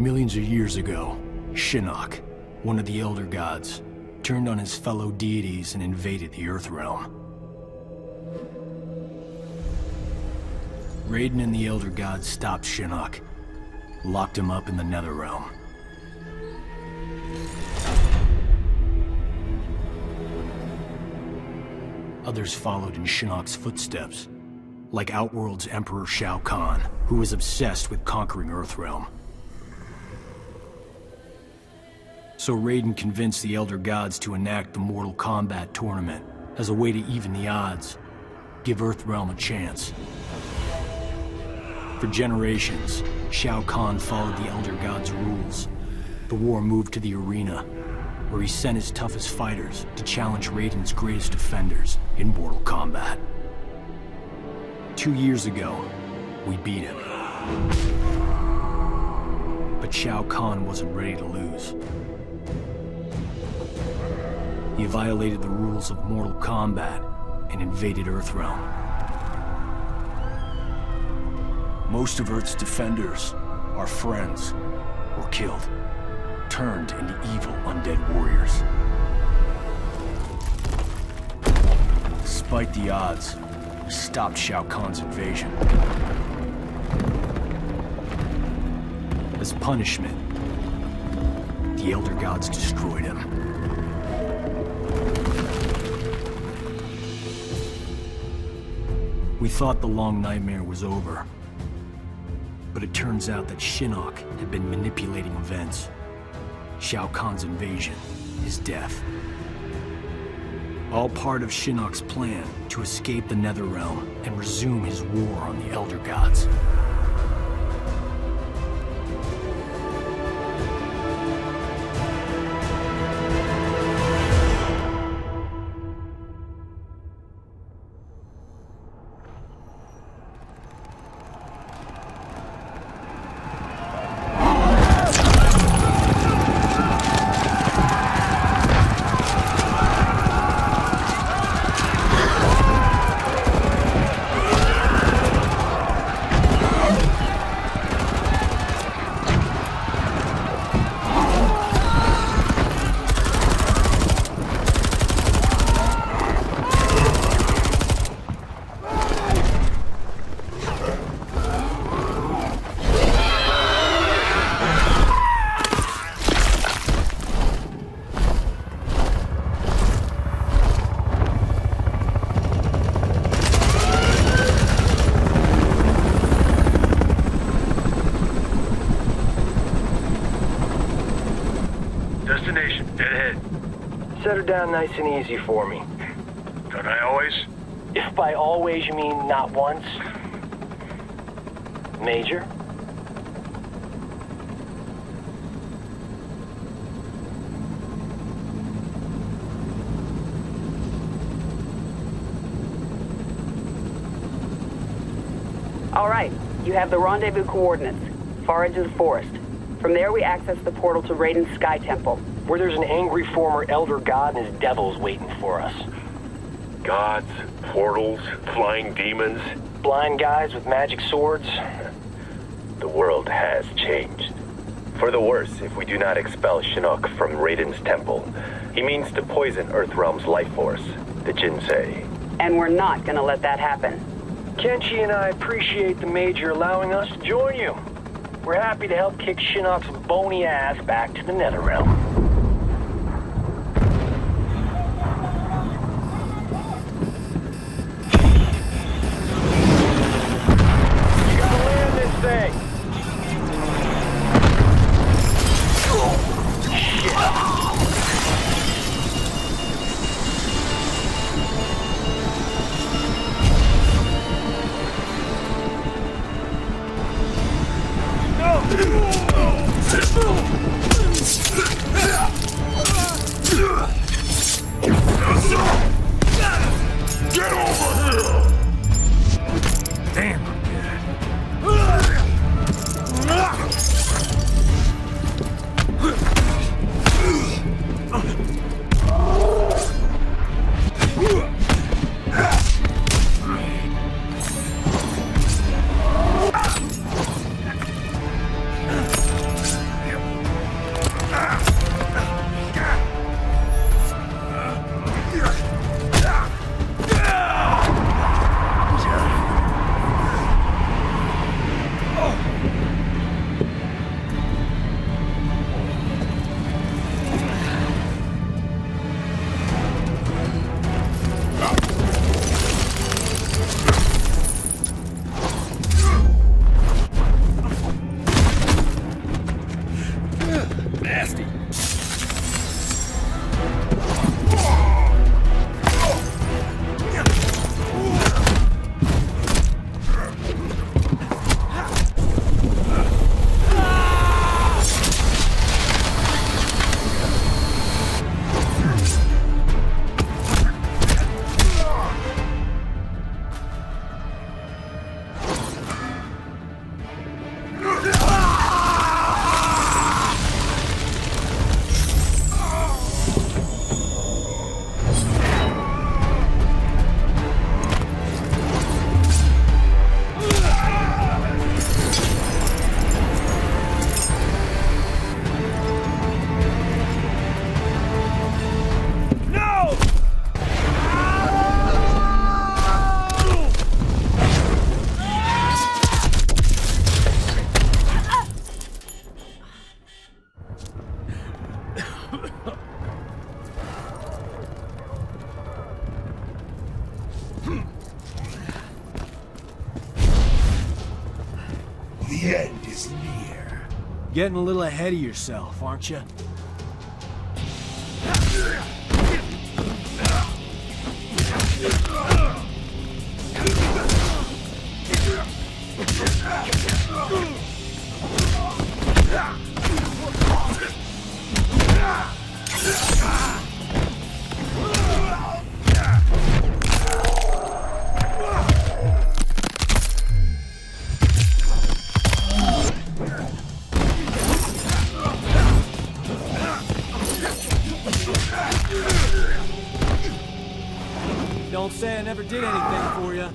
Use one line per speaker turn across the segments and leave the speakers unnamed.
Millions of years ago, Shinnok, one of the Elder Gods, turned on his fellow deities and invaded the Earth Realm. Raiden and the Elder Gods stopped Shinnok, locked him up in the Nether Realm. Others followed in Shinnok's footsteps, like Outworld's Emperor Shao Kahn, who was obsessed with conquering Earthrealm. So Raiden convinced the Elder Gods to enact the Mortal Kombat tournament as a way to even the odds, give Earthrealm a chance. For generations, Shao Kahn followed the Elder Gods' rules. The war moved to the arena, where he sent his toughest fighters to challenge Raiden's greatest defenders in Mortal Kombat. 2 years ago, we beat him. But Shao Kahn wasn't ready to lose. He violated the rules of Mortal Kombat and invaded Earthrealm. Most of Earth's defenders, our friends, were killed, turned into evil undead warriors. Despite the odds, we stopped Shao Kahn's invasion. As punishment, the Elder Gods destroyed him. We thought the long nightmare was over, but it turns out that Shinnok had been manipulating events. Shao Kahn's invasion, his death. All part of Shinnok's plan to escape the Netherrealm and resume his war on the Elder Gods.
Destination, dead ahead.
Set her down nice and easy for me.
Don't I always?
If by always you mean not once. Major?
All right, you have the rendezvous coordinates. Far edge of the forest. From there, we access the portal to Raiden's Sky Temple.
Where there's an angry former Elder God and his devils waiting for us.
Gods, portals, flying demons.
Blind guys with magic swords.
The world has changed. For the worse if we do not expel Shinnok from Raiden's temple. He means to poison Earthrealm's life force, the Jinsei.
And we're not gonna let that happen.
Kenshi and I appreciate the Major allowing us to join you. We're happy to help kick Shinnok's bony ass back to the Netherrealm. You gotta land this thing!
nasty.
The end is near.
Getting a little ahead of yourself, aren't you? Don't say I never did anything for you.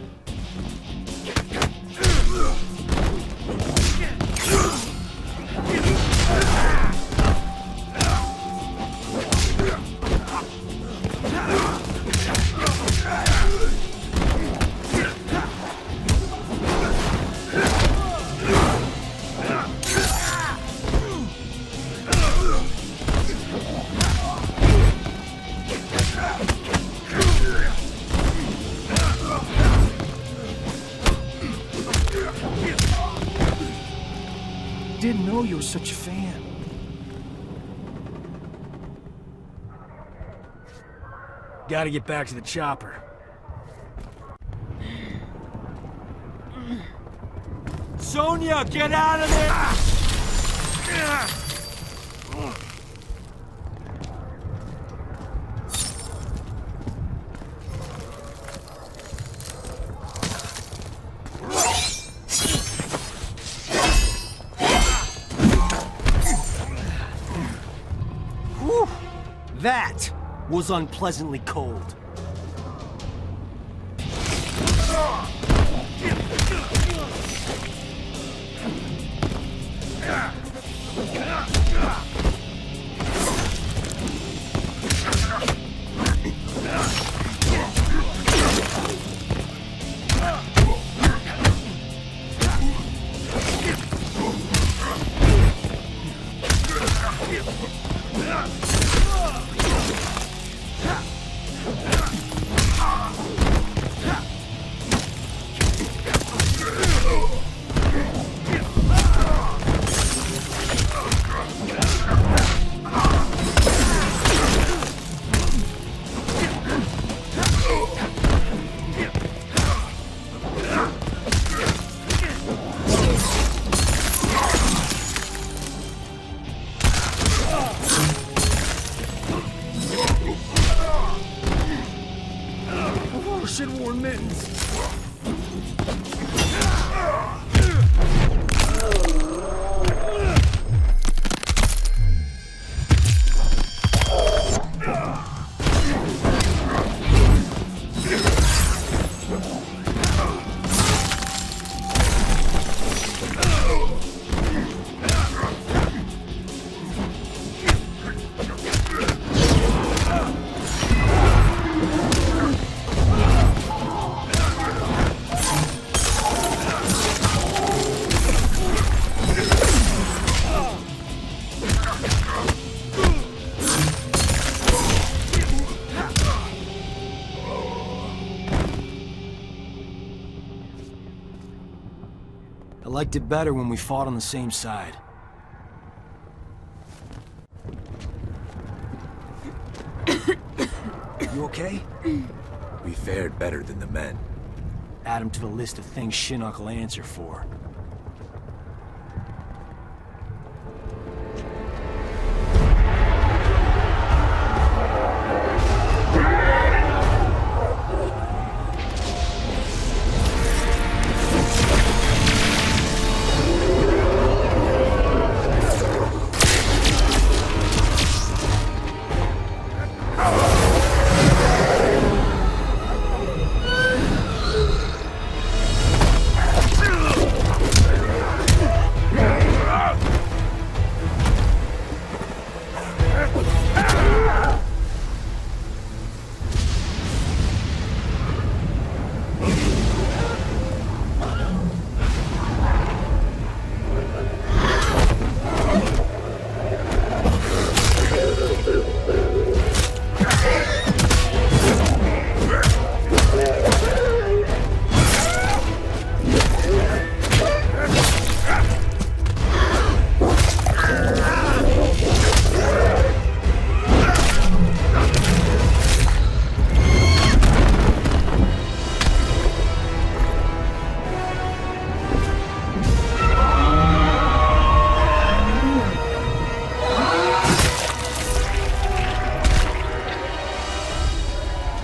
Didn't know you were such a fan. Gotta get back to the chopper. Sonia, get out of there! Whew. That was unpleasantly cold. Should've worn mittens. I liked it better when we fought on the same side. You okay?
We fared better than the men.
Add him to the list of things Shinnok will answer for.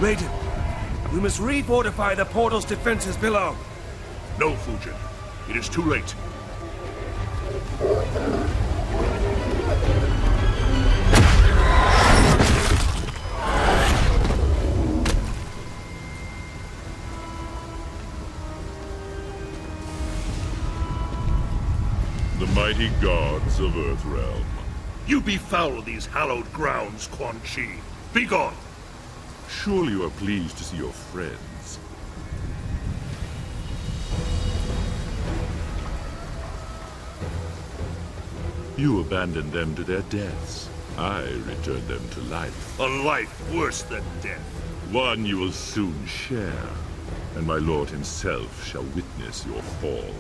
Raiden, we must refortify the portal's defenses below.
No, Fujin. It is too late.
The mighty gods of Earthrealm.
You befoul these hallowed grounds, Quan Chi. Begone!
Surely you are pleased to see your friends. You abandoned them to their deaths. I returned them to life.
A life worse than death.
One you will soon share, and my lord himself shall witness your fall.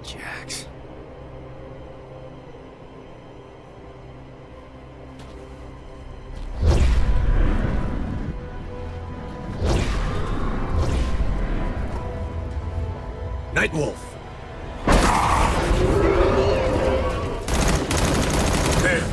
Jax.
Nightwolf. There.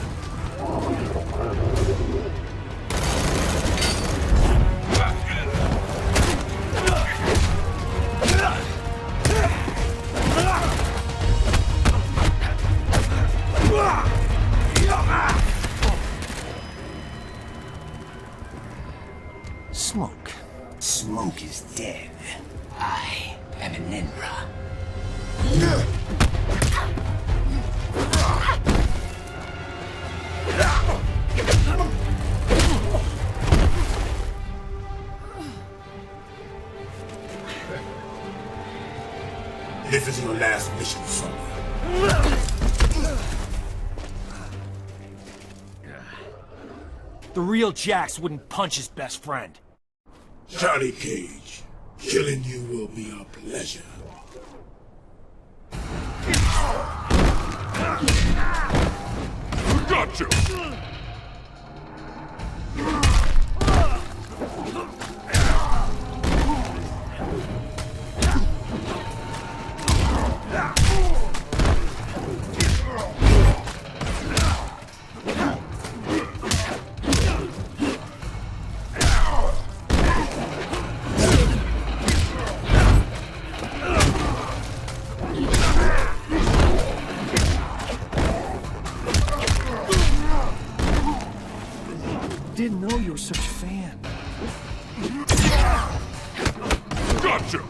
Smoke.
Smoke is dead. I am an Enra. This is your last mission, son.
The real Jax wouldn't punch his best friend.
Johnny Cage, killing you will be a pleasure.
Got you!
Didn't know you were such a fan.
Gotcha!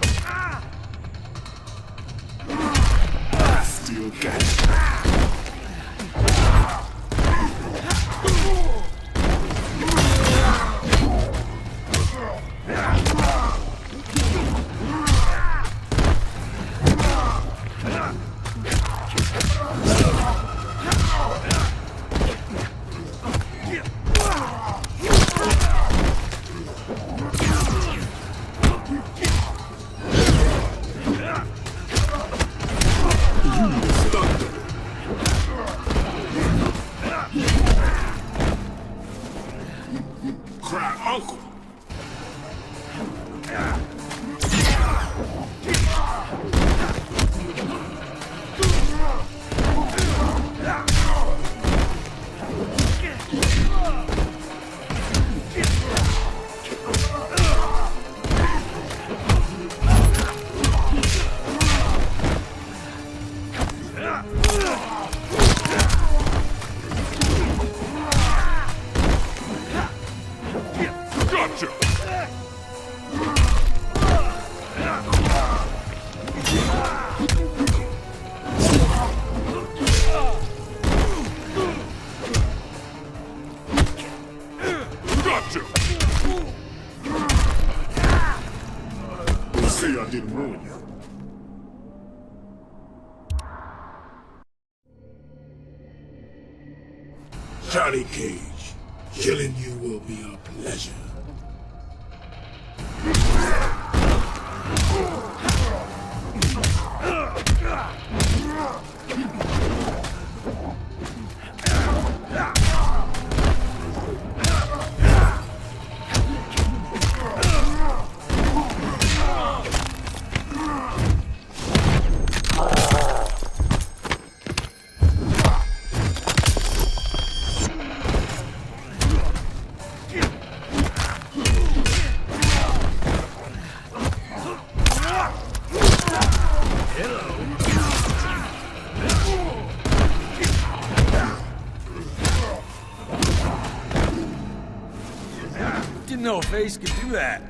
Still got you. uncle.
Gotcha! Gotcha!
Let's say I didn't warn you. Johnny Cage, killing you will be a pleasure.
Didn't know a face could do that.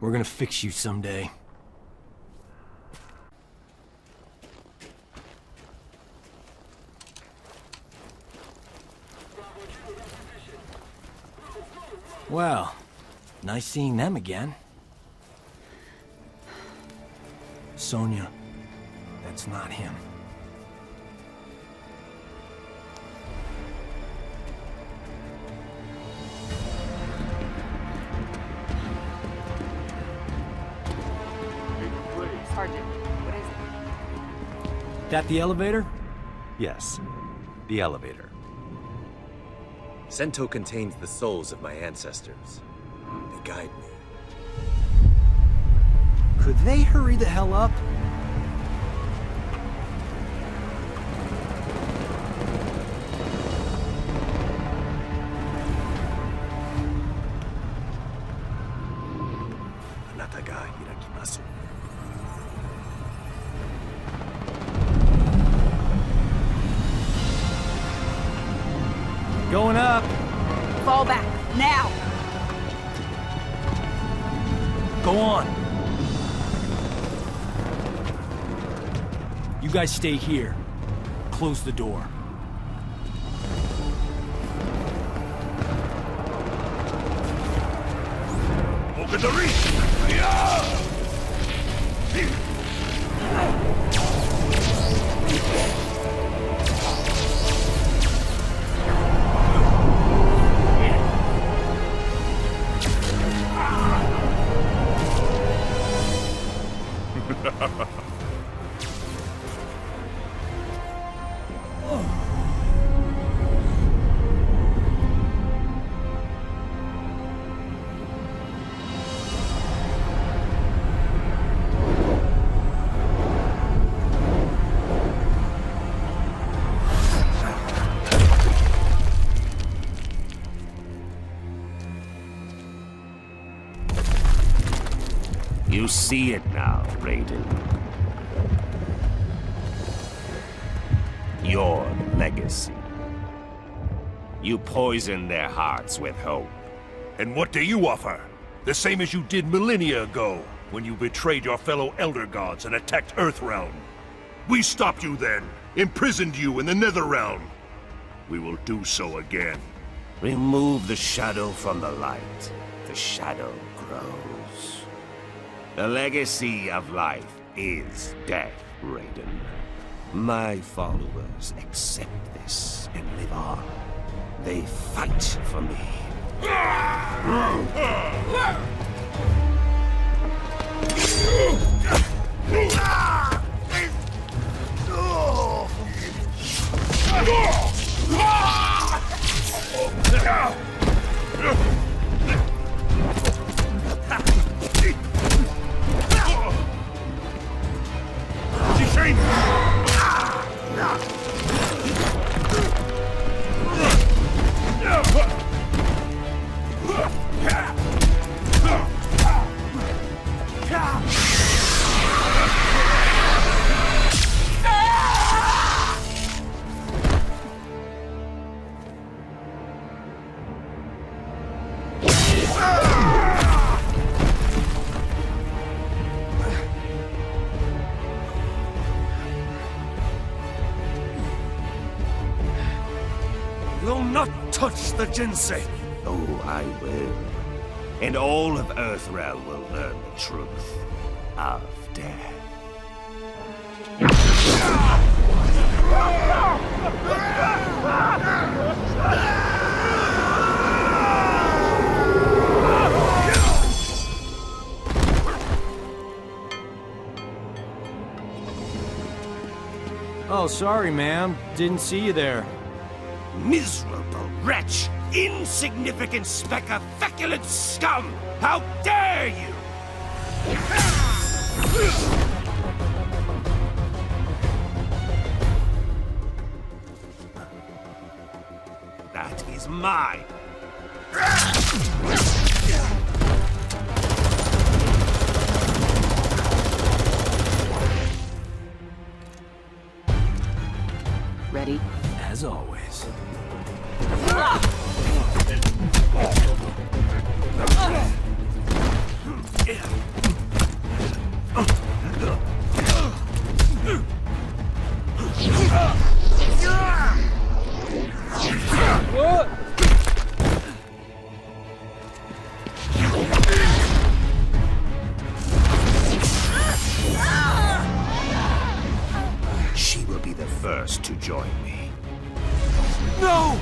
We're gonna fix you someday. Well, nice seeing them again. Sonia, that's not him.
Sergeant, what is it?
That the elevator?
Yes, the elevator. Sento contains the souls of my ancestors. They guide me.
Could they hurry the hell up?
Anataga hirakimasu.
Going up.
Fall back, now!
Go on. You guys stay here. Close the door.
Look at the reach! Yeah!
You see it now, Raiden. Your legacy. You poison their hearts with hope,
And what do you offer? The same as you did millennia ago, when you betrayed your fellow Elder Gods and attacked Earthrealm. We stopped you then, imprisoned you in the Netherrealm. We will do so again.
Remove the shadow from the light. The shadow grows. The legacy of life is death, Raiden. My followers accept this and live on. They fight for me.
Will not touch the Jinsei!
Oh, I will. And all of Earthrealm will learn the truth of death.
Oh, sorry, ma'am. Didn't see you there.
Miserable wretch! Insignificant speck of feculent scum! How dare you! That is mine!
Ready?
As always.
She will be the first to join me.
No!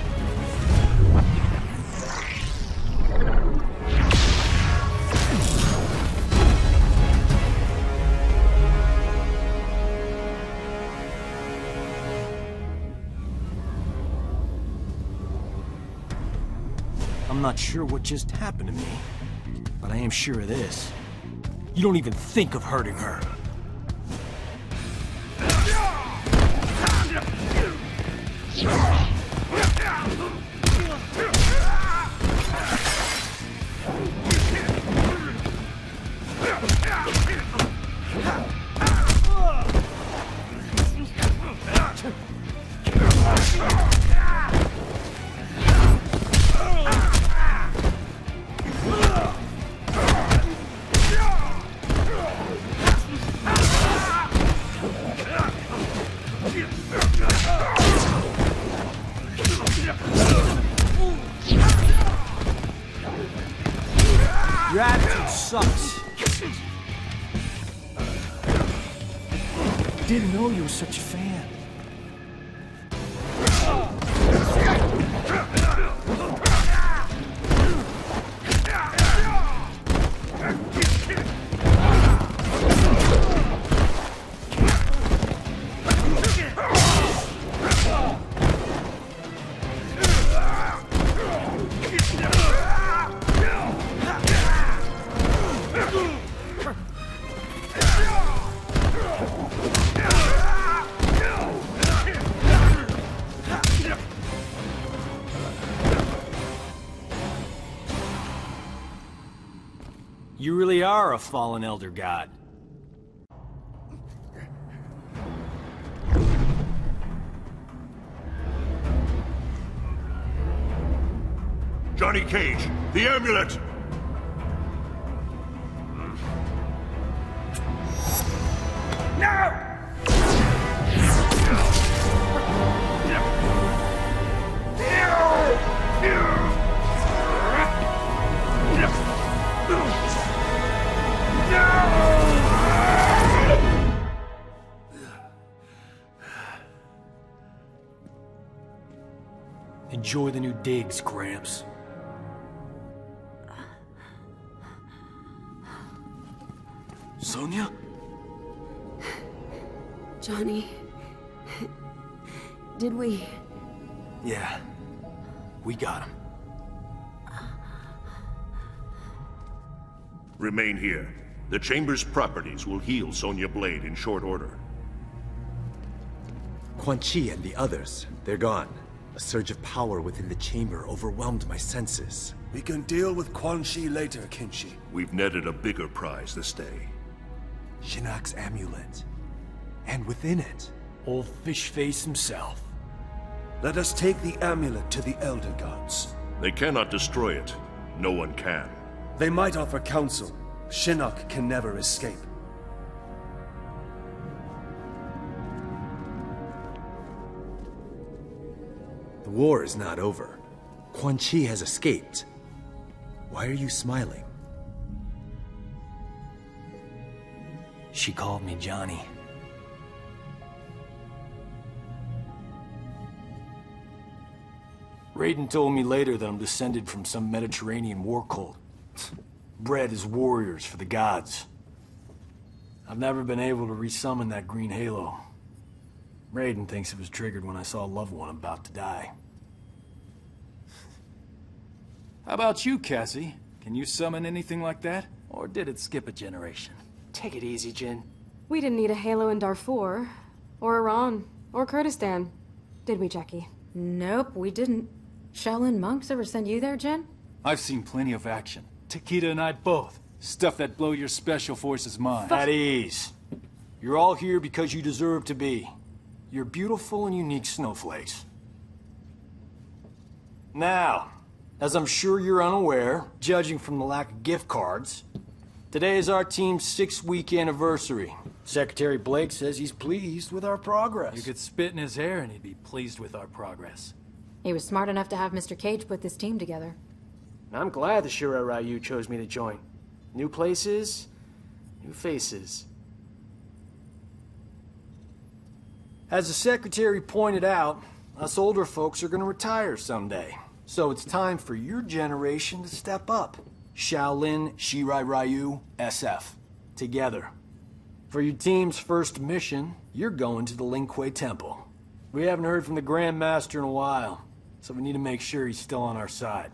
I'm not sure what just happened to me, but I am sure of this. You don't even think of hurting her. Your attitude sucks. Didn't know you were such a fan. You really are a fallen elder god.
Johnny Cage, the amulet!
No!
Enjoy the new digs, Gramps. Sonia?
Johnny... Did we...
Yeah. We got him.
Remain here. The Chamber's properties will heal Sonya Blade in short order.
Quan Chi and the others, they're gone. A surge of power within the chamber overwhelmed my senses.
We can deal with Quan Chi later, Kinshi.
We've netted a bigger prize this day.
Shinnok's amulet. And within it...
Old fish face himself.
Let us take the amulet to the Elder Gods.
They cannot destroy it. No one can.
They might offer counsel. Shinnok can never escape.
The war is not over. Quan Chi has escaped. Why are you smiling?
She called me Johnny. Raiden told me later that I'm descended from some Mediterranean war cult. Bred as warriors for the gods. I've never been able to resummon that green halo. Raiden thinks it was triggered when I saw a loved one about to die. How about you, Cassie? Can you summon anything like that? Or did it skip a generation?
Take it easy, Jin.
We didn't need a halo in Darfur, or Iran, or Kurdistan. Did we, Jackie?
Nope, we didn't. Shaolin monks ever send you there, Jen?
I've seen plenty of action. Takeda and I both. Stuff that blow your special forces mind. At ease. You're all here because you deserve to be. You're beautiful and unique snowflakes. Now, as I'm sure you're unaware, judging from the lack of gift cards, today is our team's 6-week anniversary. Secretary Blake says he's pleased with our progress. You could spit in his hair and he'd be pleased with our progress.
He was smart enough to have Mr. Cage put this team together.
I'm glad the Shura Ryu chose me to join. New places, new faces.
As the Secretary pointed out, us older folks are gonna retire someday. So it's time for your generation to step up. Shaolin, Shirai Ryu, SF. Together. For your team's first mission, you're going to the Lin Kuei Temple. We haven't heard from the Grand Master in a while, so we need to make sure he's still on our side.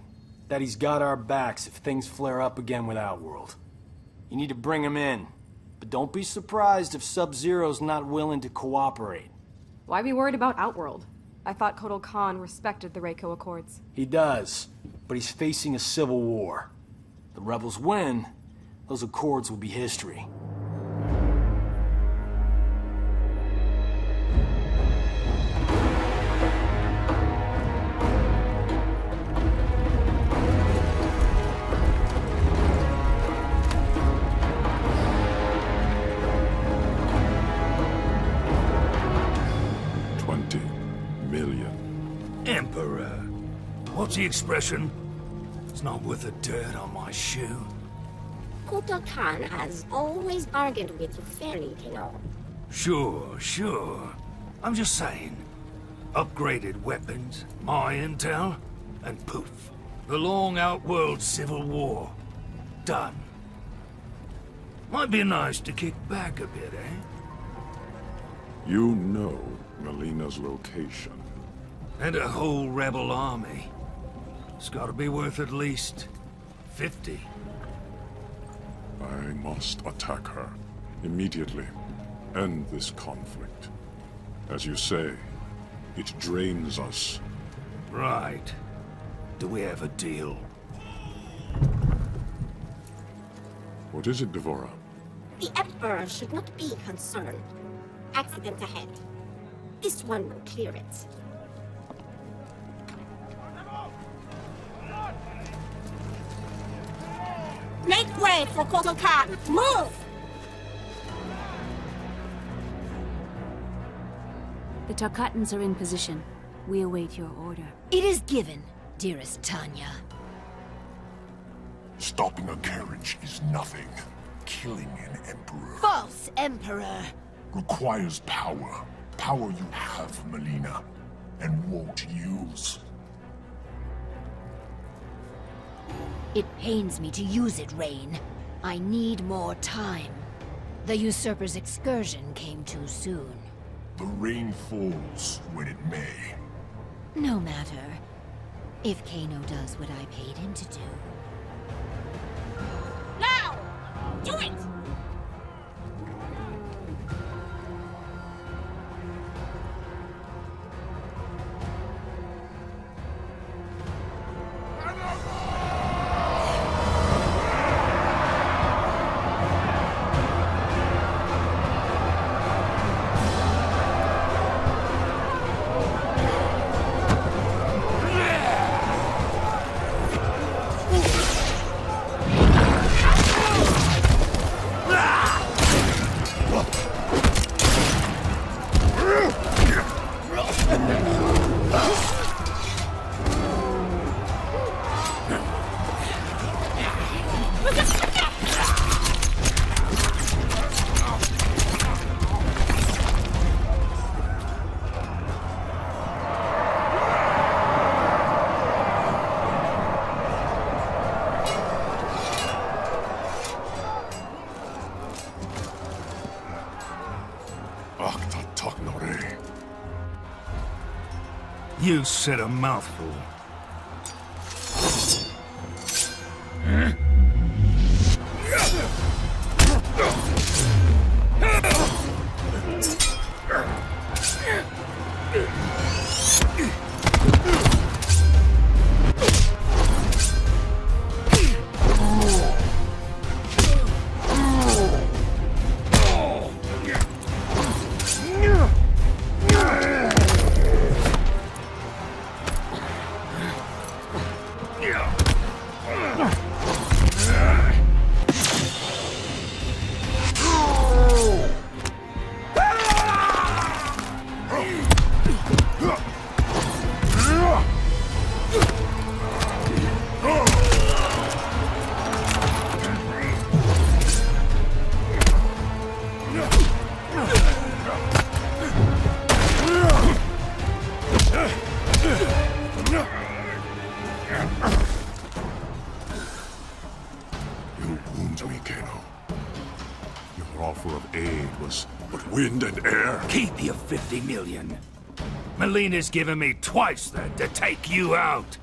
That he's got our backs if things flare up again with Outworld. You need to bring him in, but don't be surprised if Sub-Zero's not willing to cooperate.
Why be worried about Outworld? I thought Kotal Khan respected the Reiko Accords.
He does, but he's facing a civil war. The rebels win, those accords will be history.
Emperor. What's the expression? It's not worth the dirt on my shoe.
Kotal Khan has always bargained with you fairly, you know.
Sure. I'm just saying. Upgraded weapons, my intel, and poof. The long Outworld Civil War. Done. Might be nice to kick back a bit, eh?
You know Melina's location.
And a whole rebel army. It's gotta be worth at least 50.
I must attack her immediately. End this conflict. As you say, it drains us.
Right. Do we have a deal?
What is it, Devora?
The Emperor should not be concerned. Accident ahead. This one will clear it. Wait for Shotcut! Move!
The Tarkatans are in position. We await your order.
It is given, dearest Tanya.
Stopping a carriage is nothing. Killing an emperor
False Emperor!
requires power. Power you have, Melina, and won't use.
It pains me to use it, Rain. I need more time. The usurper's excursion came too soon.
The rain falls when it may.
No matter. If Kano does what I paid him to do.
Now! Do it!
You said a mouthful.
Wind and air.
Keep your 50 million. Melina's given me twice that to take you out.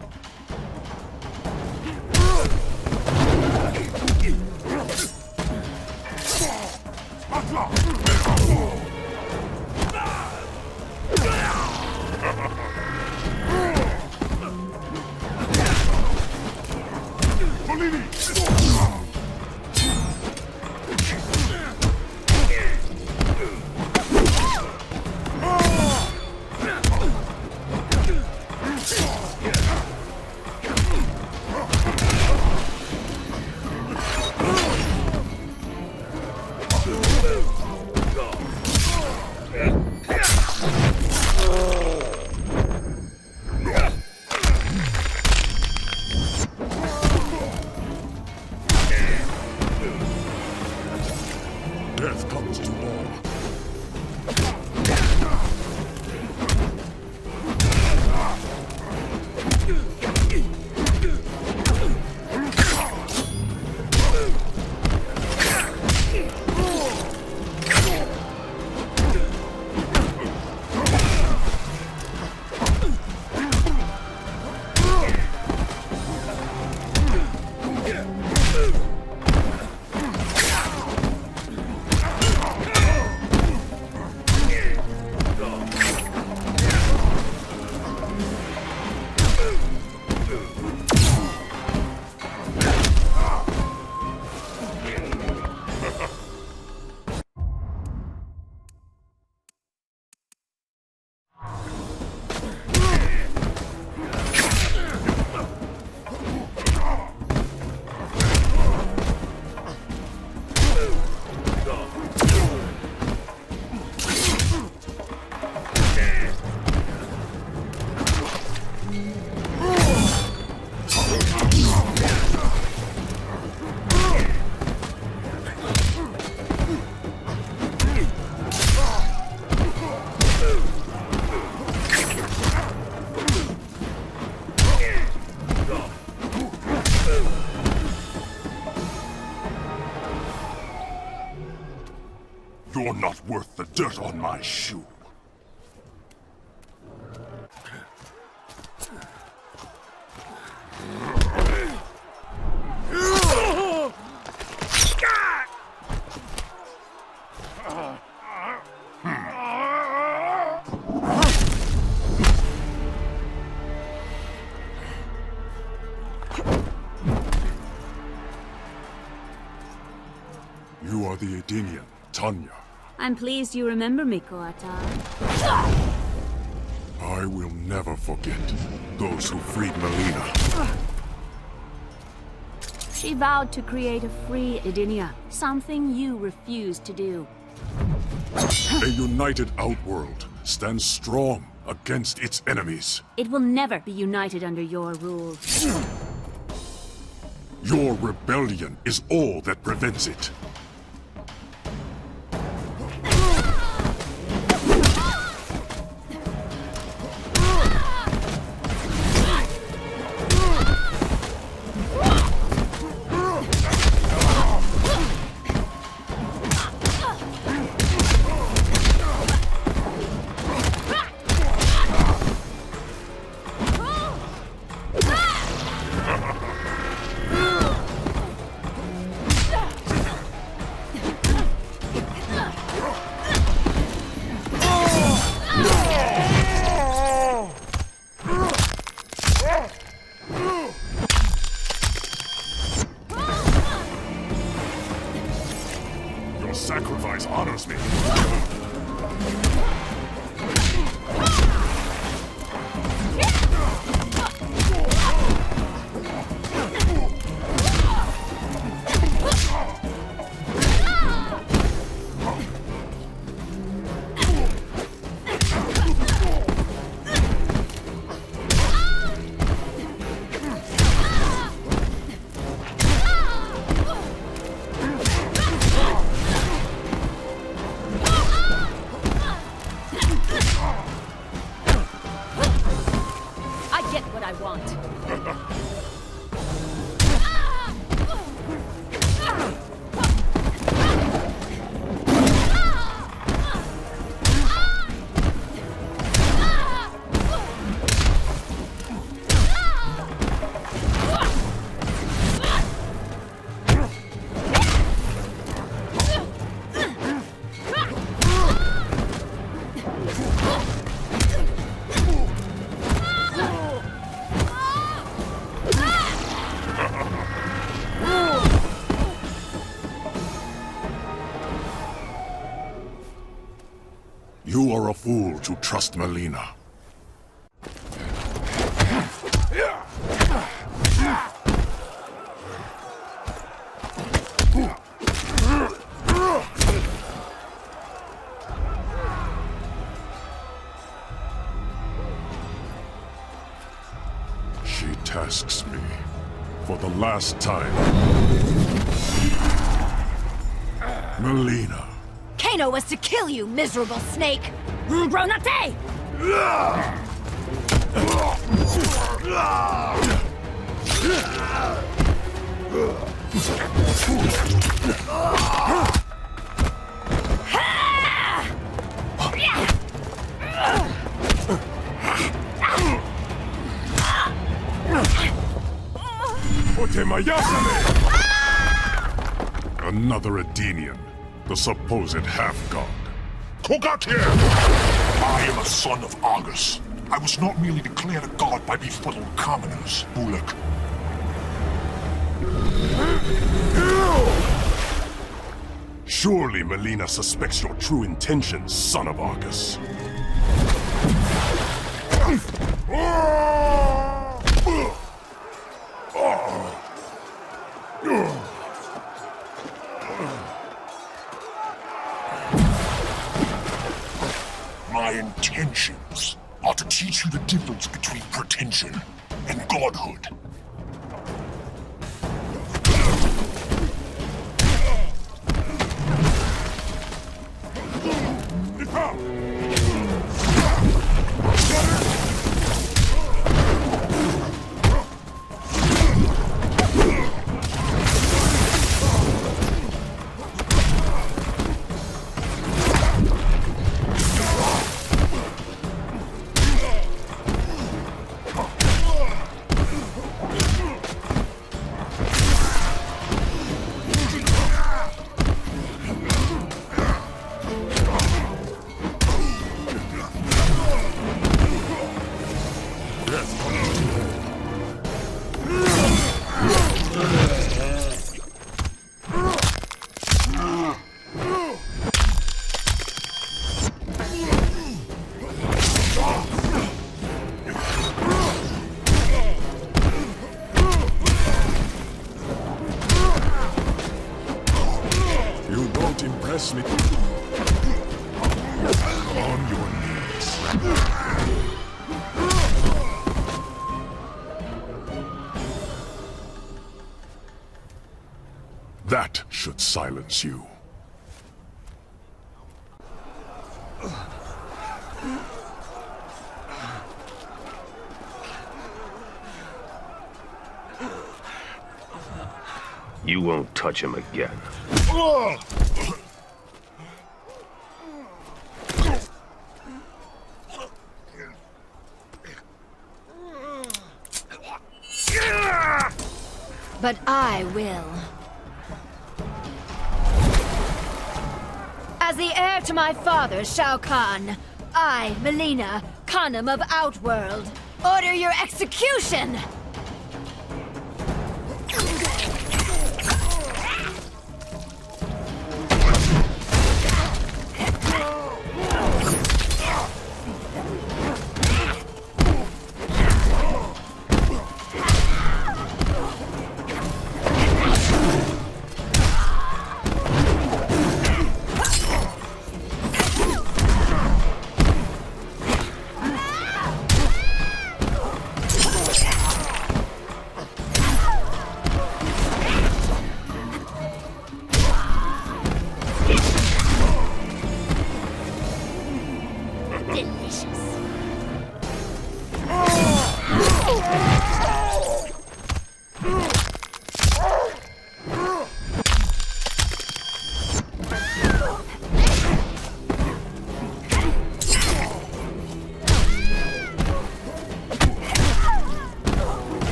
You're not worth the dirt on my shoe. You are the Edenian, Tanya.
I'm pleased you remember me, Koatar.
I will never forget those who freed Melina.
She vowed to create a free Edenia, something you refused to do.
A united Outworld stands strong against its enemies.
It will never be united under your rule.
Your rebellion is all that prevents it. Sacrifice honors me. You are a fool to trust Melina. She tasks me for the last time. Melina.
Kano was to kill you, miserable snake! Gronate! Another Edenian, the supposed half-god.
Kombat here! I am a son of Argus. I was not merely declared a god by befuddled commoners, Bullock. Surely Melina suspects your true intentions, son of Argus. My intentions are to teach you the difference between hypertension and godhood.
Impress me. On your knees. That should silence you.
You won't touch him again.
But I will. As the heir to my father, Shao Kahn, I, Melina, Khanum of Outworld, order your execution!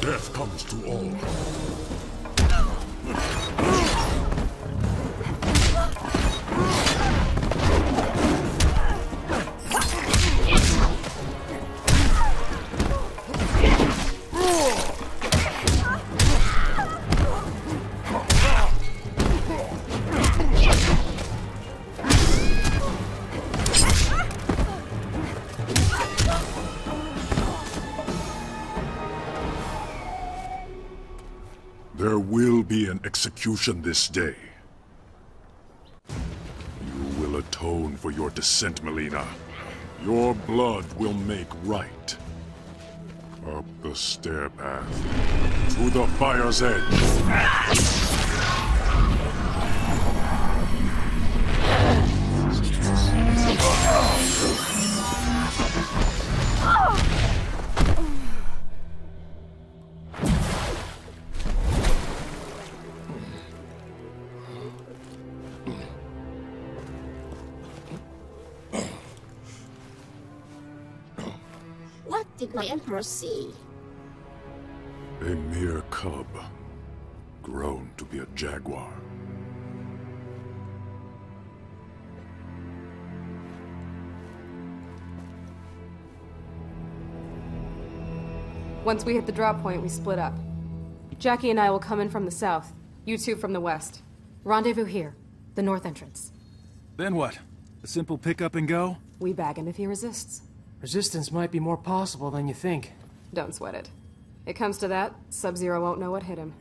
Death comes to all. There will be an execution this day. You will atone for your descent, Melina. Your blood will make right. Up the stair path, to the fire's edge.
What did my Emperor see?
A mere cub, grown to be a jaguar.
Once we hit the drop point, we split up. Jackie and I will come in from the south. You two from the west.
Rendezvous here, the north entrance.
Then what? A simple pick up and go?
We bag him if he resists.
Resistance might be more possible than you think.
Don't sweat it. It comes to that, Sub-Zero won't know what hit him.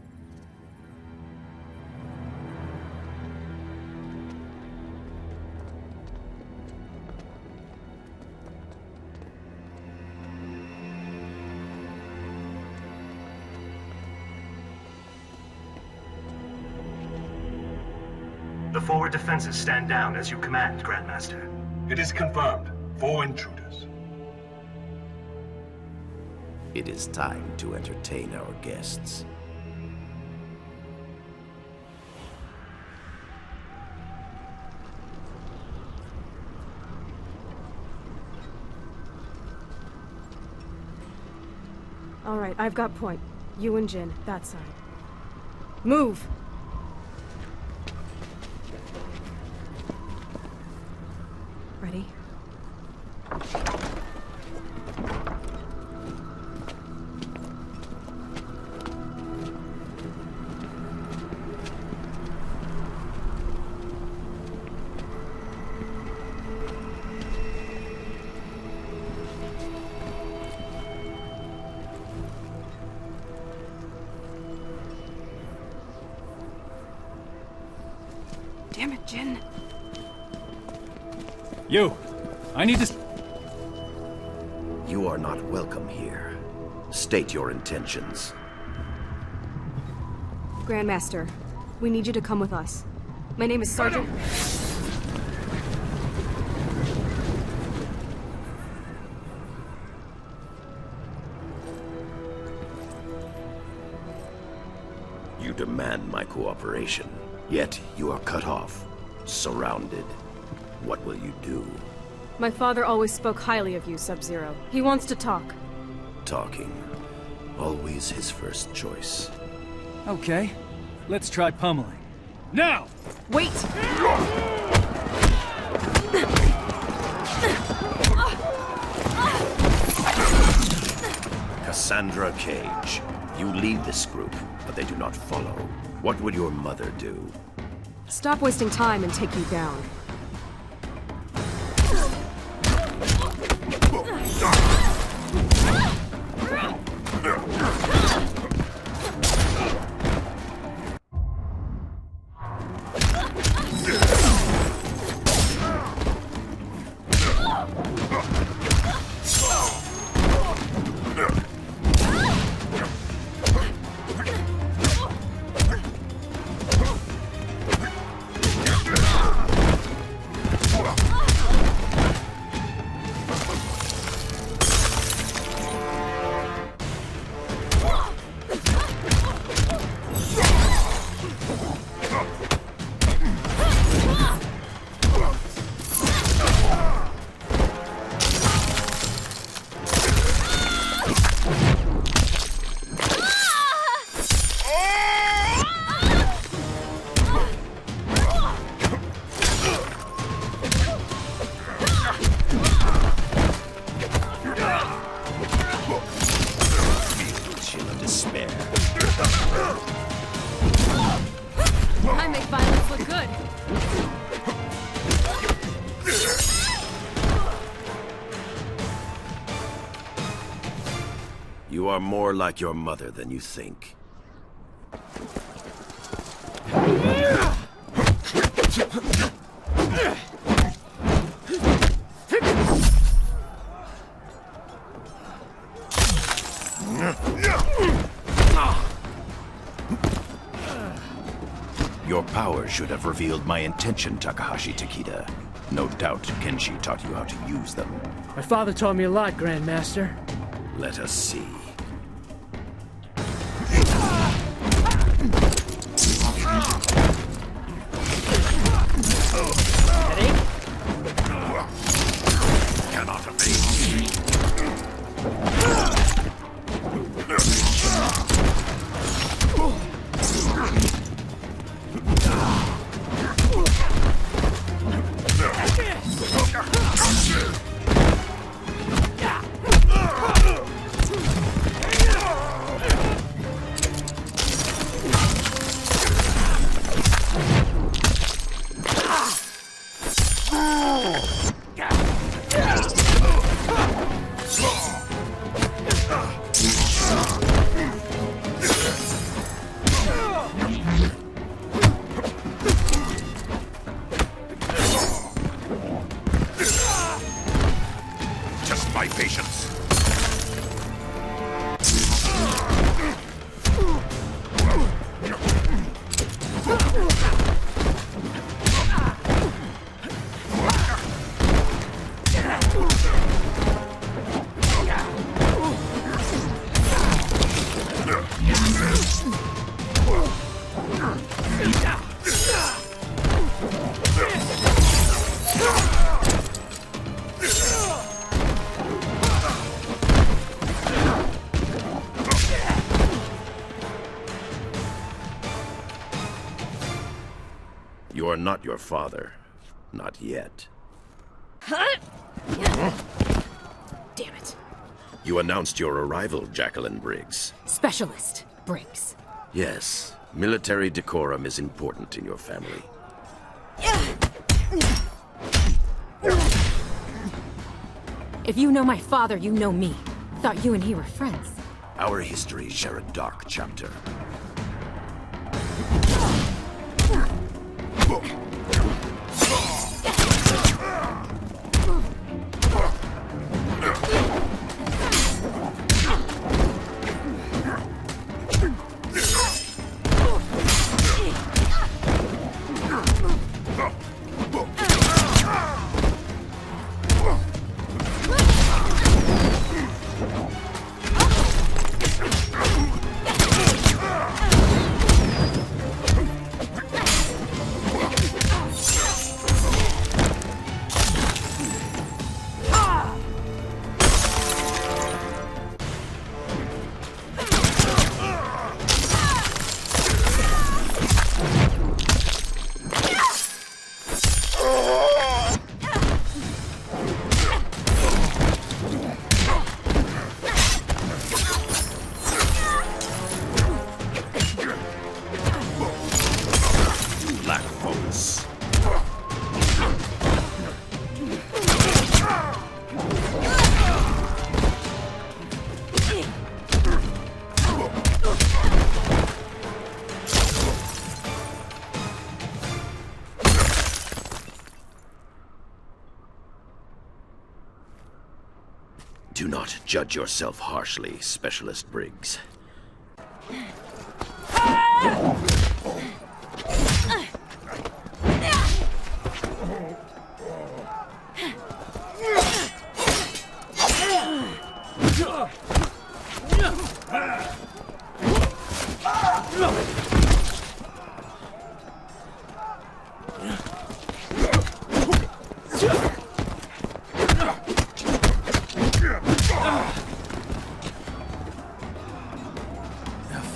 The forward defenses stand down as you command, Grandmaster.
It is confirmed. 4 intruders.
It is time to entertain our guests.
All right, I've got point. You and Jin, that side. Move! Ready? Damn it, Jin.
You! I need to...
You are not welcome here. State your intentions.
Grandmaster, we need you to come with us. My name is Sergeant...
You demand my cooperation, yet you are cut off, surrounded. What will you do?
My father always spoke highly of you, Sub-Zero. He wants to talk.
Talking. Always his first choice.
Okay, let's try pummeling. Now!
Wait!
Cassandra Cage. You lead this group, but they do not follow. What would your mother do?
Stop wasting time and take you down. I make violence look good.
You are more like your mother than you think. Your power should have revealed my intention, Takahashi Takeda. No doubt Kenshi taught you how to use them.
My father taught me a lot, Grandmaster.
Let us see. Cannot evade me. You are not your father. Not yet.
Damn it.
You announced your arrival, Jacqueline Briggs.
Specialist Briggs.
Yes, military decorum is important in your family.
If you know my father, you know me. Thought you and he were friends.
Our histories share a dark chapter. Do not judge yourself harshly, Specialist Briggs.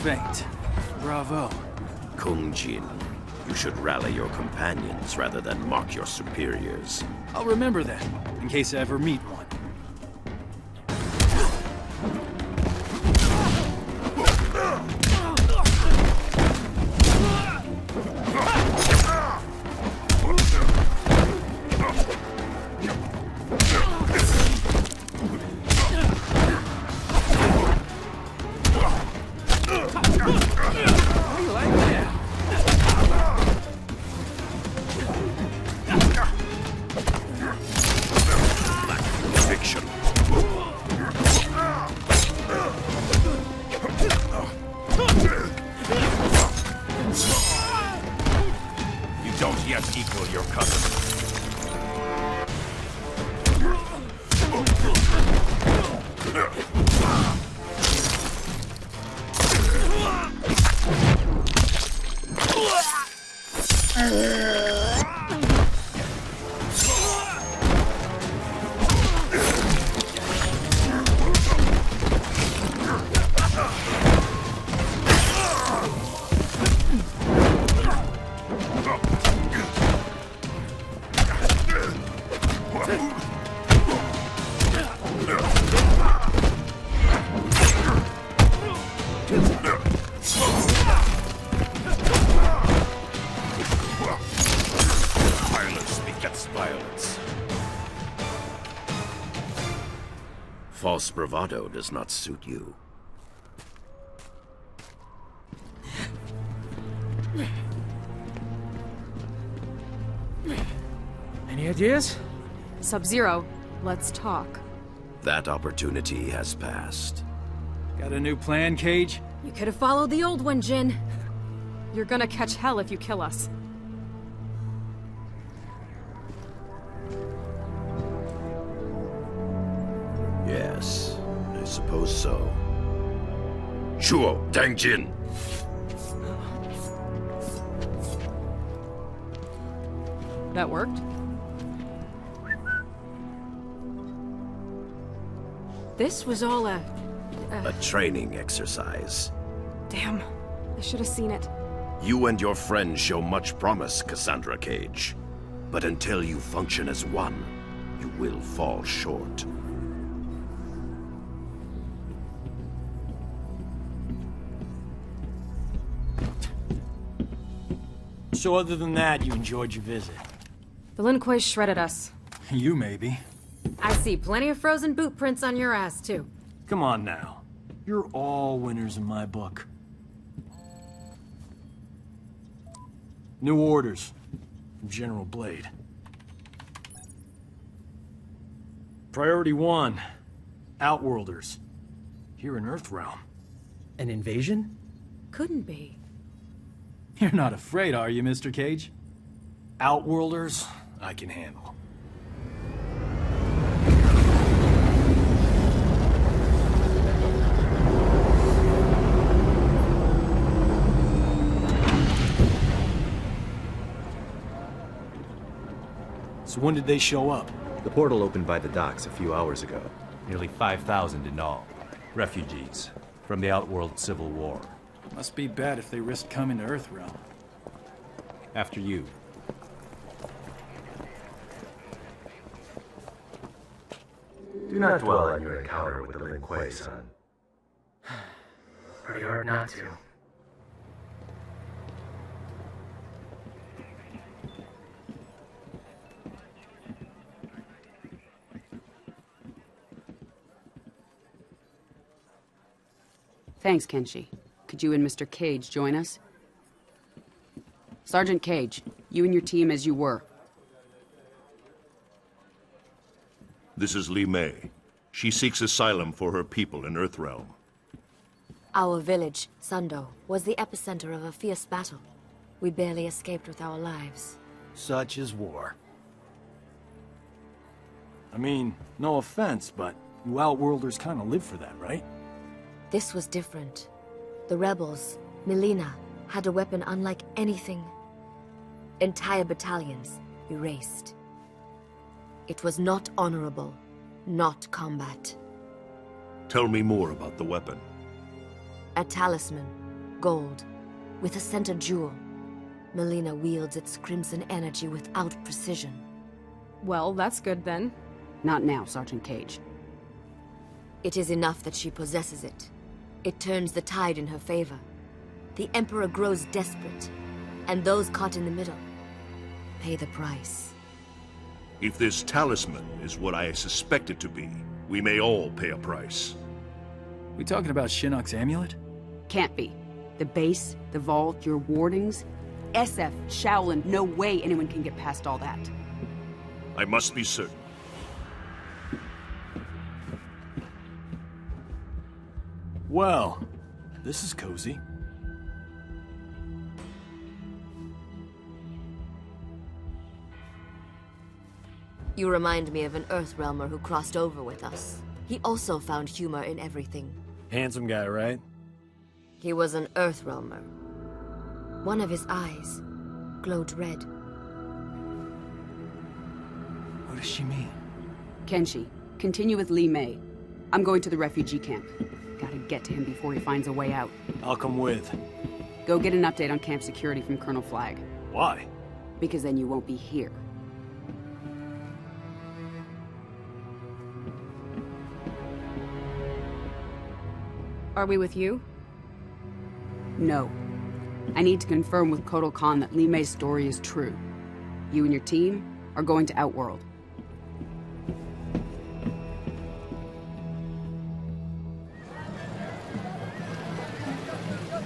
Feint. Bravo.
Kung Jin, you should rally your companions rather than mock your superiors.
I'll remember that, in case I ever meet one. False bravado does not suit you. Any ideas?
Sub-Zero, let's talk.
That opportunity has passed.
Got a new plan, Cage?
You could have followed the old one, Jin.
You're gonna catch hell if you kill us.
Yes, I suppose so. Shuo, Tang Jin!
That worked?
This was all
a training exercise.
Damn, I should have seen it.
You and your friends show much promise, Cassandra Cage. But until you function as one, you will fall short.
So other than that, you enjoyed your visit?
The Lin Kuei shredded us.
You maybe.
I see plenty of frozen boot prints on your ass, too.
Come on now. You're all winners in my book. New orders from General Blade. Priority 1. Outworlders. Here in Earthrealm.
An invasion?
Couldn't be.
You're not afraid, are you, Mr. Cage? Outworlders, I can handle. So when did they show up?
The portal opened by the docks a few hours ago.
Nearly 5,000 in all. Refugees from the Outworld Civil War.
Must be bad if they risk coming to Earthrealm.
After you.
Do not dwell on your encounter with the Lin Kuei, son.
Pretty hard not to.
Thanks, Kenshi. Could you and Mr. Cage join us? Sergeant Cage, you and your team as you were.
This is Li Mei. She seeks asylum for her people in Earthrealm.
Our village, Sundo, was the epicenter of a fierce battle. We barely escaped with our lives.
Such is war. I mean, no offense, but you Outworlders kind of live for that, right?
This was different. The rebels, Melina, had a weapon unlike anything. Entire battalions erased. It was not honorable, not combat.
Tell me more about the weapon.
A talisman, gold, with a center jewel. Melina wields its crimson energy without precision.
Well, that's good then.
Not now, Sergeant Cage.
It is enough that she possesses it. It turns the tide in her favor. The Emperor grows desperate, and those caught in the middle pay the price.
If this talisman is what I suspect it to be, we may all pay a price.
We talking about Shinnok's amulet?
Can't be. The base, the vault, your wardings, SF, Shaolin, no way anyone can get past all that.
I must be certain.
Well, this is cozy.
You remind me of an Earthrealmer who crossed over with us. He also found humor in everything.
Handsome guy, right?
He was an Earthrealmer. One of his eyes glowed red.
What does she mean?
Kenshi, continue with Li Mei. I'm going to the refugee camp. Gotta get to him before he finds a way out.
I'll come with.
Go get an update on camp security from Colonel Flagg.
Why?
Because then you won't be here.
Are we with you?
No. I need to confirm with Kotal Khan that Li Mei's story is true. You and your team are going to Outworld.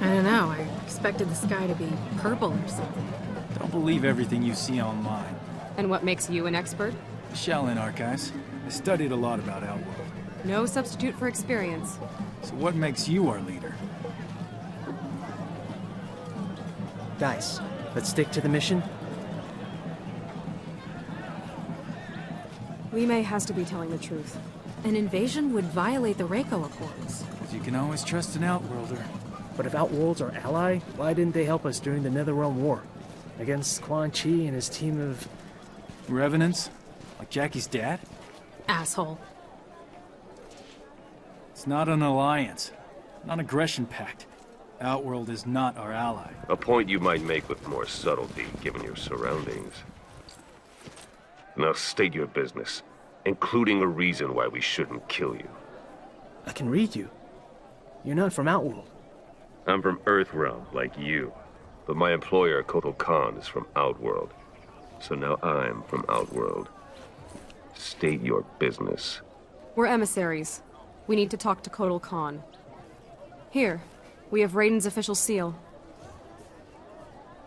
I don't know. I expected the sky to be purple or something.
Don't believe everything you see online.
And what makes you an expert?
The Shaolin Archives. I studied a lot about Outworld.
No substitute for experience.
So what makes you our leader?
Guys, let's stick to the mission.
Li Mei has to be telling the truth.
An invasion would violate the Reiko Accords.
Because you can always trust an Outworlder.
But if Outworld's our ally, why didn't they help us during the Netherrealm War? Against Quan Chi and his team of...
Revenants? Like Jackie's dad?
Asshole.
It's not an alliance. Not an aggression pact. Outworld is not our ally.
A point you might make with more subtlety, given your surroundings. Now state your business, including a reason why we shouldn't kill you.
I can read you. You're not from Outworld.
I'm from Earthrealm, like you. But my employer, Kotal Khan, is from Outworld. So now I'm from Outworld. State your business.
We're emissaries. We need to talk to Kotal Khan. Here, we have Raiden's official seal.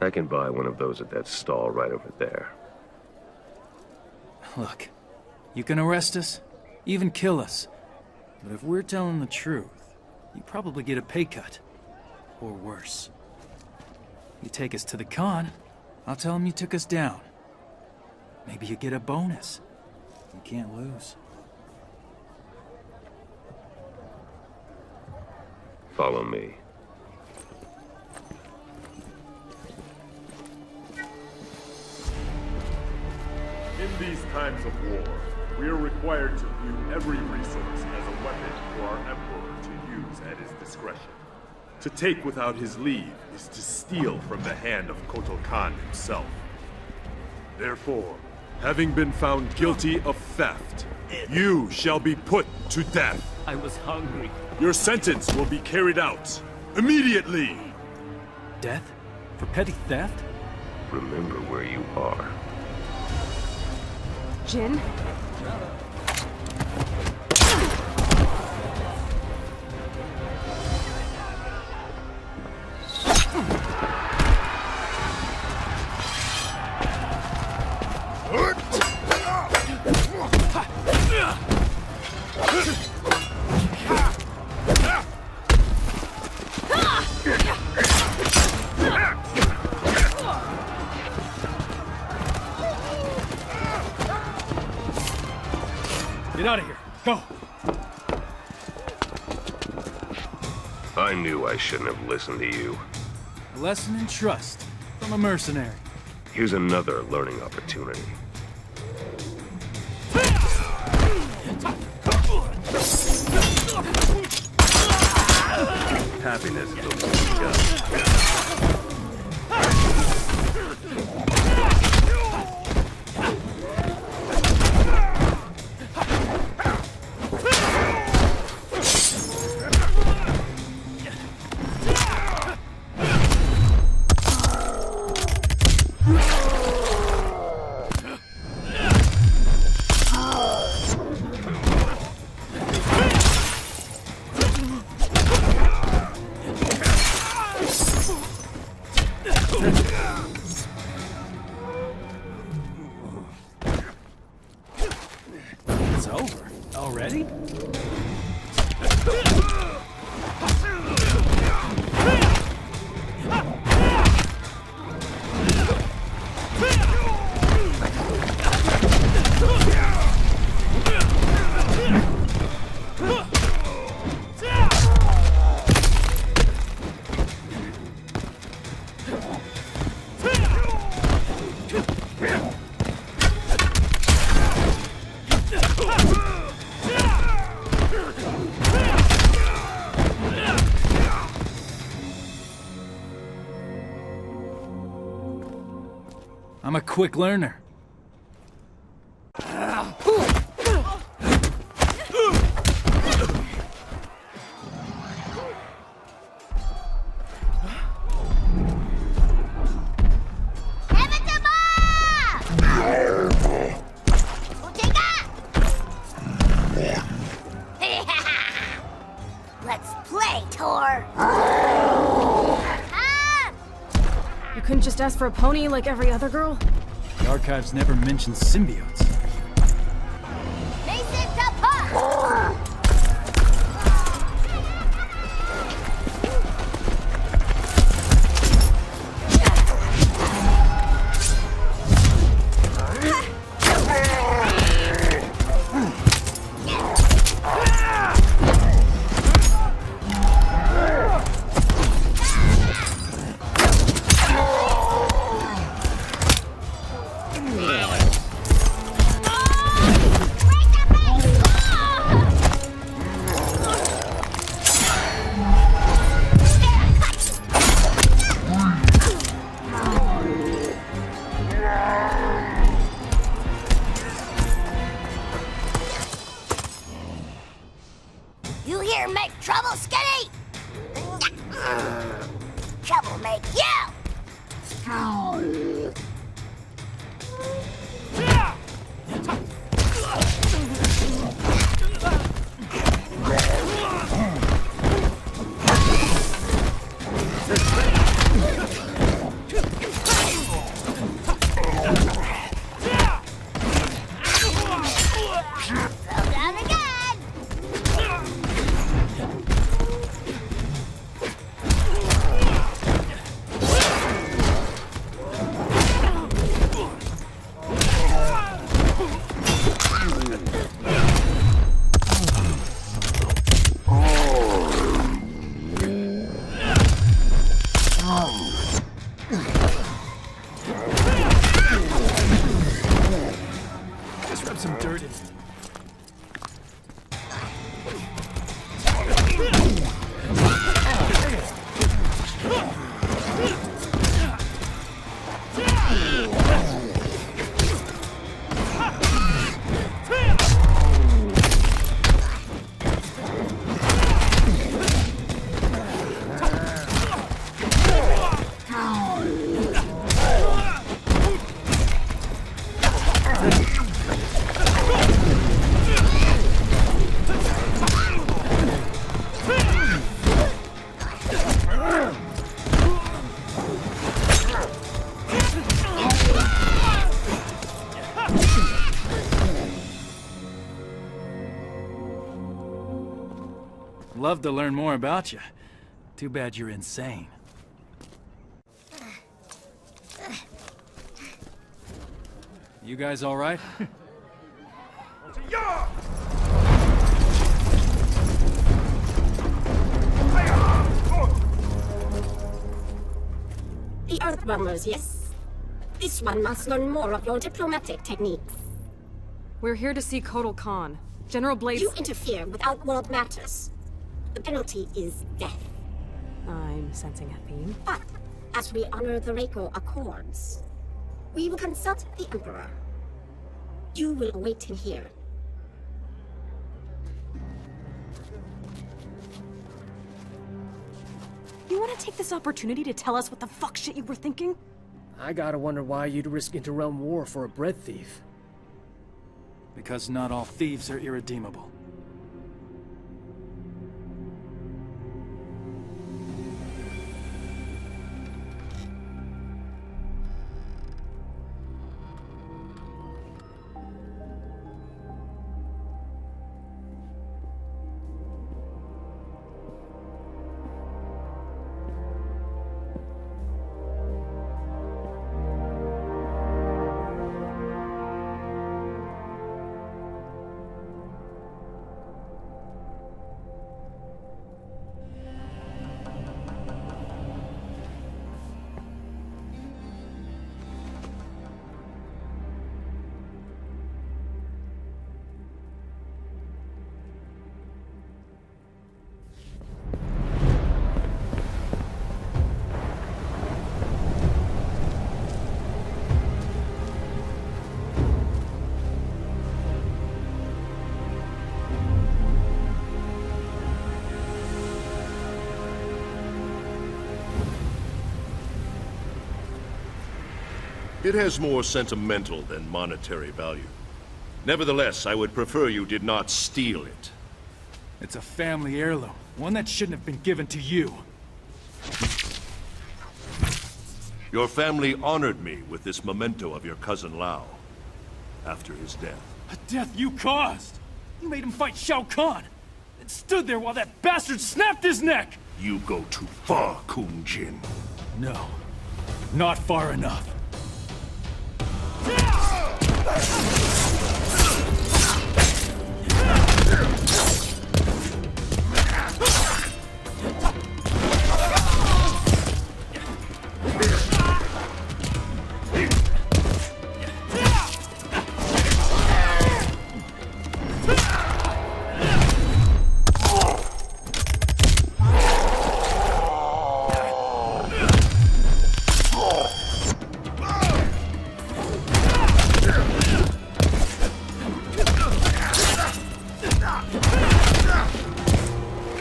I can buy one of those at that stall right over there.
Look, you can arrest us, even kill us. But if we're telling the truth, you probably get a pay cut. Or worse. You take us to the Khan, I'll tell him you took us down. Maybe you get a bonus. You can't lose.
Follow me.
In these times of war, we are required to view every resource as a weapon for our Emperor to use at his discretion. To take without his leave is to steal from the hand of Kotal Khan himself. Therefore, having been found guilty of theft, you shall be put to death.
I was hungry.
Your sentence will be carried out immediately.
Death? For petty theft?
Remember where you are.
Jin?
Get out of here. Go.
I knew I shouldn't have listened to you.
A lesson in trust from a mercenary.
Here's another learning opportunity. Happiness is a gun.
It's over. Already? I'm a quick learner.
Let's play, Tor!
You couldn't just ask for a pony like every other girl?
The archives never mentioned symbiotes.
Mason to push!
rub some dirt in it. Love to learn more about you. Too bad you're insane. You guys all right?
The Earthbombers, yes? This one must learn more of your diplomatic techniques.
We're here to see Kotal Khan. General Blaze...
You interfere with outworld matters. The penalty is death.
I'm sensing a theme.
But, as we honor the Reiko Accords, we will consult the Emperor. You will await him here.
You want to take this opportunity to tell us what the fuck shit you were thinking?
I gotta wonder why you'd risk inter-realm war for a bread thief.
Because not all thieves are irredeemable.
It has more sentimental than monetary value. Nevertheless, I would prefer you did not steal it.
It's a family heirloom, one that shouldn't have been given to you.
Your family honored me with this memento of your cousin Lao after his death.
A death you caused! You made him fight Shao Kahn, and stood there while that bastard snapped his neck!
You go too far, Kun Jin.
No, not far enough.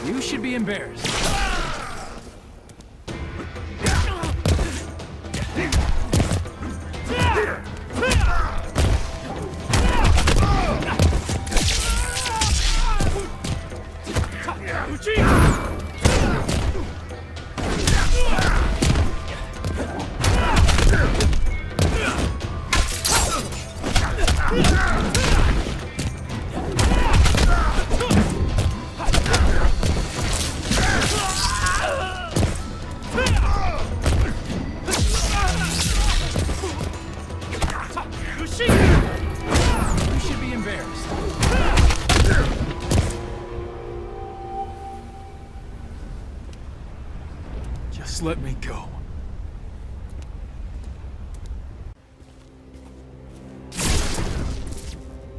You should be embarrassed. Just let me go.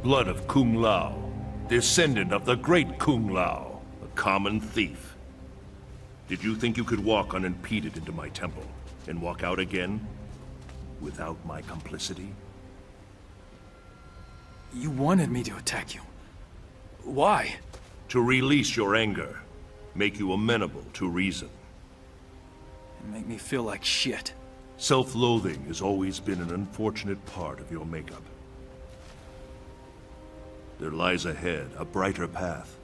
Blood of Kung Lao, descendant of the great Kung Lao, a common thief. Did you think you could walk unimpeded into my temple, and walk out again, without my complicity?
You wanted me to attack you. Why?
To release your anger, make you amenable to reason.
It made me feel like shit.
Self-loathing has always been an unfortunate part of your makeup. There lies ahead a brighter path,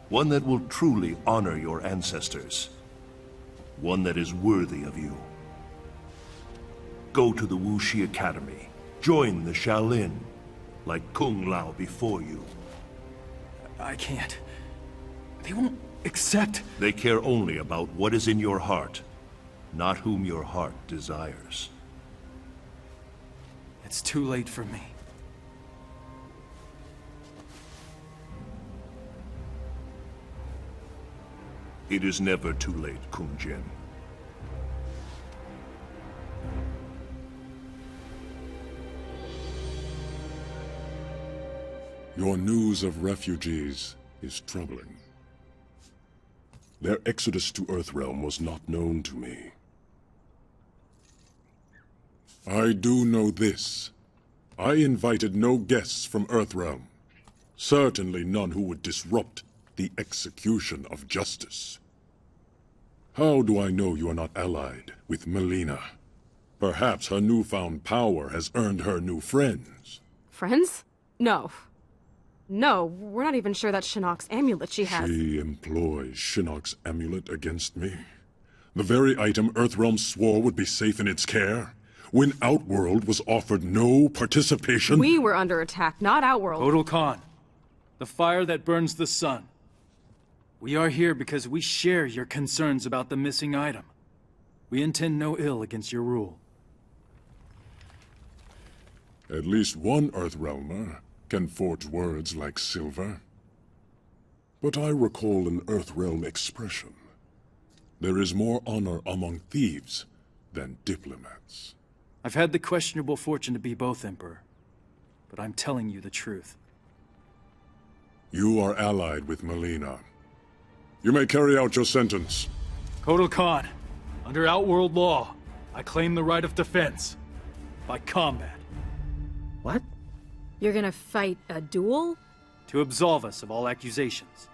one that will truly honor your ancestors, one that is worthy of you. Go to the Wuxi Academy, join the Shaolin, like Kung Lao before you.
I can't. They won't accept.
They care only about what is in your heart, not whom your heart desires.
It's too late for me.
It is never too late, Kung Jin.
Your news of refugees is troubling. Their exodus to Earthrealm was not known to me. I do know this. I invited no guests from Earthrealm. Certainly none who would disrupt the execution of justice. How do I know you are not allied with Melina? Perhaps her newfound power has earned her new friends.
Friends? No. No, we're not even sure that's Shinnok's amulet she has.
She employs Shinnok's amulet against me. The very item Earthrealm swore would be safe in its care, when Outworld was offered no participation.
We were under attack, not Outworld.
Kotal Khan, the fire that burns the sun. We are here because we share your concerns about the missing item. We intend no ill against your rule.
At least one Earthrealmer can forge words like silver. But I recall an Earthrealm expression. There is more honor among thieves than diplomats.
I've had the questionable fortune to be both, Emperor. But I'm telling you the truth.
You are allied with Melina. You may carry out your sentence.
Kotal Khan, under Outworld law, I claim the right of defense. By combat.
What?
You're gonna fight a duel?
To absolve us of all accusations.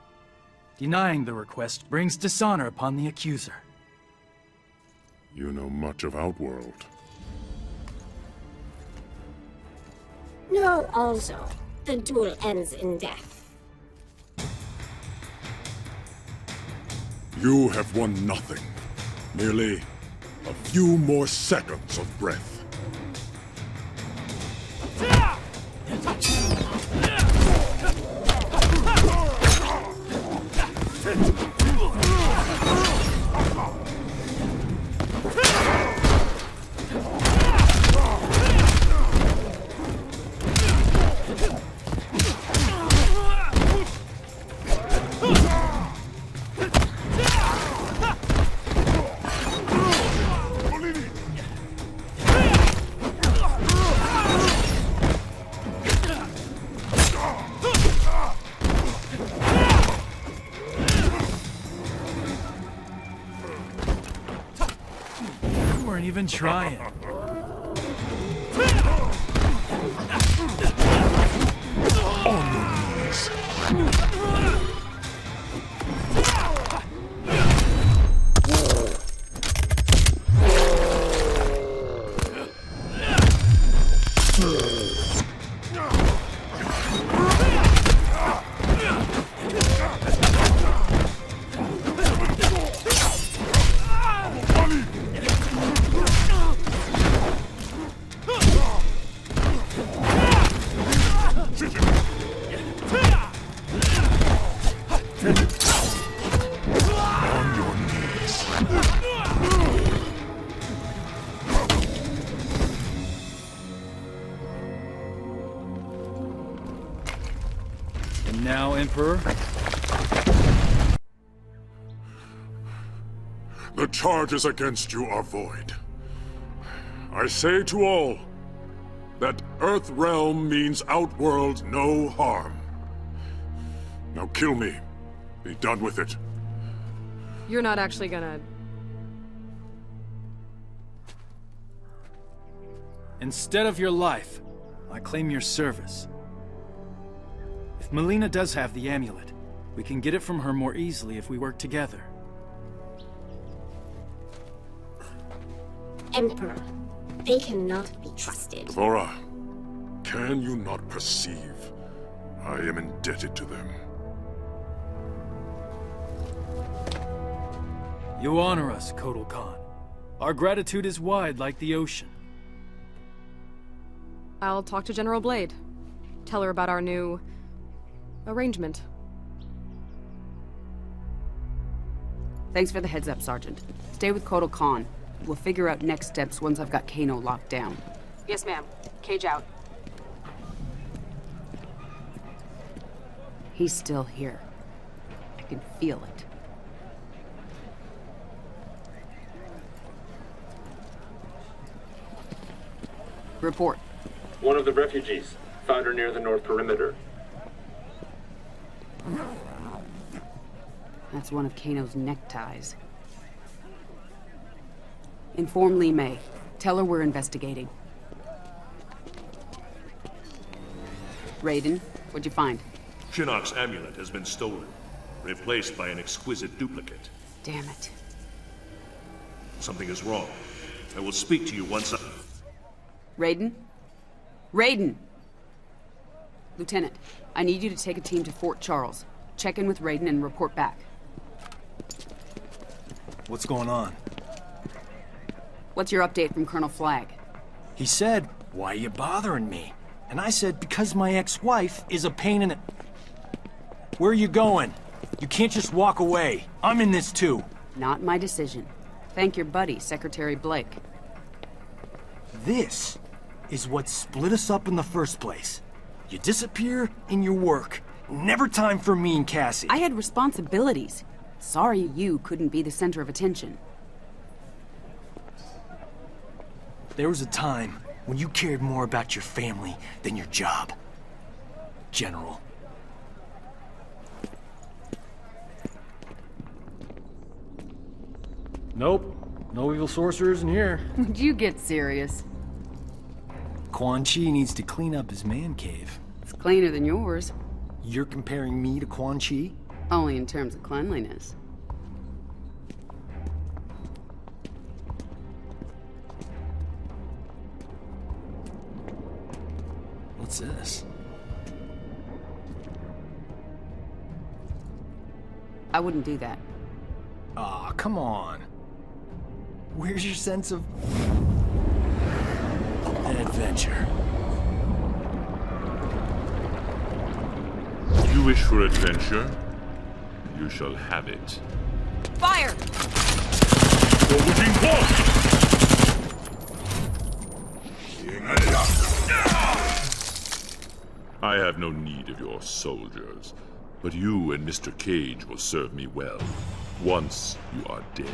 Denying the request brings dishonor upon the accuser.
You know much of Outworld.
No, also, the duel ends in death.
You have won nothing. Merely a few more seconds of breath.
Even trying.
On your knees.
And now, Emperor?
The charges against you are void. I say to all, that Earthrealm means Outworld no harm. Now kill me. Be done with it.
You're not actually gonna...
Instead of your life, I claim your service. If Melina does have the amulet, we can get it from her more easily if we work together.
Emperor, they cannot be trusted.
Devora, can you not perceive? I am indebted to them.
You honor us, Kotal Khan. Our gratitude is wide like the ocean.
I'll talk to General Blade. Tell her about our new... arrangement.
Thanks for the heads up, Sergeant. Stay with Kotal Khan. We'll figure out next steps once I've got Kano locked down.
Yes, ma'am. Cage out.
He's still here. I can feel it. Report.
One of the refugees. Found her near the north perimeter.
That's one of Kano's neckties. Inform Li Mei. Tell her we're investigating. Raiden, what'd you find?
Shinnok's amulet has been stolen, replaced by an exquisite duplicate.
Damn it.
Something is wrong. I will speak to you once I...
Raiden? Raiden! Lieutenant, I need you to take a team to Fort Charles. Check in with Raiden and report back.
What's going on?
What's your update from Colonel Flagg?
He said, "Why are you bothering me?" And I said, "Because my ex-wife is a pain in the..." Where are you going? You can't just walk away. I'm in this too.
Not my decision. Thank your buddy, Secretary Blake.
This is what split us up in the first place. You disappear in your work. Never time for me and Cassie.
I had responsibilities. Sorry you couldn't be the center of attention.
There was a time when you cared more about your family than your job. General.
Nope. No evil sorcerers in here.
Would you get serious?
Quan Chi needs to clean up his man cave.
It's cleaner than yours.
You're comparing me to Quan Chi?
Only in terms of cleanliness.
What's this?
I wouldn't do that.
Aw, come on. Where's your sense of... adventure?
You wish for adventure? You shall have it.
Fire!
I have no need of your soldiers, but you and Mr. Cage will serve me well, once you are dead.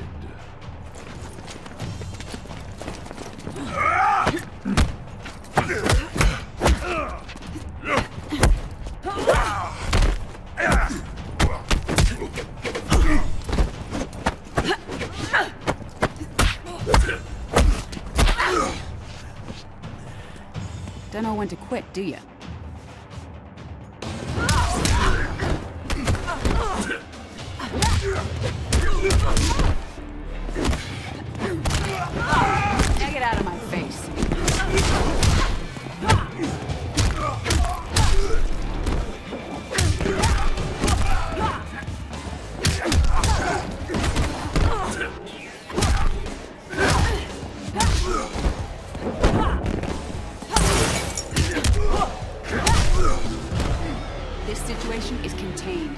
Don't know when to quit, do you? Now get out of my face. This situation is contained.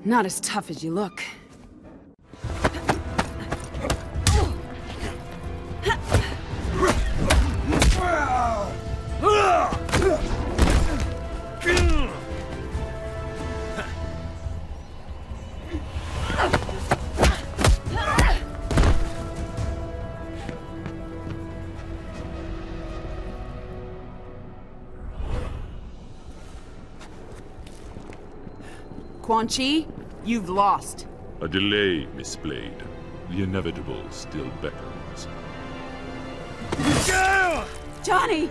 Not as tough as you look. Quan Chi, you've lost.
A delay, Miss Blade. The inevitable still beckons.
Johnny!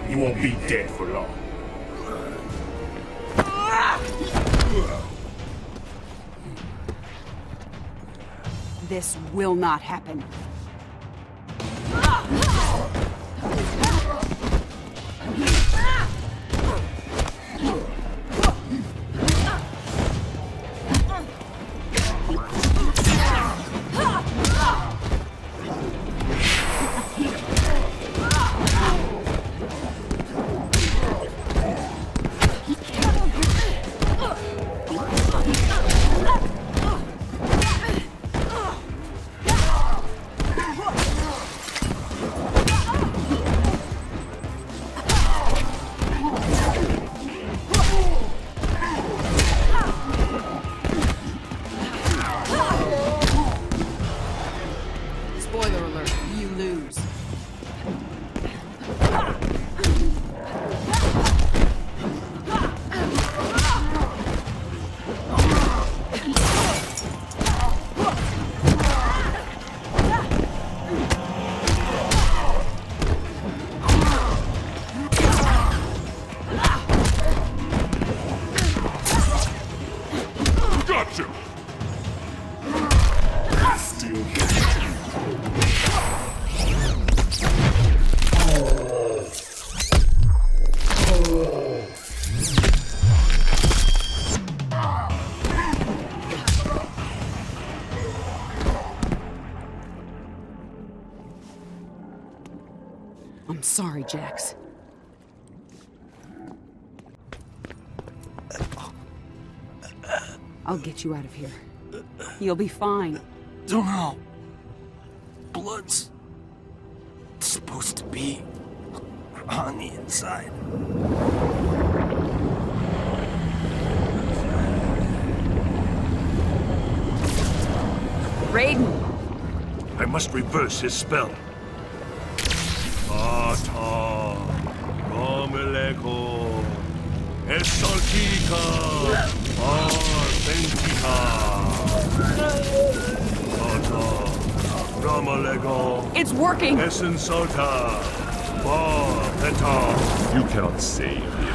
You won't be dead for long.
This will not happen. Spoiler alert, you lose.
Gotcha! Still
I'm sorry, Jax. I'll get you out of here. You'll be fine.
Don't know. Blood's supposed to be on the inside.
Raiden!
I must reverse his spell. Ata, Romeleko, Esaltika, Arsentika. Ata, Romeleko.
It's working!
Essensalta, Peta.
You cannot save him.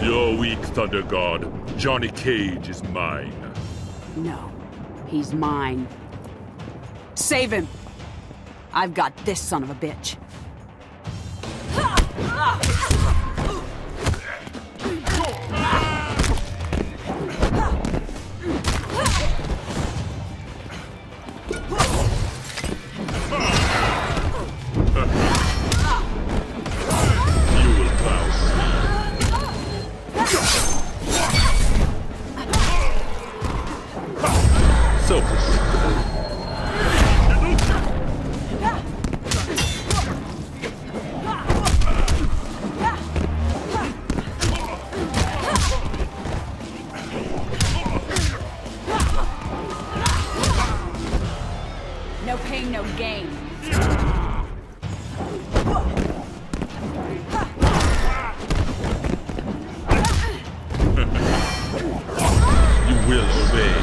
You're weak, Thunder God. Johnny Cage is mine.
No, he's mine. Save him! I've got this son of a bitch. No pain, no gain.
You will obey.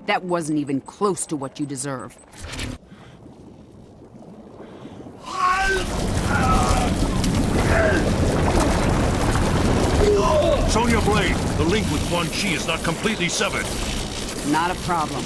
That wasn't even close to what you deserve.
Sonya Blade, the link with Quan Chi is not completely severed.
Not a problem.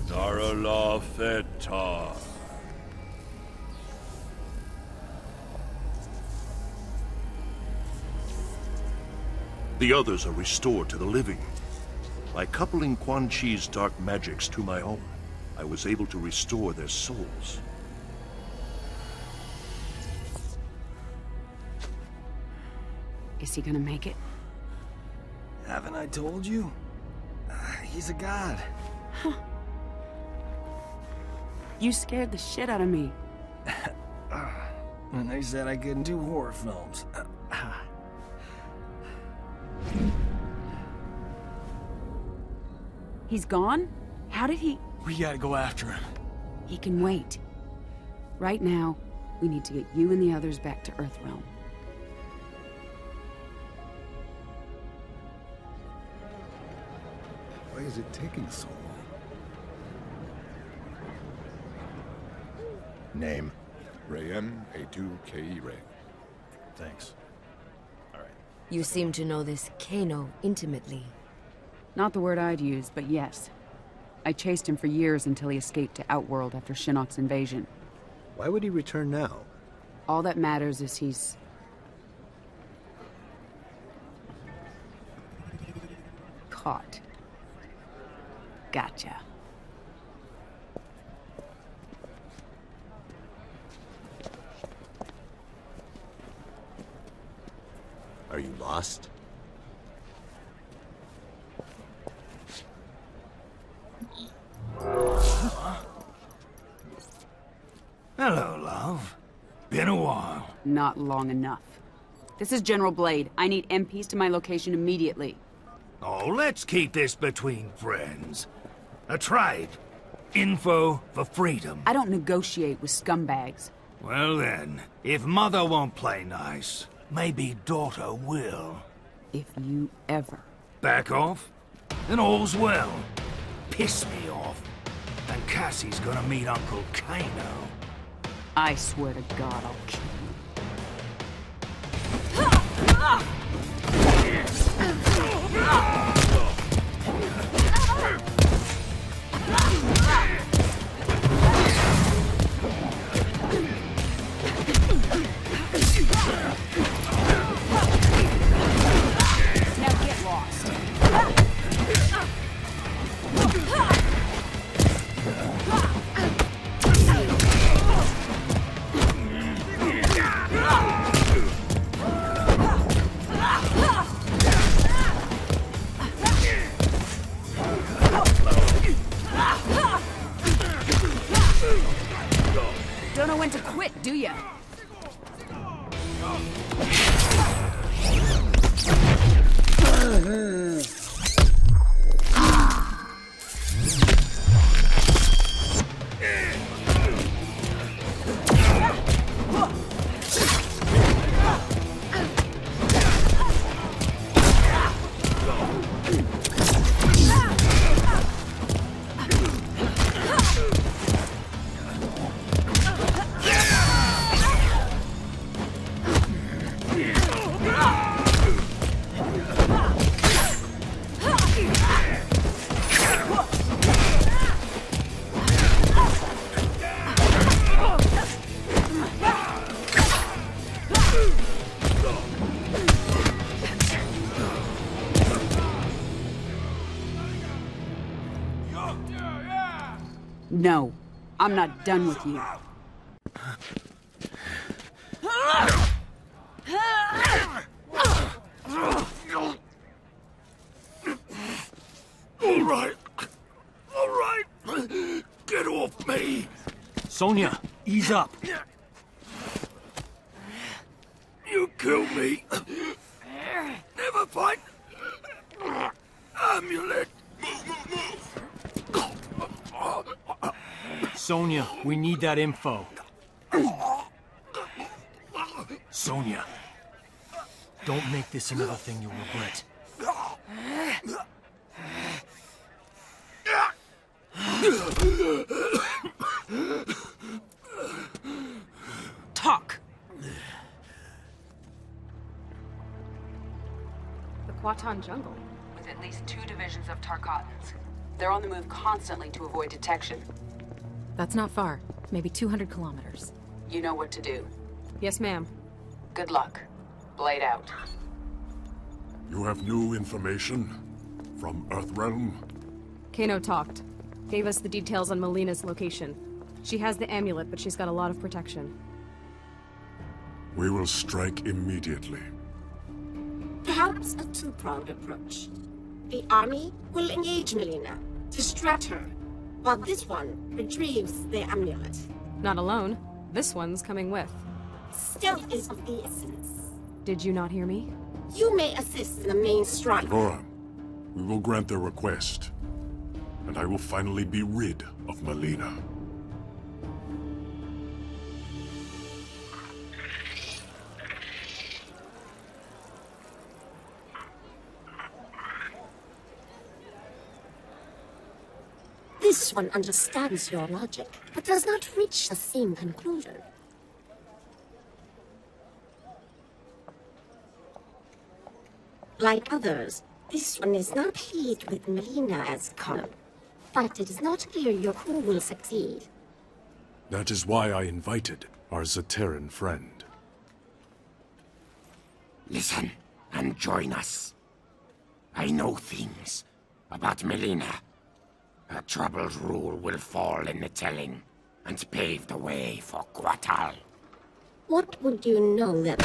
Darala Feta. The others are restored to the living. By coupling Quan Chi's dark magics to my own, I was able to restore their souls.
Is he gonna make it?
Haven't I told you? He's a god.
Huh. You scared the shit out of me.
And they said I couldn't do horror films.
He's gone? How did he...
We gotta go after him.
He can wait. Right now, we need to get you and the others back to Earthrealm.
Why is it taking so long? Name?
Relm A2KE Ray.
Thanks.
You seem to know this Kano intimately.
Not the word I'd use, but yes. I chased him for years until he escaped to Outworld after Shinnok's invasion.
Why would he return now?
All that matters is he's... caught. Gotcha.
Are you lost?
Hello, love. Been a while.
Not long enough. This is General Blade. I need MPs to my location immediately.
Oh, let's keep this between friends. A trade. Info for freedom.
I don't negotiate with scumbags.
Well then, if mother won't play nice, maybe daughter will.
If you ever...
Back off? Then all's well. Piss me off. And Cassie's gonna meet Uncle Kano.
I swear to God, I'll kill you. Now get lost. Don't know when to quit, do ya? No, I'm not done with you.
All right. Get off me.
Sonia, ease up.
You killed me. Never fight. Amulet.
Sonia, we need that info. Sonia, don't make this another thing you'll regret.
Talk!
The Kwatan jungle.
With at least 2 divisions of Tarkatans. They're on the move constantly to avoid detection.
That's not far. Maybe 200 kilometers.
You know what to do.
Yes, ma'am.
Good luck. Blade out.
You have new information? From Earthrealm?
Kano talked. Gave us the details on Melina's location. She has the amulet, but she's got a lot of protection.
We will strike immediately.
Perhaps a two-pronged approach. The army will engage Melina, distract her, while this one retrieves the amulet.
Not alone. This one's coming with.
Stealth is of the essence.
Did you not hear me?
You may assist in the main strike.
Devora, we will grant their request, and I will finally be rid of Melina.
This one understands your logic, but does not reach the same conclusion. Like others, this one is not pleased with Melina as Khan, but it is not clear your crew will succeed.
That is why I invited our Zaterran friend.
Listen and join us. I know things about Melina. Her troubled rule will fall in the telling and pave the way for Quatal.
What would you know that...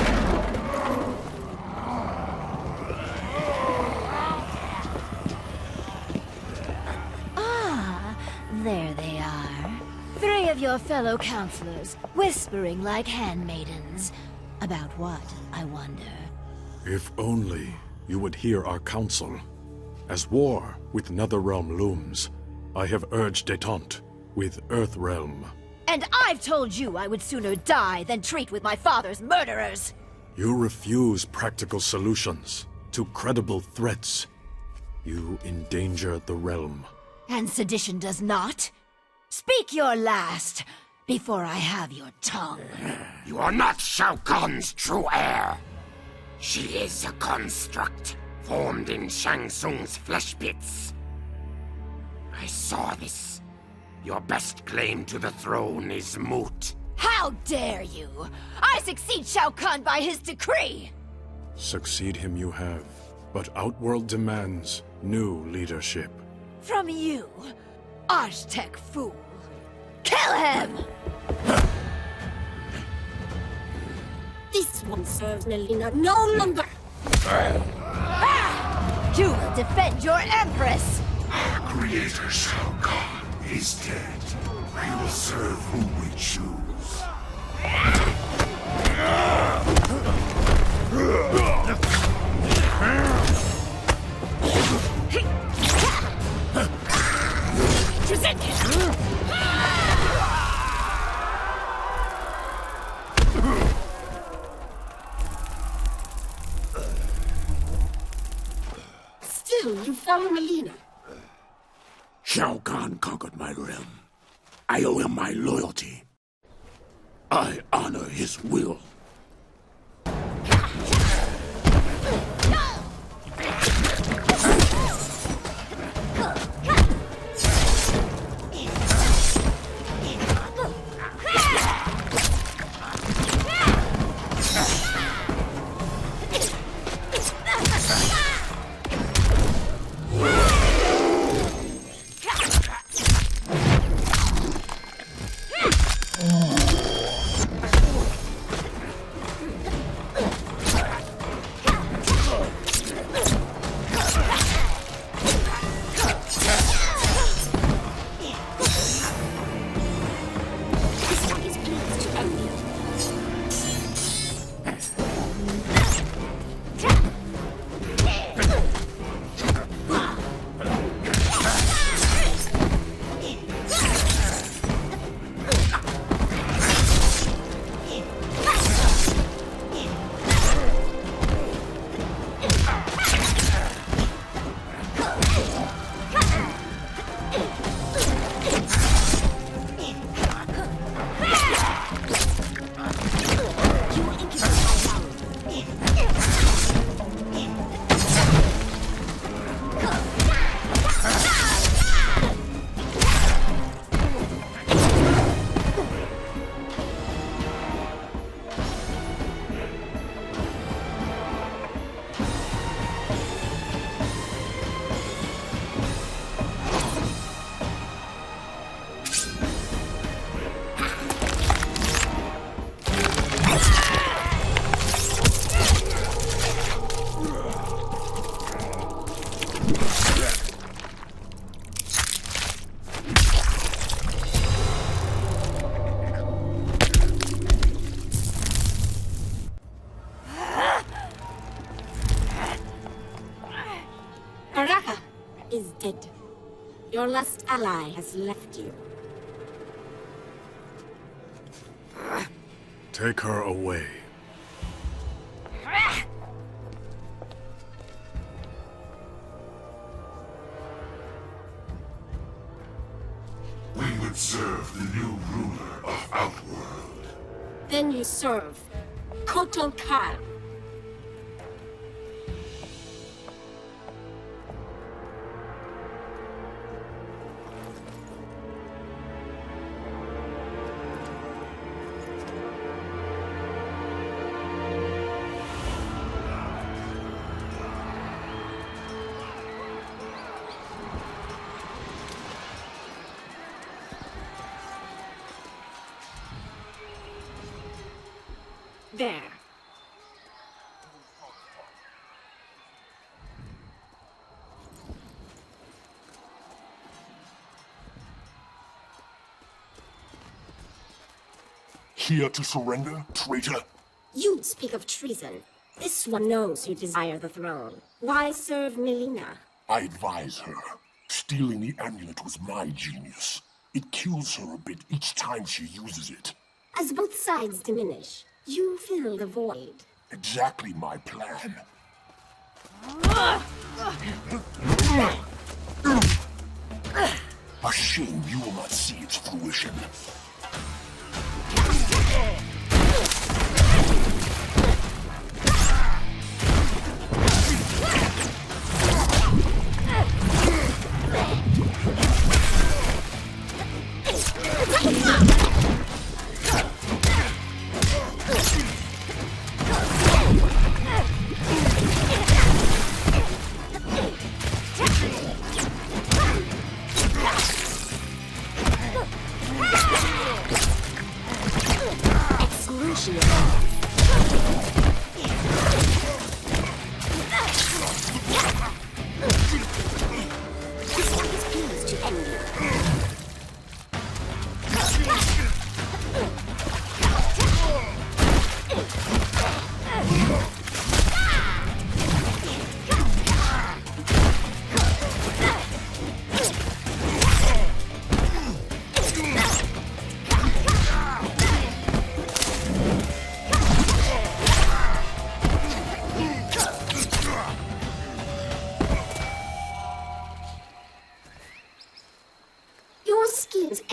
There they are. 3 of your fellow counselors, whispering like handmaidens. About what, I wonder?
If only you would hear our counsel. As war with Netherrealm looms, I have urged détente with Earthrealm.
And I've told you I would sooner die than treat with my father's murderers!
You refuse practical solutions to credible threats. You endanger the realm.
And sedition does not? Speak your last, before I have your tongue.
You are not Shao Kahn's true heir. She is a construct, formed in Shang Tsung's flesh pits. I saw this. Your best claim to the throne is moot.
How dare you! I succeed Shao Kahn by his decree!
Succeed him you have, but Outworld demands new leadership.
From you, Aztec fool. Kill him!
This one serves Melina no longer!
You will defend your Empress!
Our creator Shao Kahn is dead. We will serve whom we choose.
Still, you follow Melina.
Shao Kahn conquered my realm. I owe him my loyalty. I honor his will.
Your last ally has left you.
Take her away.
We would serve the new ruler of Outworld.
Then you serve Kotal Khan. There.
Here to surrender, traitor?
You speak of treason. This one knows you desire the throne. Why serve Melina?
I advise her. Stealing the amulet was my genius. It kills her a bit each time she uses it.
As both sides diminish, you fill the void.
Exactly my plan. A shame you will not see its fruition.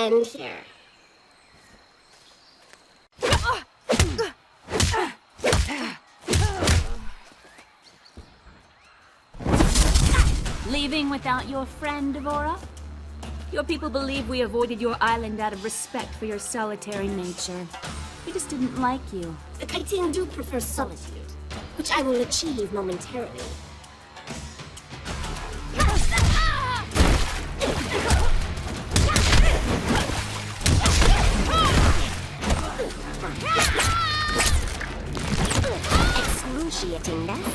End here.
Leaving without your friend, Devora? Your people believe we avoided your island out of respect for your solitary nature. We just didn't like you.
The Kaitin do prefer solitude, which I will achieve momentarily. Excruciating death.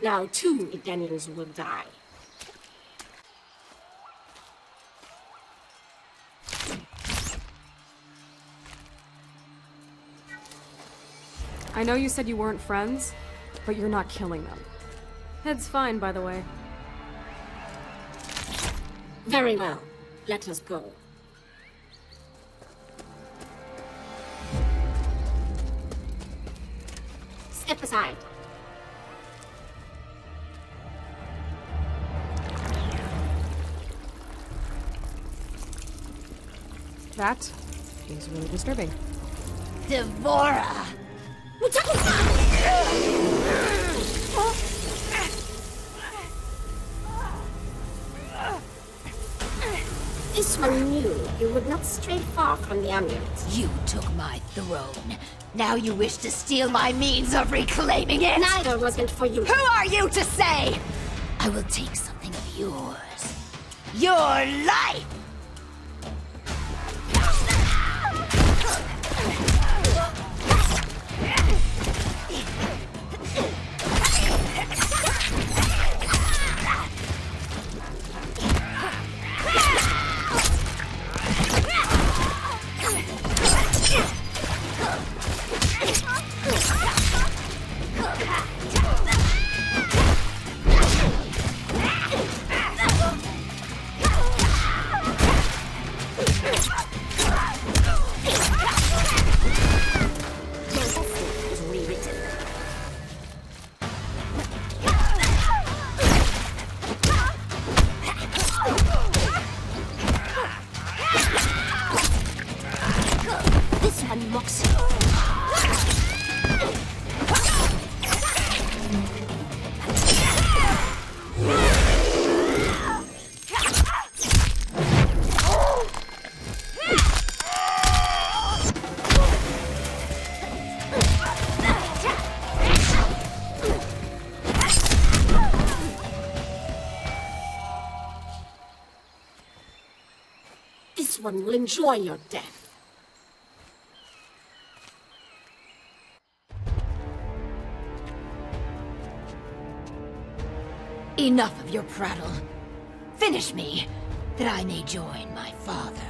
Now 2 Edenians will die.
I know you said you weren't friends, but you're not killing them. Head's fine, by the way.
Very well. Let us go. Step aside.
That is really disturbing.
Devora!
This one knew you would not stray far from the amulet.
You took my throne. Now you wish to steal my means of reclaiming it?
Neither wasn't for you.
Who are you to say? I will take something of yours. Your life!
This one will enjoy your death.
Enough of your prattle. Finish me, that I may join my father.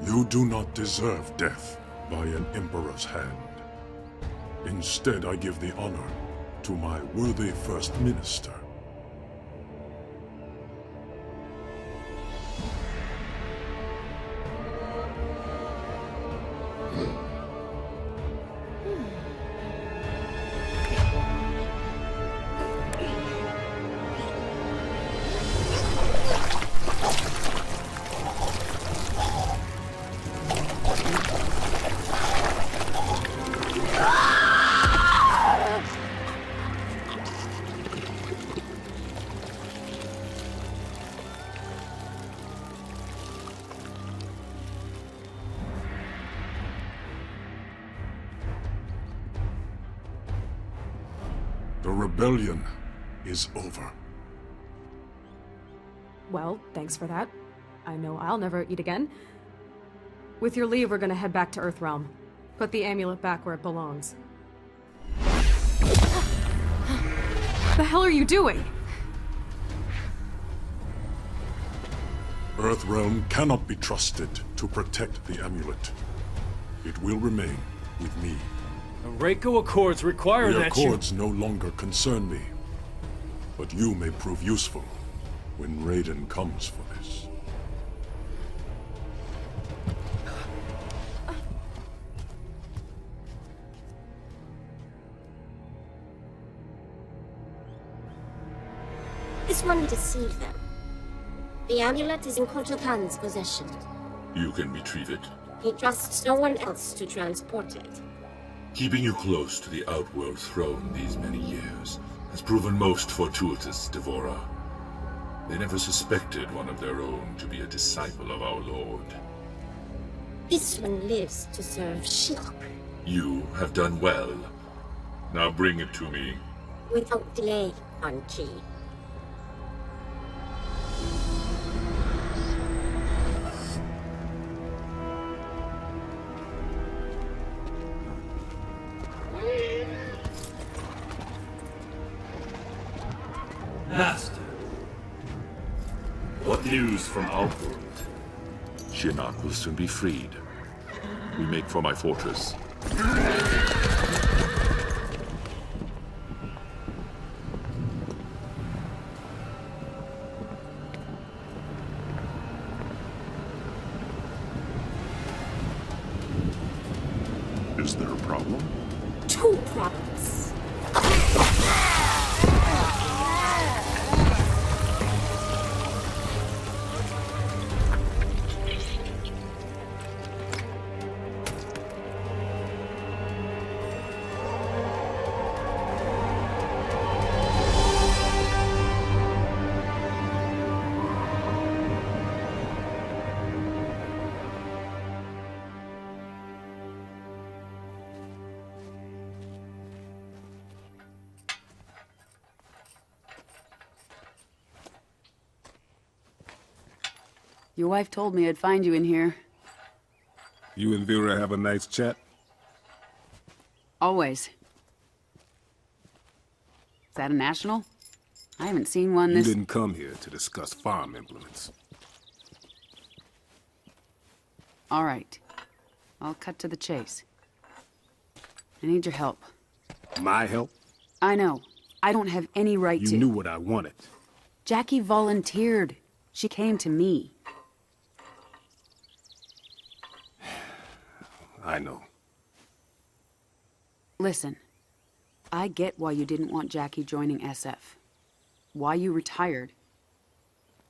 You do not deserve death by an Emperor's hand. Instead, I give the honor to my worthy First Minister. The rebellion is over.
Well, thanks for that. I know I'll never eat again. With your leave, we're gonna head back to Earthrealm. Put the amulet back where it belongs. The hell are you doing?
Earthrealm cannot be trusted to protect the amulet. It will remain with me.
The Reiko Accords require
the
that
Accords no longer concern me. But you may prove useful when Raiden comes for this.
This one deceived them. The amulet is in Kotal Khan's possession.
You can retrieve it.
He trusts no one else to transport it.
Keeping you close to the Outworld throne these many years has proven most fortuitous, Devora. They never suspected one of their own to be a disciple of our Lord.
This one lives to serve Shinnok.
You have done well. Now bring it to me.
Without delay, Quan Chi.
Master. What news from Outworld? Shinnok will soon be freed. We make for my fortress.
Is there a problem?
2 problems.
Your wife told me I'd find you in here.
You and Vera have a nice chat?
Always. Is that a national? I haven't seen one
You
this...
didn't come here to discuss farm implements.
All right. I'll cut to the chase. I need your help.
My help?
I know. I don't have any right to...
You knew what I wanted.
Jackie volunteered. She came to me.
I know.
Listen, I get why you didn't want Jackie joining SF. Why you retired.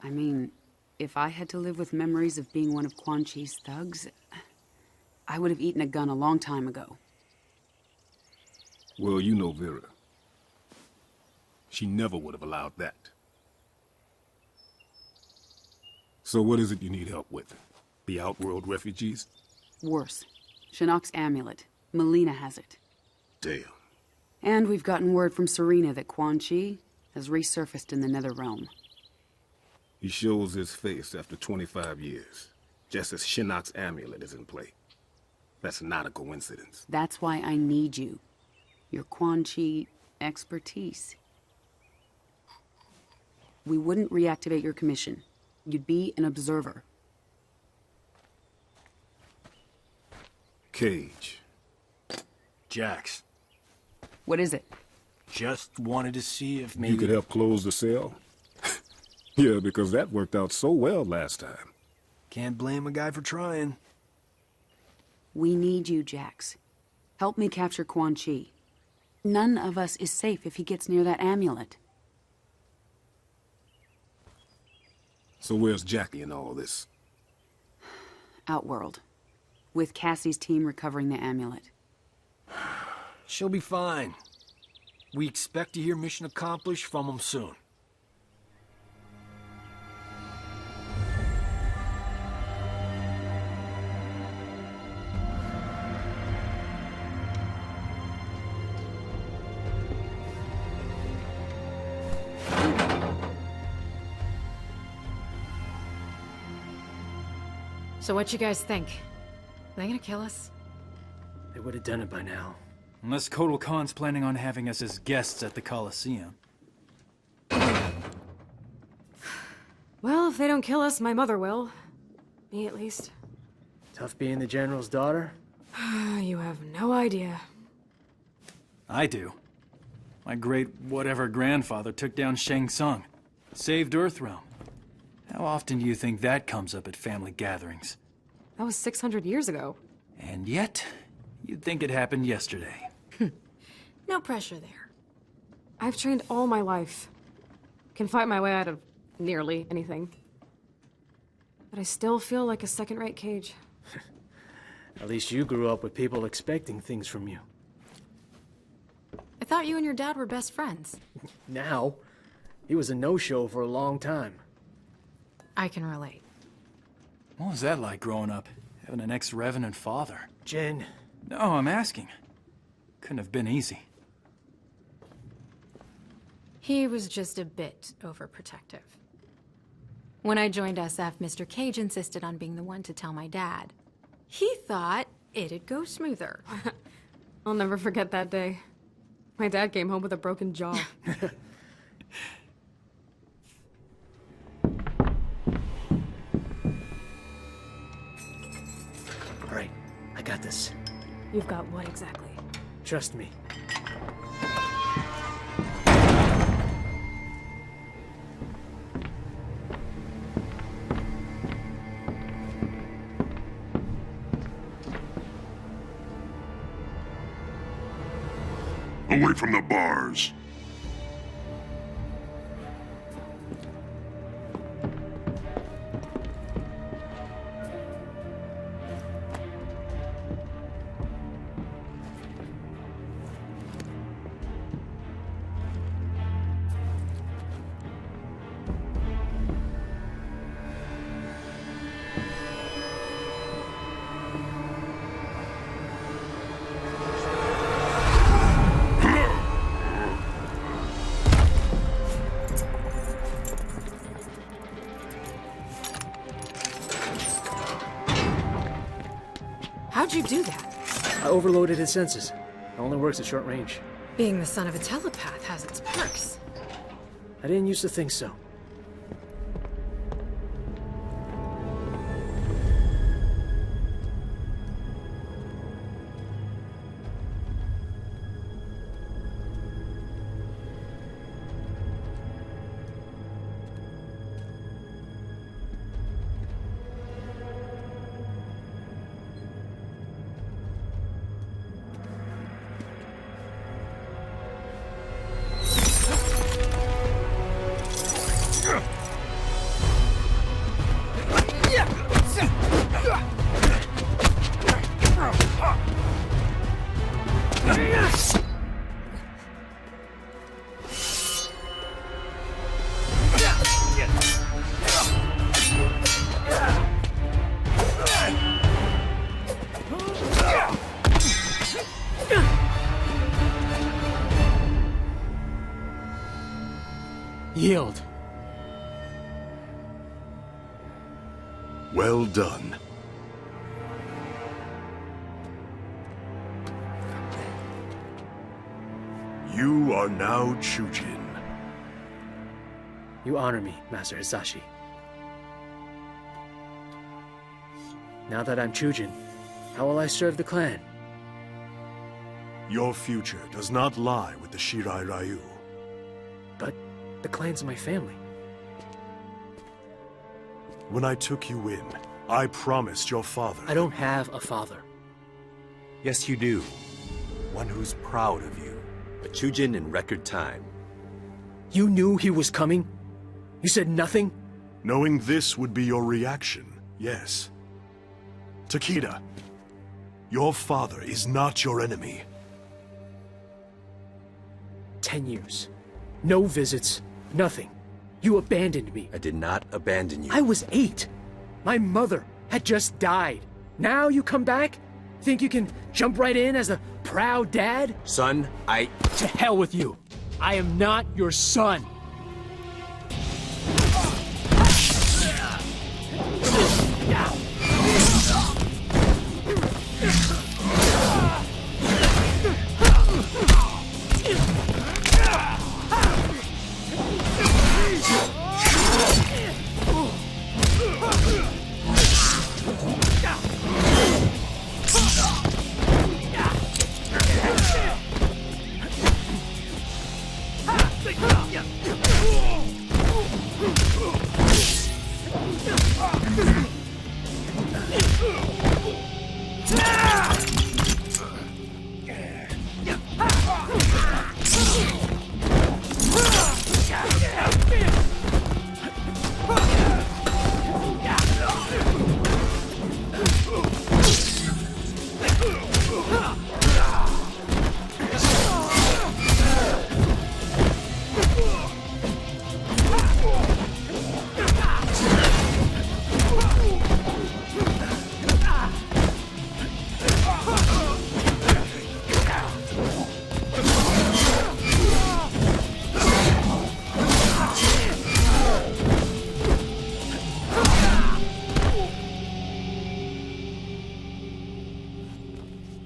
I mean, if I had to live with memories of being one of Quan Chi's thugs, I would have eaten a gun a long time ago.
Well, you know Vera. She never would have allowed that. So what is it you need help with? The Outworld refugees?
Worse. Shinnok's amulet. Melina has it.
Damn.
And we've gotten word from Serena that Quan Chi has resurfaced in the Nether Realm.
He shows his face after 25 years, just as Shinnok's amulet is in play. That's not a coincidence.
That's why I need you. Your Quan Chi expertise. We wouldn't reactivate your commission. You'd be an observer.
Cage.
Jax.
What is it?
Just wanted to see if maybe...
You could help close the cell? Yeah, because that worked out so well last time.
Can't blame a guy for trying.
We need you, Jax. Help me capture Quan Chi. None of us is safe if he gets near that amulet.
So where's Jackie in all this?
Outworld. With Cassie's team recovering the amulet.
She'll be fine. We expect to hear mission accomplished from them soon.
So what you guys think? Are they gonna kill us?
They would have done it by now.
Unless Kotal Khan's planning on having us as guests at the Coliseum.
Well, if they don't kill us, my mother will. Me, at least.
Tough being the General's daughter?
You have no idea.
I do. My great-whatever grandfather took down Shang Tsung. Saved Earthrealm. How often do you think that comes up at family gatherings?
That was 600 years ago.
And yet, you'd think it happened yesterday.
No pressure there. I've trained all my life. Can fight my way out of nearly anything. But I still feel like a second-rate cage.
At least you grew up with people expecting things from you.
I thought you and your dad were best friends.
Now, he was a no-show for a long time.
I can relate.
What was that like growing up? Having an ex-revenant father?
Jen.
No, I'm asking. Couldn't have been easy.
He was just a bit overprotective. When I joined SF, Mr. Cage insisted on being the one to tell my dad. He thought it'd go smoother.
I'll never forget that day. My dad came home with a broken jaw.
All right, I got this.
You've got what exactly?
Trust me.
Away from the bars.
How'd you do that?
I overloaded his senses. It only works at short range.
Being the son of a telepath has its perks.
I didn't used to think so. Yield.
Well done. You are now Chujin.
You honor me, Master Hisashi. Now that I'm Chujin, how will I serve the clan?
Your future does not lie with the Shirai Ryu.
But the clan's my family.
When I took you in, I promised your father...
I don't have a father.
Yes, you do. One who's proud of you. A Chujin in record time.
You knew he was coming? You said nothing?
Knowing this would be your reaction, yes. Takeda, your father is not your enemy.
10 years. No visits. Nothing. You abandoned me.
I did not abandon you.
I was 8. My mother had just died. Now you come back? Think you can jump right in as a proud dad?
Son,
To hell with you. I am not your son.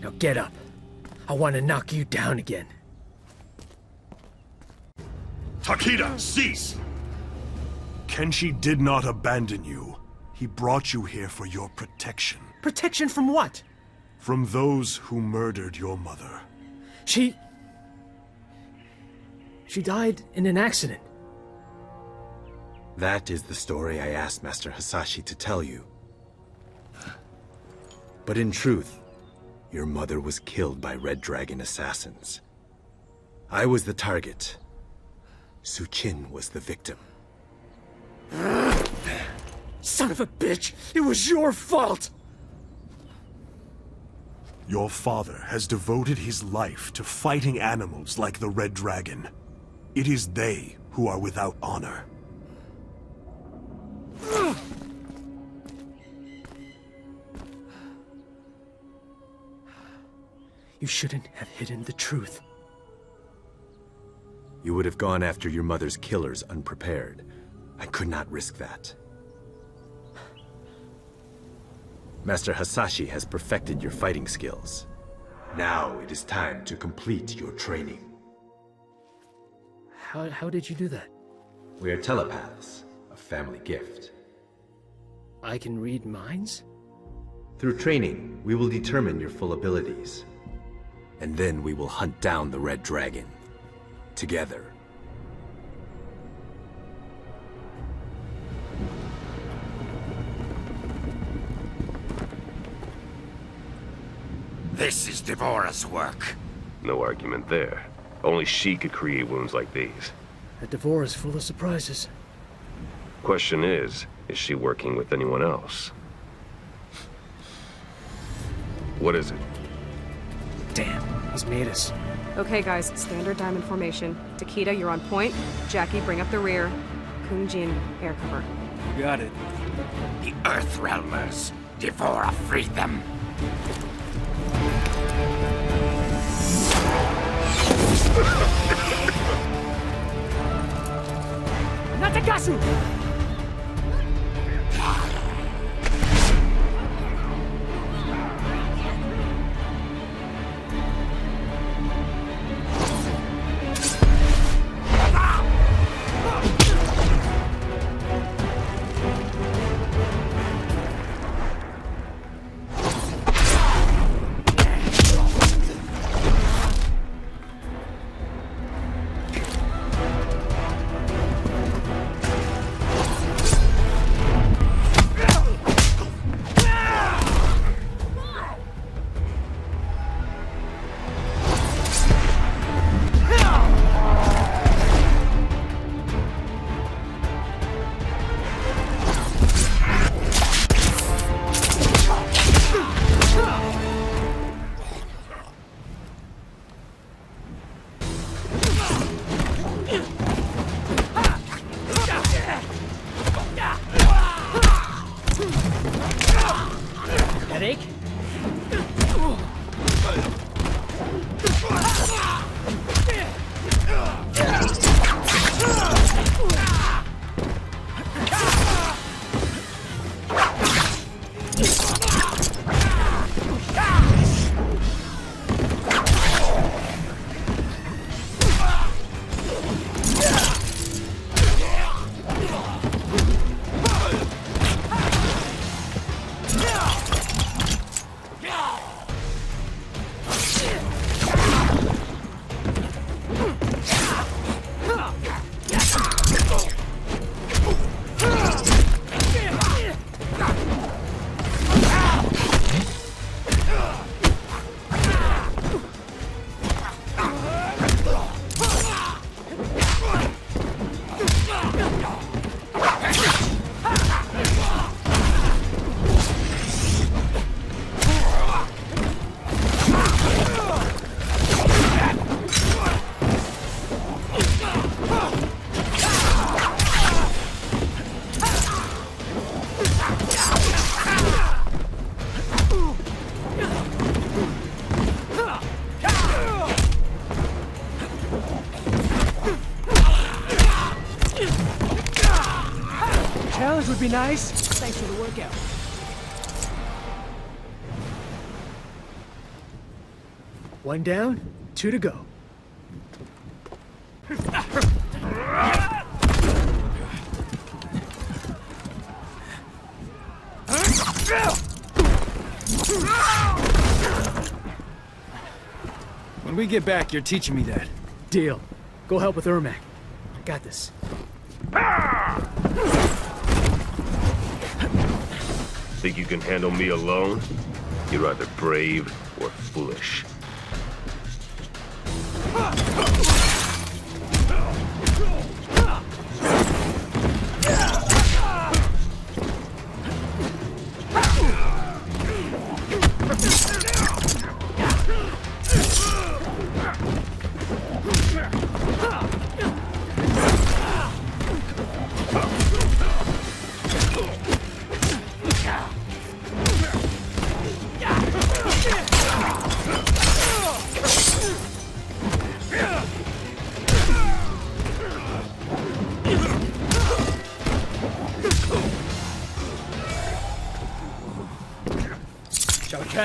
Now get up. I want to knock you down again.
Takeda, cease! Kenshi did not abandon you. He brought you here for your protection.
Protection from what?
From those who murdered your mother.
She died in an accident.
That is the story I asked Master Hisashi to tell you. But in truth, your mother was killed by Red Dragon assassins. I was the target. Su Qin was the victim.
Son of a bitch! It was your fault!
Your father has devoted his life to fighting animals like the Red Dragon. It is they who are without honor.
You shouldn't have hidden the truth.
You would have gone after your mother's killers unprepared. I could not risk that. Master Hasashi has perfected your fighting skills. Now it is time to complete your training.
How did you do that?
We are telepaths, a family gift.
I can read minds?
Through training, we will determine your full abilities. And then we will hunt down the Red Dragon. Together.
This is Devora's work.
No argument there. Only she could create wounds like these.
That Devora's full of surprises.
Question is she working with anyone else? What is it?
Damn, he's made us.
Okay, guys, standard diamond formation. Takeda, you're on point. Jackie, bring up the rear. Kunjin, air cover.
Got it.
The Earthrealmers. Devora freed them.
Natagasu! Headache? Challenge would be nice. Thanks for the workout. One down, 2 to go.
When we get back, you're teaching me that.
Deal. Go help with Ermac. I got this.
Think you can handle me alone? You're either brave or foolish.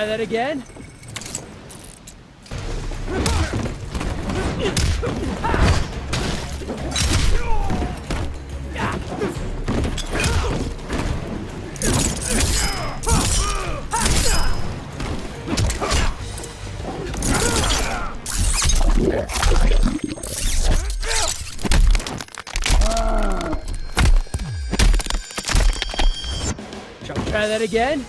try that again? Try that again?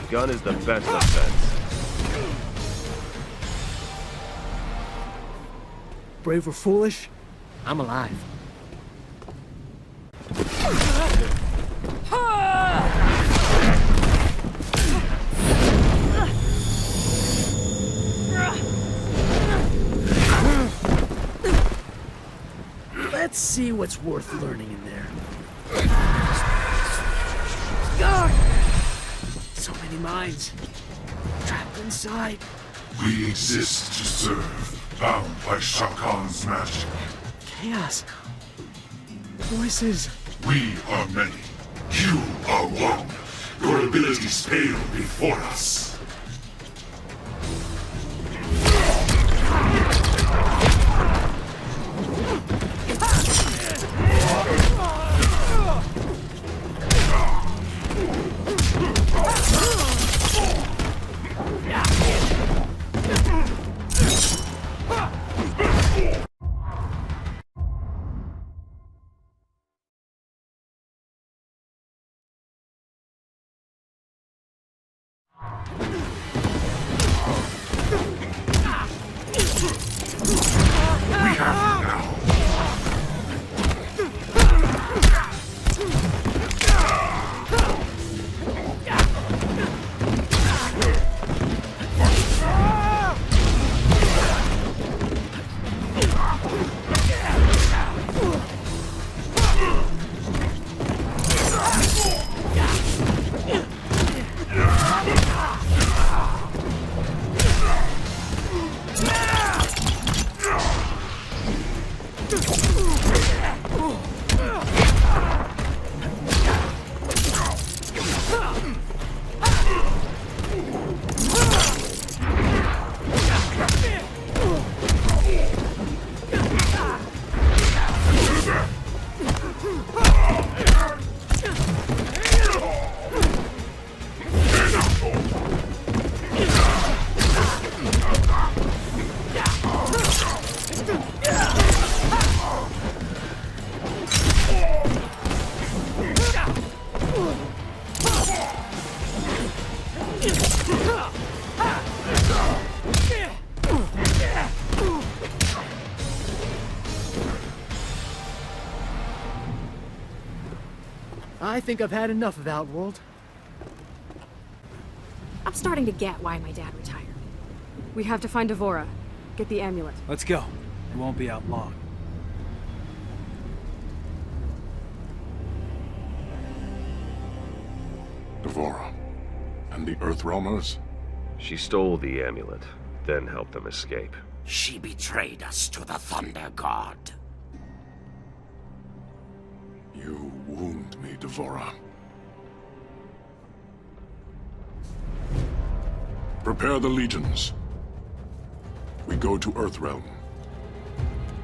Gun is the best defense.
Brave or foolish, I'm alive. Let's see what's worth learning in there. So many minds trapped inside.
We exist to serve, bound by Shao Kahn's magic.
Chaos. Voices.
We are many. You are one. Your abilities pale before us.
I think I've had enough of Outworld.
I'm starting to get why my dad retired. We have to find Devora. Get the amulet.
Let's go. It won't be out long.
Devora. And the Earthrealmers?
She stole the amulet, then helped them escape.
She betrayed us to the Thunder God.
You wound me, Devora. Prepare the legions. We go to Earthrealm.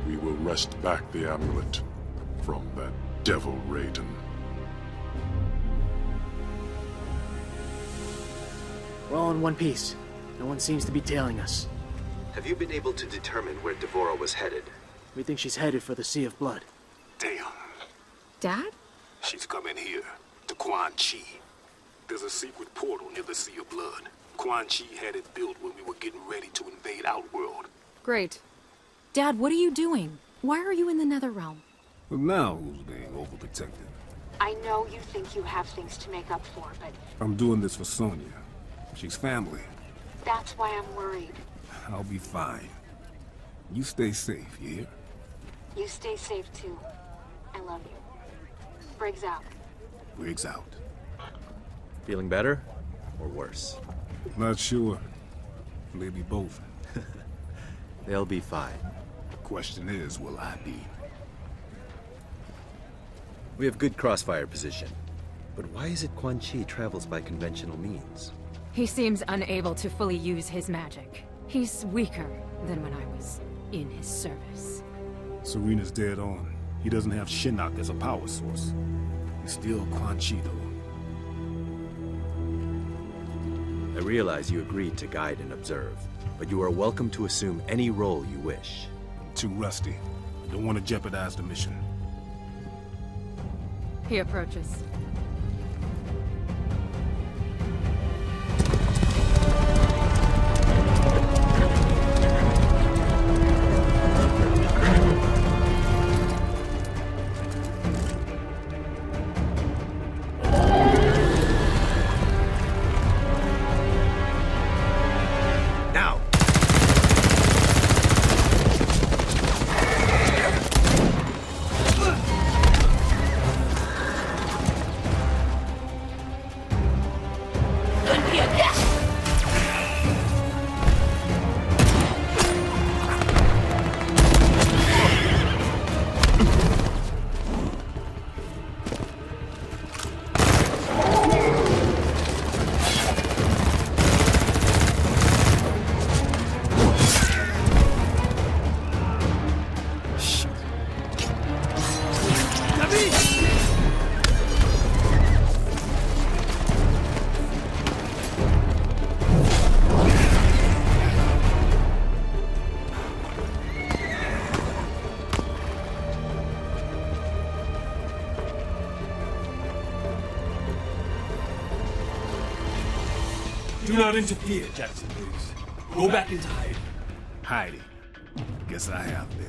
We will wrest back the amulet from that devil Raiden.
We're all in one piece. No one seems to be tailing us.
Have you been able to determine where Devora was headed?
We think she's headed for the Sea of Blood.
Damn.
Dad?
She's coming here, to Quan Chi. There's a secret portal near the Sea of Blood. Quan Chi had it built when we were getting ready to invade Outworld.
Great.
Dad, what are you doing? Why are you in the Netherrealm?
Well, now who's being overprotective?
I know you think you have things to make up for, but
I'm doing this for Sonya. She's family.
that's why I'm worried.
I'll be fine. You stay safe, you hear?
You stay safe too. I love you. Briggs out.
Briggs out.
Feeling better? Or worse?
Not sure. Maybe both.
They'll be fine.
The question is, will I be?
We have good crossfire position. But why is it Quan Chi travels by conventional means?
He seems unable to fully use his magic. He's weaker than when I was in his service.
Serena's dead on. He doesn't have Shinnok as a power source. He's still Quan Chi, though.
I realize you agreed to guide and observe, but you are welcome to assume any role you wish.
I'm too rusty. I don't want to jeopardize the mission.
He approaches.
Do not interfere, Jackson, please. Go back into hiding.
Hiding. Guess I have been.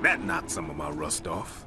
That knocked some of my rust off.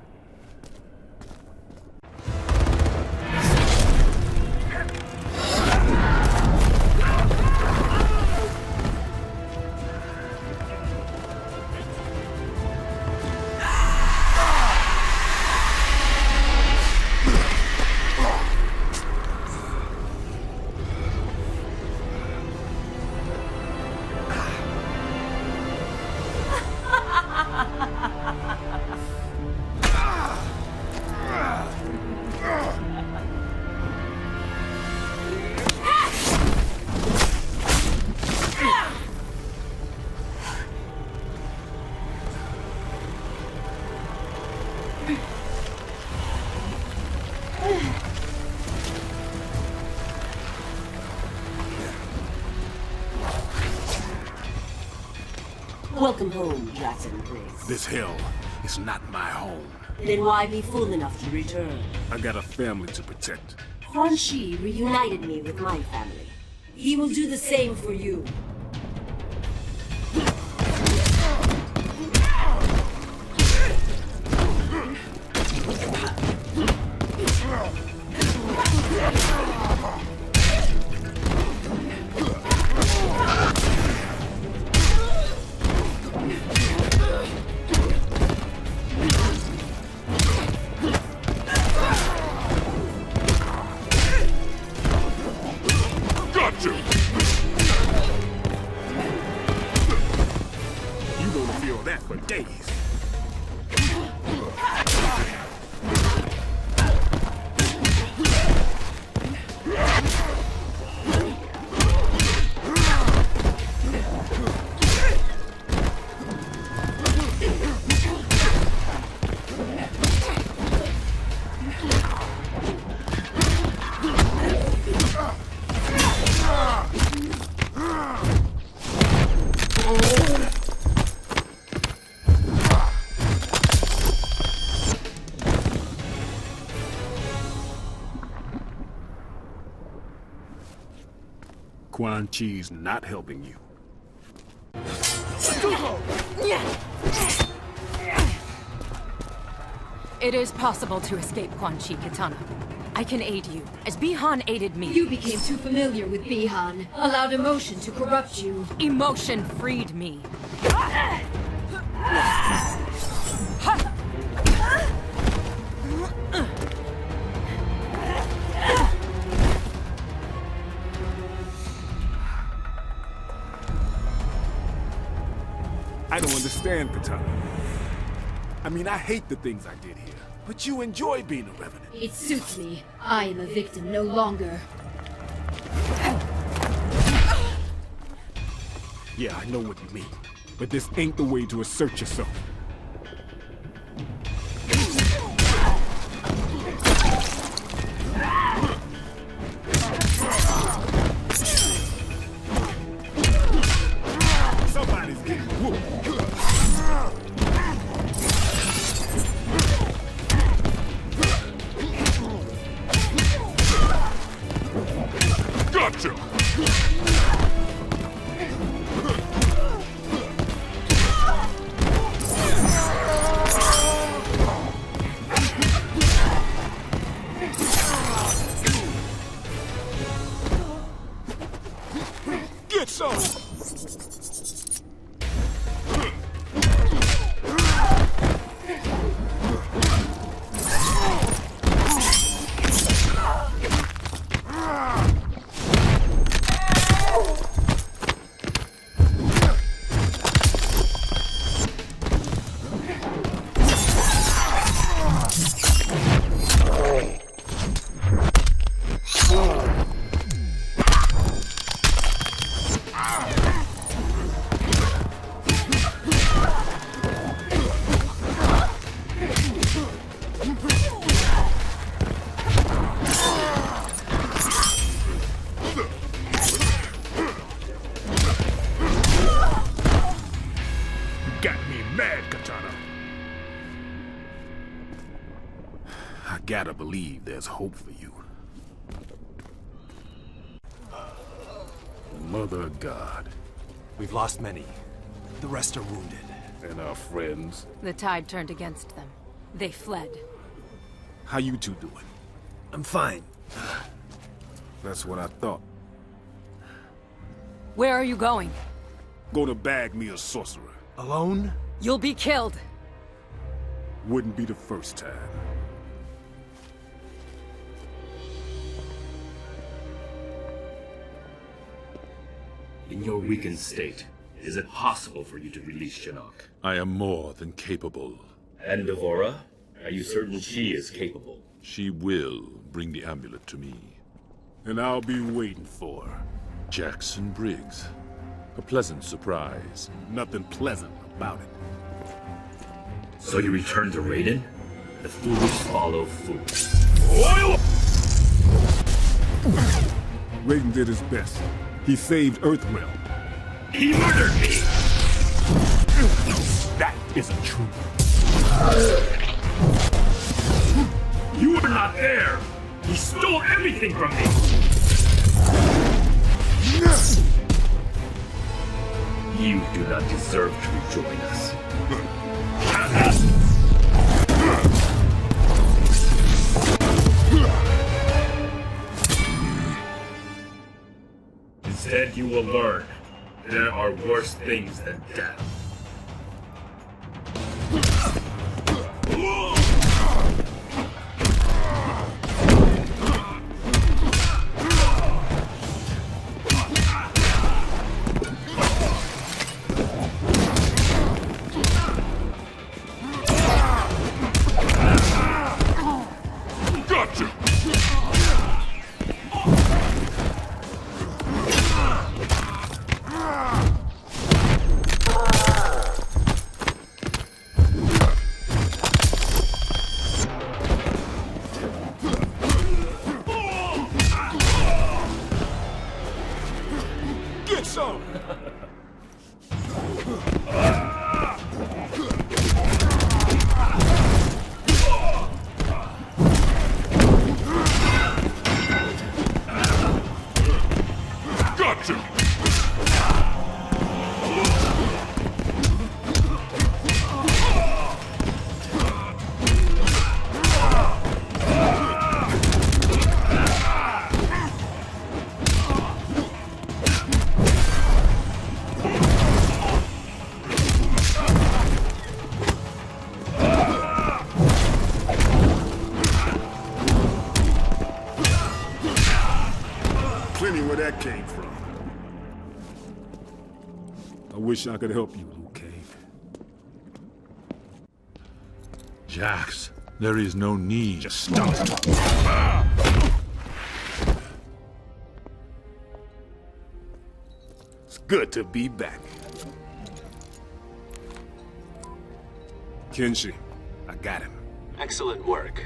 Welcome home, Jackson, please.
This hell is not my home.
Then why be fool enough to return?
I got a family to protect.
Quan Chi reunited me with my family. He will do the same for you.
Quan Chi's not helping you.
It is possible to escape Quan Chi, Katana. I can aid you, as Bihan aided me.
You became too familiar with Bihan, allowed emotion to corrupt you.
Emotion freed me.
I don't understand, Katana. I mean, I hate the things I did here, but you enjoy being a Revenant.
It suits me. I am a victim no longer.
Yeah, I know what you mean, but this ain't the way to assert yourself. Somebody's getting whooped.
Gotcha!
Get some! Got me mad, Katana. I gotta believe there's hope for you. Mother of God.
We've lost many. The rest are wounded.
And our friends.
The tide turned against them. They fled.
How you two doing?
I'm fine.
That's what I thought.
Where are you going?
Gonna bag me a sorcerer.
Alone?
You'll be killed.
Wouldn't be the first time.
In your weakened state, is it possible for you to release Shinnok?
I am more than capable.
And Devora? Are you certain she is capable?
She will bring the amulet to me.
And I'll be waiting for her.
Jackson Briggs. A pleasant surprise.
Nothing pleasant about it.
So you return to Raiden? The foolish follow fools.
Raiden did his best. He saved Earthrealm.
He murdered me!
That isn't true.
You were not there! He stole everything from me! You do not deserve to rejoin us. Instead, you will learn there are worse things than death.
where that came from. I wish I could help you, Liu Kang.
Jax, there is no need.
Just stop. It's good to be back. Kenshi, I got him.
Excellent work.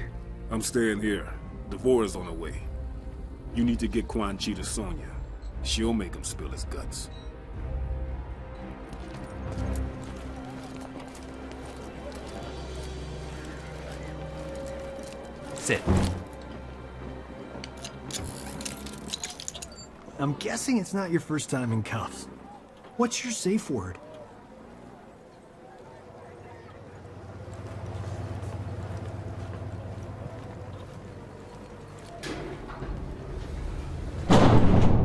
I'm staying here. Devora's on the way. You need to get Quan Chi to Sonya. She'll make him spill his guts.
Sit. I'm guessing it's not your first time in cuffs. What's your safe word?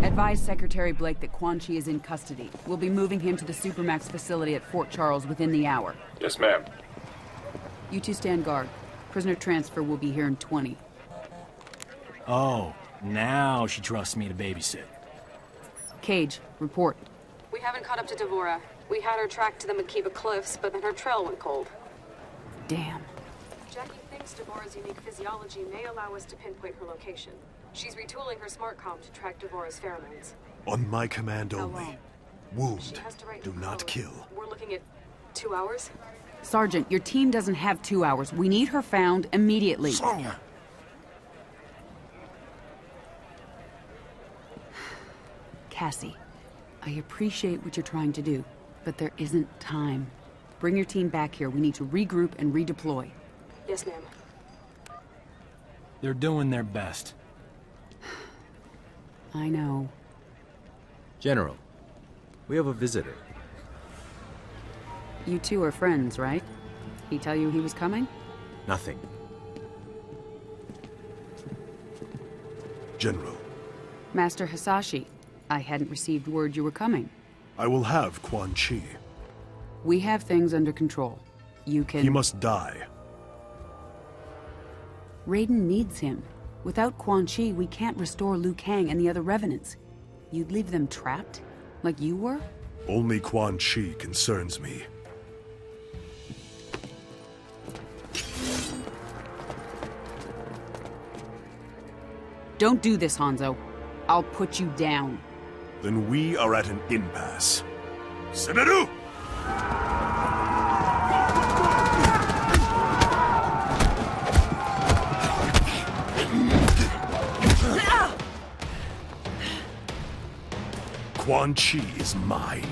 Advise Secretary Blake that Quan Chi is in custody. We'll be moving him to the Supermax facility at Fort Charles within the hour.
Yes, ma'am.
You two stand guard. Prisoner transfer will be here in 20.
Oh, now she trusts me to babysit.
Cage, report.
We haven't caught up to Devora. We had her tracked to the Makiba Cliffs, but then her trail went cold.
Damn.
Jackie thinks Devora's unique physiology may allow us to pinpoint her location. She's retooling her smart comm to track Devora's pheromones.
On my command
How
only.
long?
Wound.
She has to write
Do
the
not
code.
kill.
We're looking at 2 hours?
Sergeant, your team doesn't have 2 hours. We need her found immediately.
Sonya!
Cassie, I appreciate what you're trying to do, but there isn't time. Bring your team back here. We need to regroup and redeploy.
Yes, ma'am.
They're doing their best.
I know.
General, we have a visitor.
You two are friends, right? He tell you he was coming?
Nothing.
General,
Master Hisashi, I hadn't received word you were coming.
I will have Quan Chi.
We have things under control. You can...
He must die.
Raiden needs him. Without Quan Chi, we can't restore Liu Kang and the other Revenants. You'd leave them trapped? Like you were?
Only Quan Chi concerns me.
Don't do this, Hanzo. I'll put you down.
Then we are at an impasse. Semeru! Quan Chi is mine.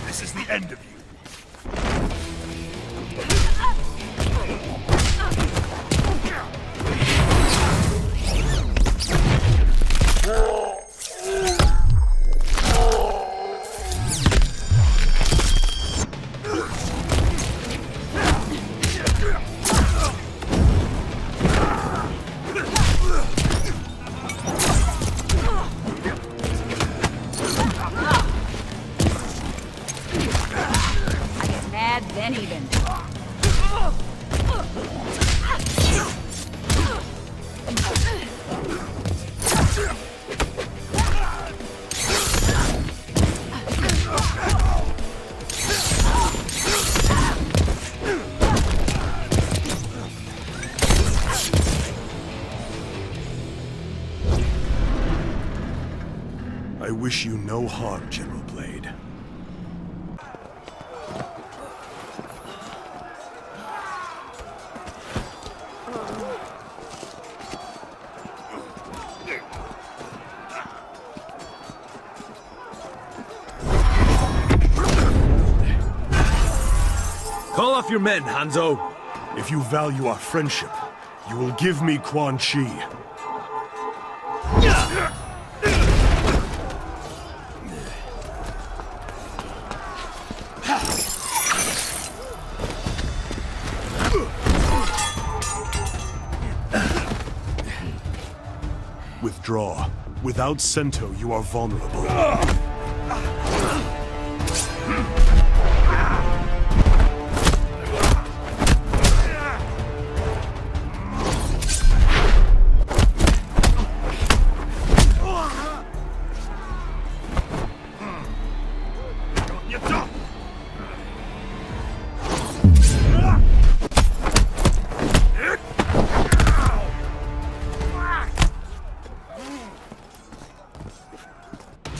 This is the end of you.
Then even.
I wish you no harm, General Blade.
Call off your men, Hanzo!
If you value our friendship, You will give me Quan Chi. Withdraw. Without Sento, you are vulnerable.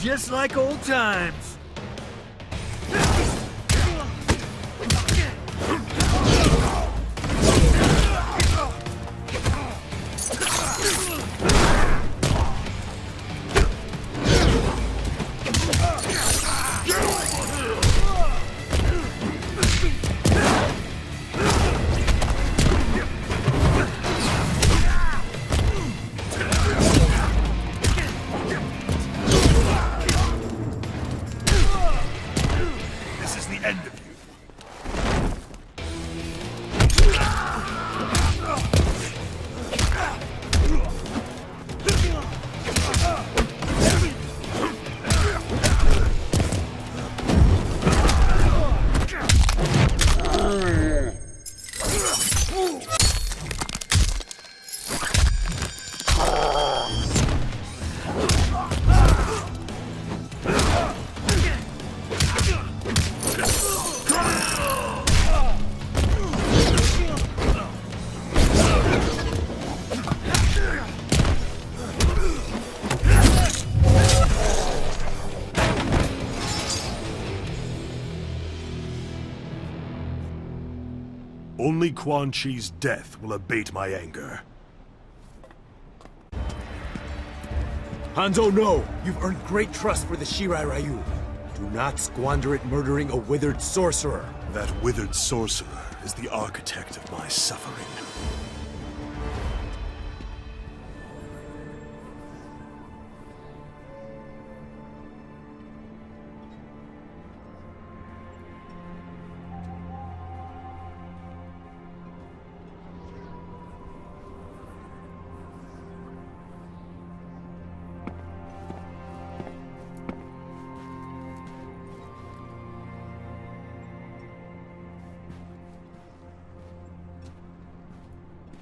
Just like old times.
Only Quan Chi's death will abate my anger.
Hanzo, no! You've earned great trust for the Shirai Ryu. Do not squander it murdering a withered sorcerer.
That withered sorcerer is the architect of my suffering.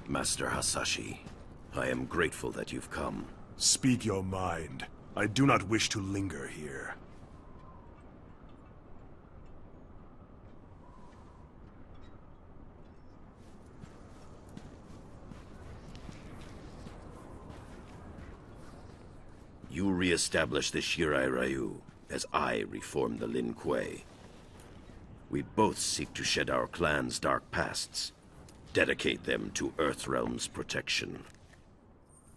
Master Hasashi, I am grateful that you've come.
Speak your mind. I do not wish to linger here.
You re-establish the Shirai Ryu, as I reform the Lin Kuei. We both seek to shed our clan's dark pasts, dedicate them to Earthrealm's protection.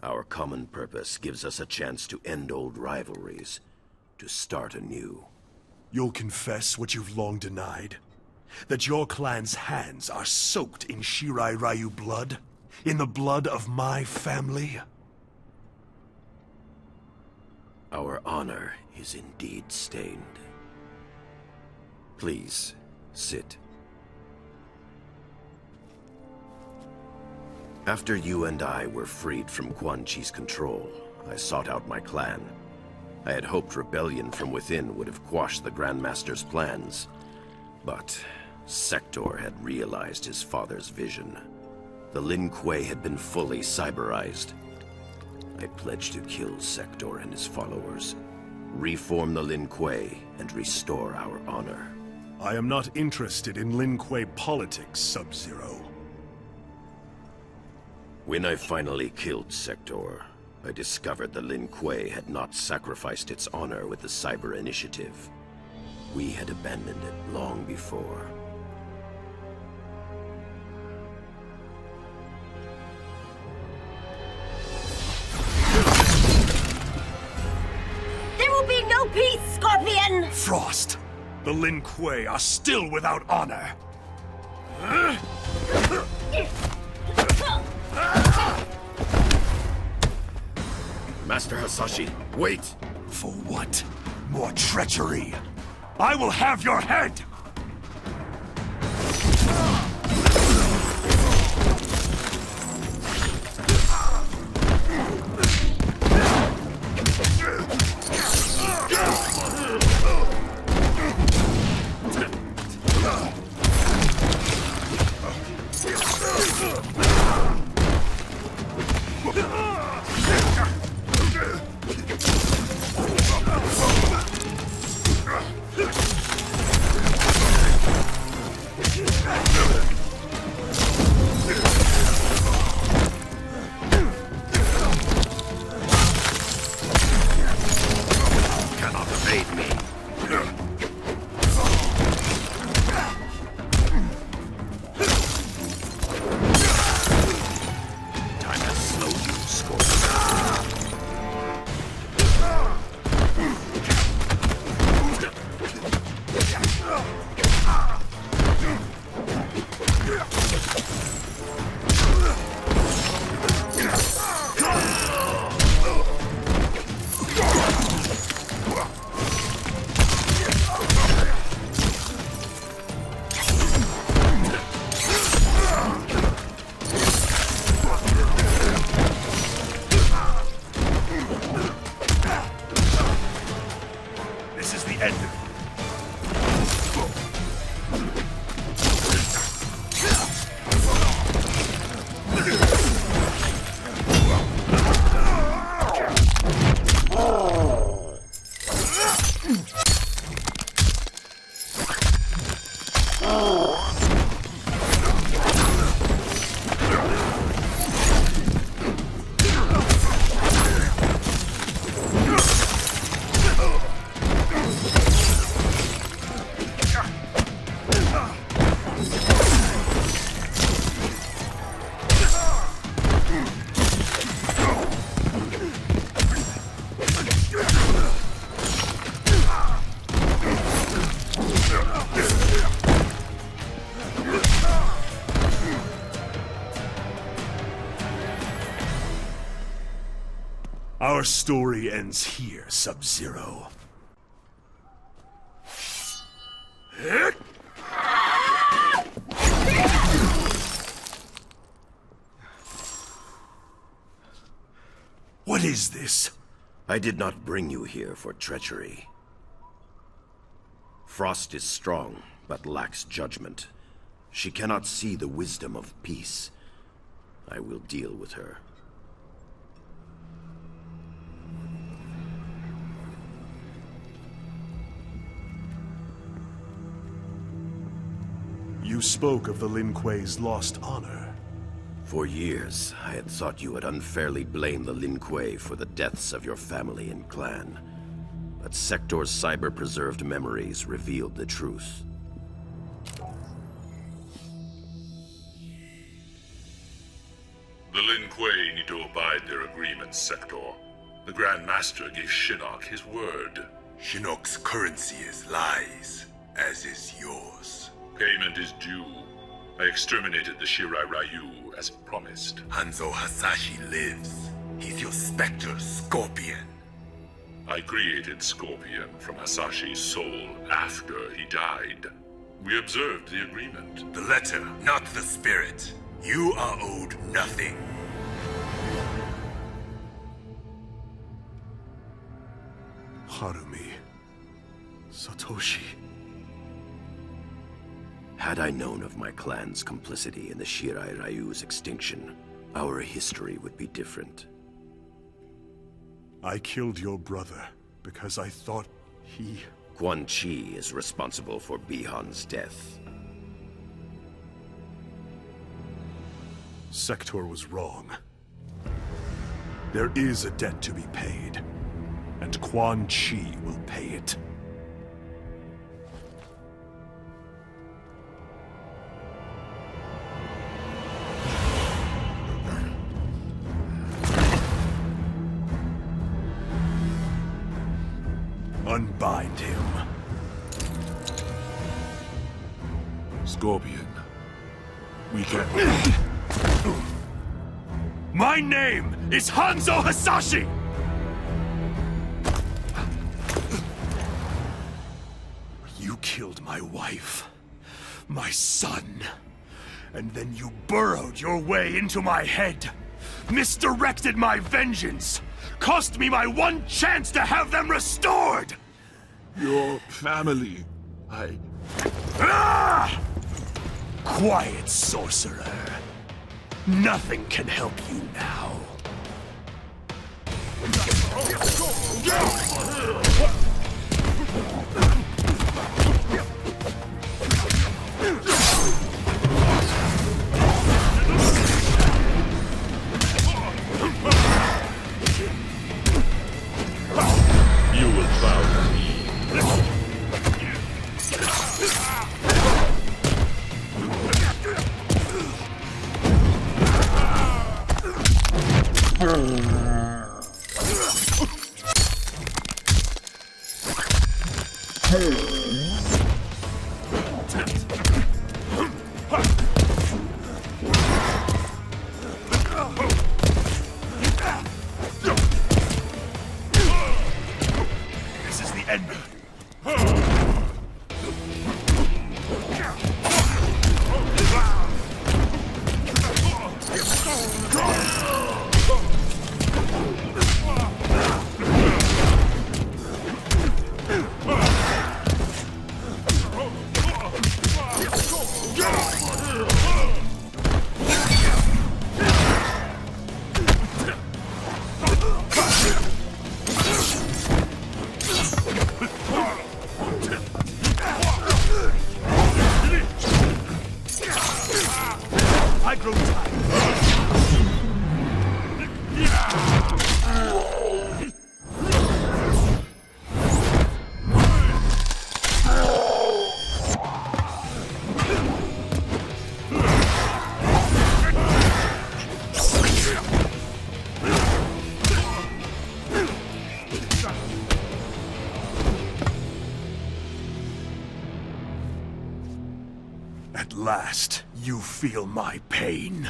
Our common purpose gives us a chance to end old rivalries, to start anew.
You'll confess what you've long denied? That your clan's hands are soaked in Shirai Ryu blood? In the blood of my family?
Our honor is indeed stained. Please, sit. After you and I were freed from Quan Chi's control, I sought out my clan. I had hoped rebellion from within would have quashed the Grandmaster's plans. But Sector had realized his father's vision. The Lin Kuei had been fully cyberized. I pledged to kill Sector and his followers, reform the Lin Kuei, and restore our honor.
I am not interested in Lin Kuei politics, Sub-Zero.
When I finally killed Sector, I discovered the Lin Kuei had not sacrificed its honor with the Cyber Initiative. We had abandoned it long before.
There will be no peace, Scorpion!
Frost! The Lin Kuei are still without honor!
Master Hasashi, wait!
For what? More treachery? I will have your head! Our story ends here, Sub-Zero. What is this?
I did not bring you here for treachery. Frost is strong, but lacks judgment. She cannot see the wisdom of peace. I will deal with her.
You spoke of the Lin Kuei's lost honor.
For years, I had thought you had unfairly blamed the Lin Kuei for the deaths of your family and clan. But Sector's cyber-preserved memories revealed the truth.
The Lin Kuei need to abide their agreements, Sector. The Grand Master gave Shinnok his word.
Shinnok's currency is lies, as is yours.
Payment is due. I exterminated the Shirai Ryu as promised.
Hanzo Hasashi lives. He's your Spectre Scorpion.
I created Scorpion from Hasashi's soul after he died. We observed the agreement.
The letter, not the spirit. You are owed nothing.
Harumi. Satoshi.
Had I known of my clan's complicity in the Shirai Ryu's extinction, our history would be different.
I killed your brother because I thought he...
Quan Chi is responsible for Bihan's death.
Sector was wrong. There is a debt to be paid, and Quan Chi will pay it. Unbind him.
Scorpion, we can...
My name is Hanzo Hasashi! killed my wife, my son, and then you burrowed your way into my head, misdirected my vengeance, cost me my one chance to have them restored!
Your family,
Ah! Quiet, sorcerer. Nothing can help you now.
you will bow to me.
This is the end of you. I grow tired. At last, you feel my pain.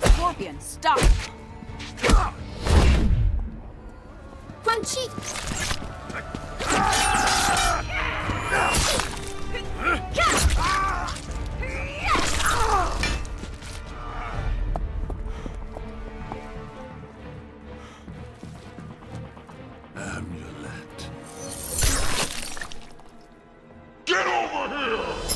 Scorpion, stop!
Quan Chi!
Amulet. Get over here!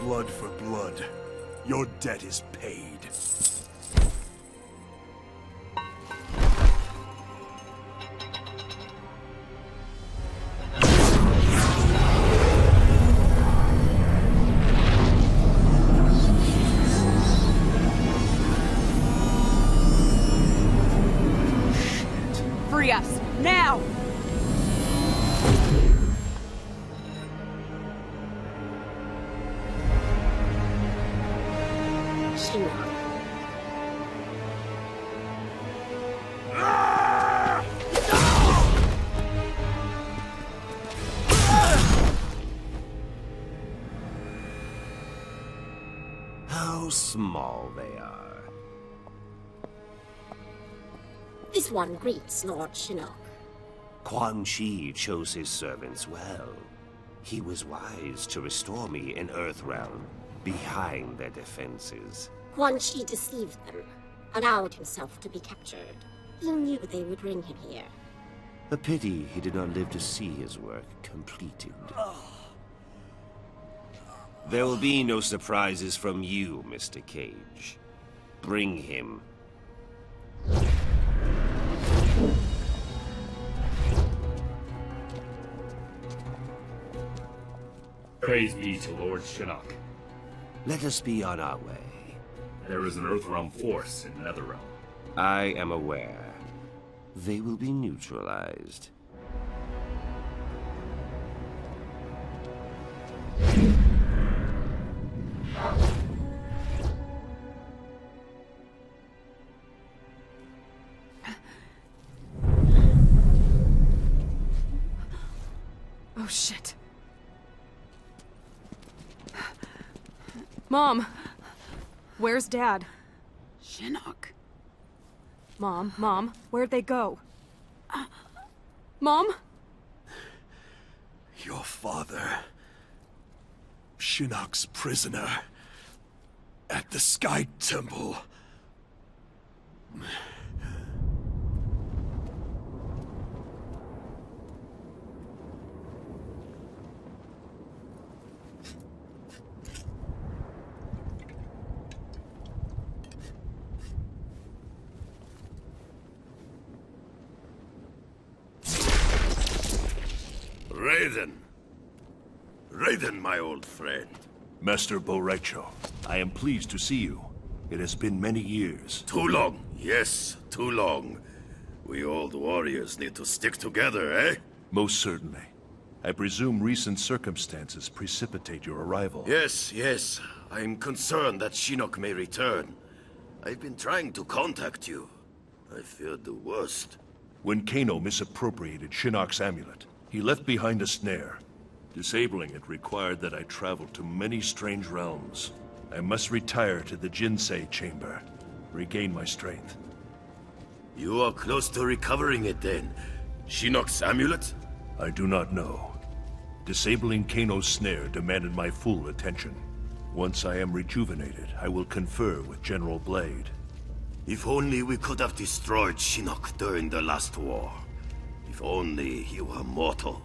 Blood for blood. Your debt is paid.
Free us, now!
How small they are.
This one greets Lord Shinnok.
Quan Chi chose his servants well. He was wise to restore me in Earthrealm, behind their defenses.
Quan Chi deceived them, allowed himself to be captured. He knew they would bring him here.
A pity he did not live to see his work completed. There will be no surprises from you, Mr. Cage. Bring him.
Praise be to Lord Shinnok.
Let us be on our way.
There is an Earthrealm force in Netherrealm.
I am aware. They will be neutralized.
Oh, shit. Mom! Where's Dad?
Shinnok.
Mom, where'd they go? Mom?
Your father... Shinnok's prisoner... at the Sky Temple...
Raiden, my old friend.
Master Boraicho, I am pleased to see you. It has been many years.
Too long. Yes, too long. We old warriors need to stick together, eh?
Most certainly. I presume recent circumstances precipitate your arrival.
Yes. I'm concerned that Shinnok may return. I've been trying to contact you. I feared the worst.
When Kano misappropriated Shinnok's amulet, he left behind a snare. Disabling it required that I travel to many strange realms. I must retire to the Jinsei chamber, regain my strength.
You are close to recovering it then. Shinnok's amulet?
I do not know. Disabling Kano's snare demanded my full attention. Once I am rejuvenated, I will confer with General Blade.
If only we could have destroyed Shinnok during the last war. If only he were mortal.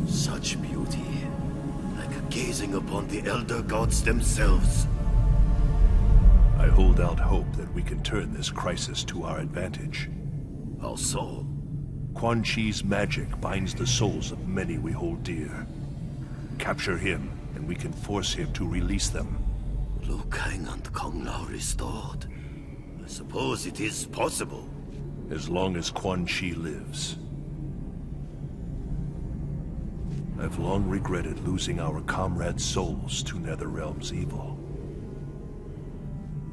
Such beauty, like gazing upon the Elder Gods themselves.
I hold out hope that we can turn this crisis to our advantage.
How so?
Quan Chi's magic binds the souls of many we hold dear. Capture him, and we can force him to release them.
Liu Kang and Kung Lao restored. I suppose it is possible.
As long as Quan Chi lives. I've long regretted losing our comrades' souls to Netherrealm's evil.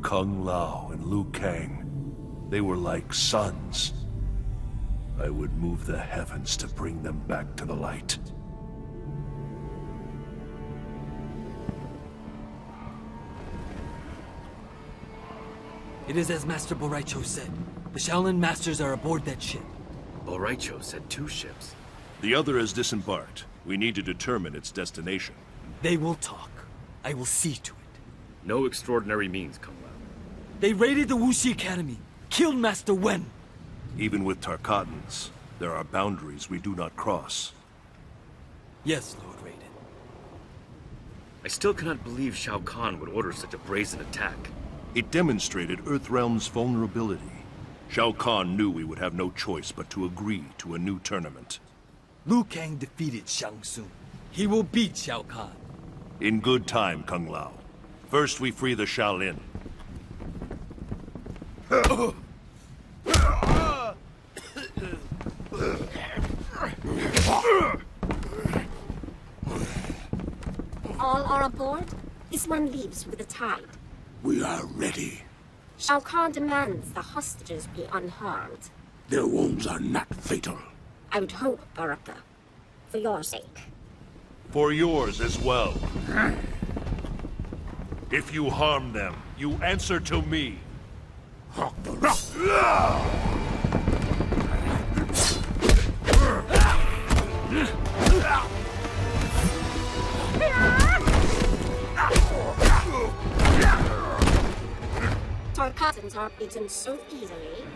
Kung Lao and Liu Kang, they were like sons. I would move the heavens to bring them back to the light.
It is as Master Boraicho said. The Shaolin Masters are aboard that ship.
Boraicho said 2 ships.
The other has disembarked. We need to determine its destination.
They will talk. I will see to it.
No extraordinary means, Kung Lao.
They raided the Wuxi Academy, killed Master Wen.
Even with Tarkatans, there are boundaries we do not cross.
Yes, Lord Raiden.
I still cannot believe Shao Kahn would order such a brazen attack.
It demonstrated Earthrealm's vulnerability. Shao Kahn knew we would have no choice but to agree to a new tournament.
Liu Kang defeated Shang Tsung. He will beat Shao Kahn.
In good time, Kung Lao. First we free the Shaolin.
All are aboard? This one leaves with the tide.
We are ready.
Shao Kahn demands the hostages be unharmed.
Their wounds are not fatal.
I would hope, Baraka. For your sake.
For yours as well. If you harm them, you answer to me.
Tarkatans aren't beaten so easily.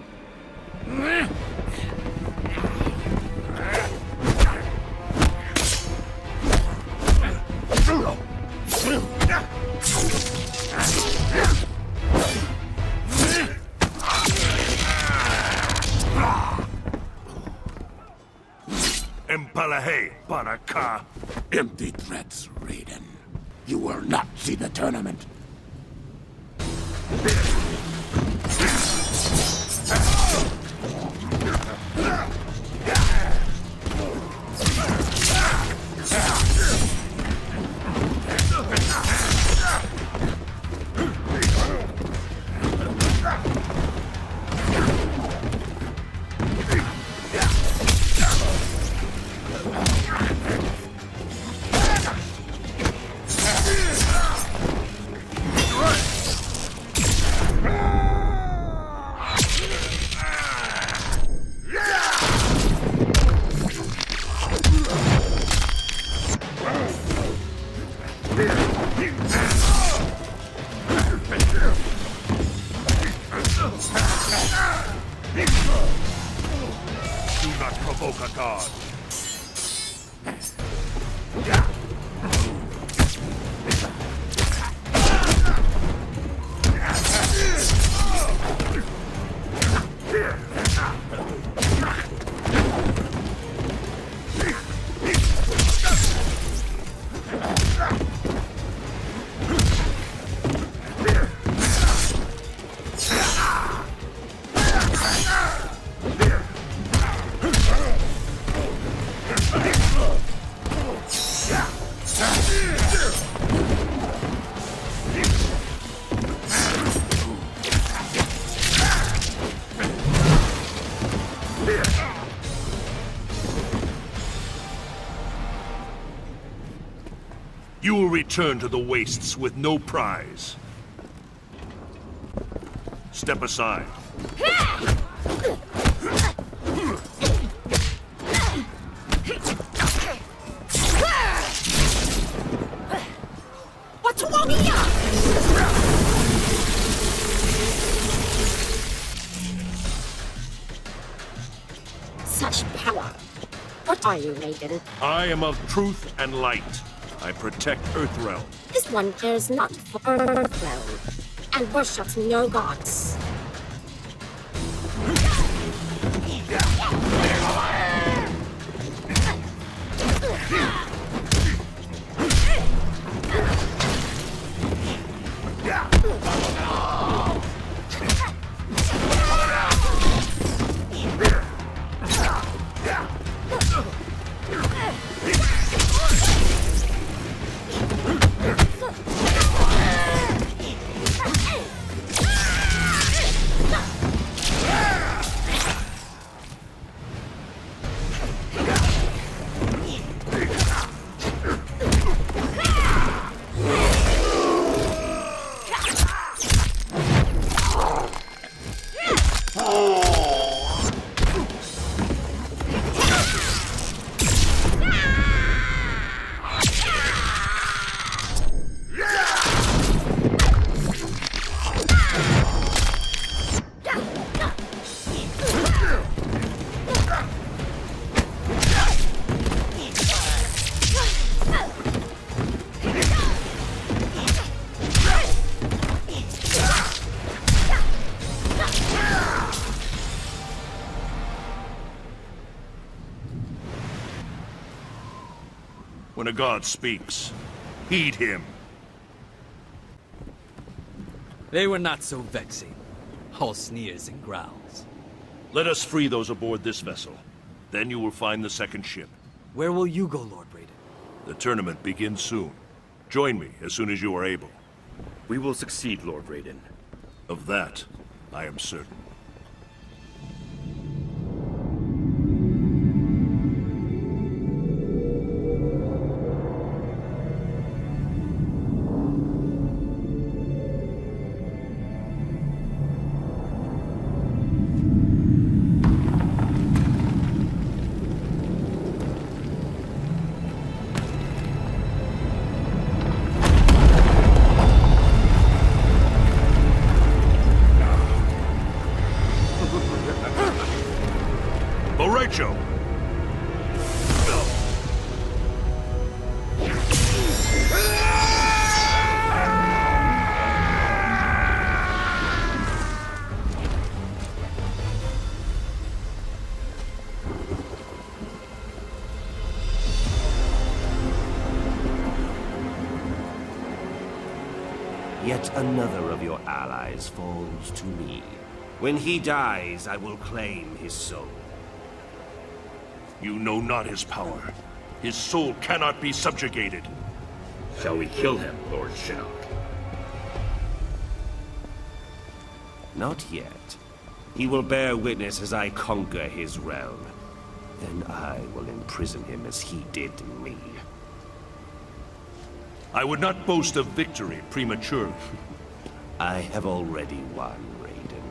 Empalahe, Baraka.
Empty threats, Raiden. You will not see the tournament.
Do not provoke a god. You will return to the wastes with no prize. Step aside.
What's wrong here? Such power. What are you, Raiden?
I am of truth and light. I protect Earthrealm.
This one cares not for Earthrealm, and worships no gods.
When a god speaks, heed him.
They were not so vexing. All sneers and growls.
Let us free those aboard this vessel. Then you will find the second ship.
Where will you go, Lord Raiden?
The tournament begins soon. Join me as soon as you are able.
We will succeed, Lord Raiden.
Of that, I am certain.
Yet another of your allies falls to me. When he dies, I will claim his soul.
You know not his power. His soul cannot be subjugated.
Shall we kill him, Lord Shinnok?
Not yet. He will bear witness as I conquer his realm. Then I will imprison him as he did me.
I would not boast of victory prematurely.
I have already won, Raiden.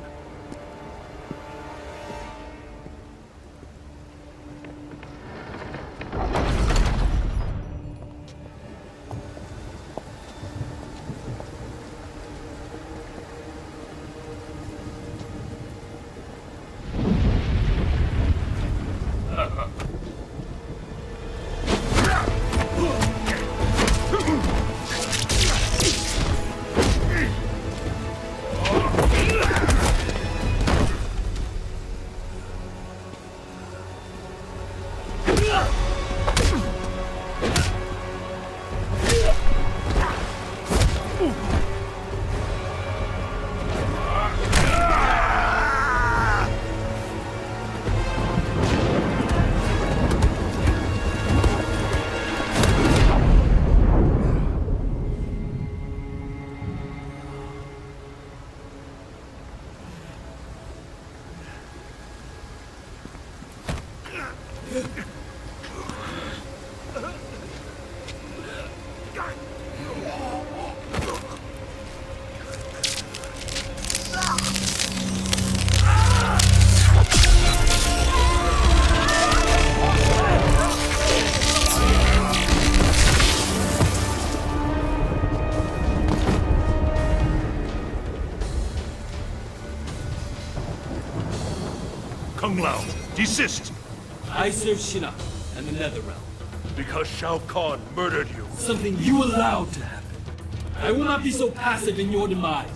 Kung Lao, desist!
I serve Shinnok and the Netherrealm.
Because Shao Kahn murdered you.
Something you allowed to happen. I will not be so passive in your demise.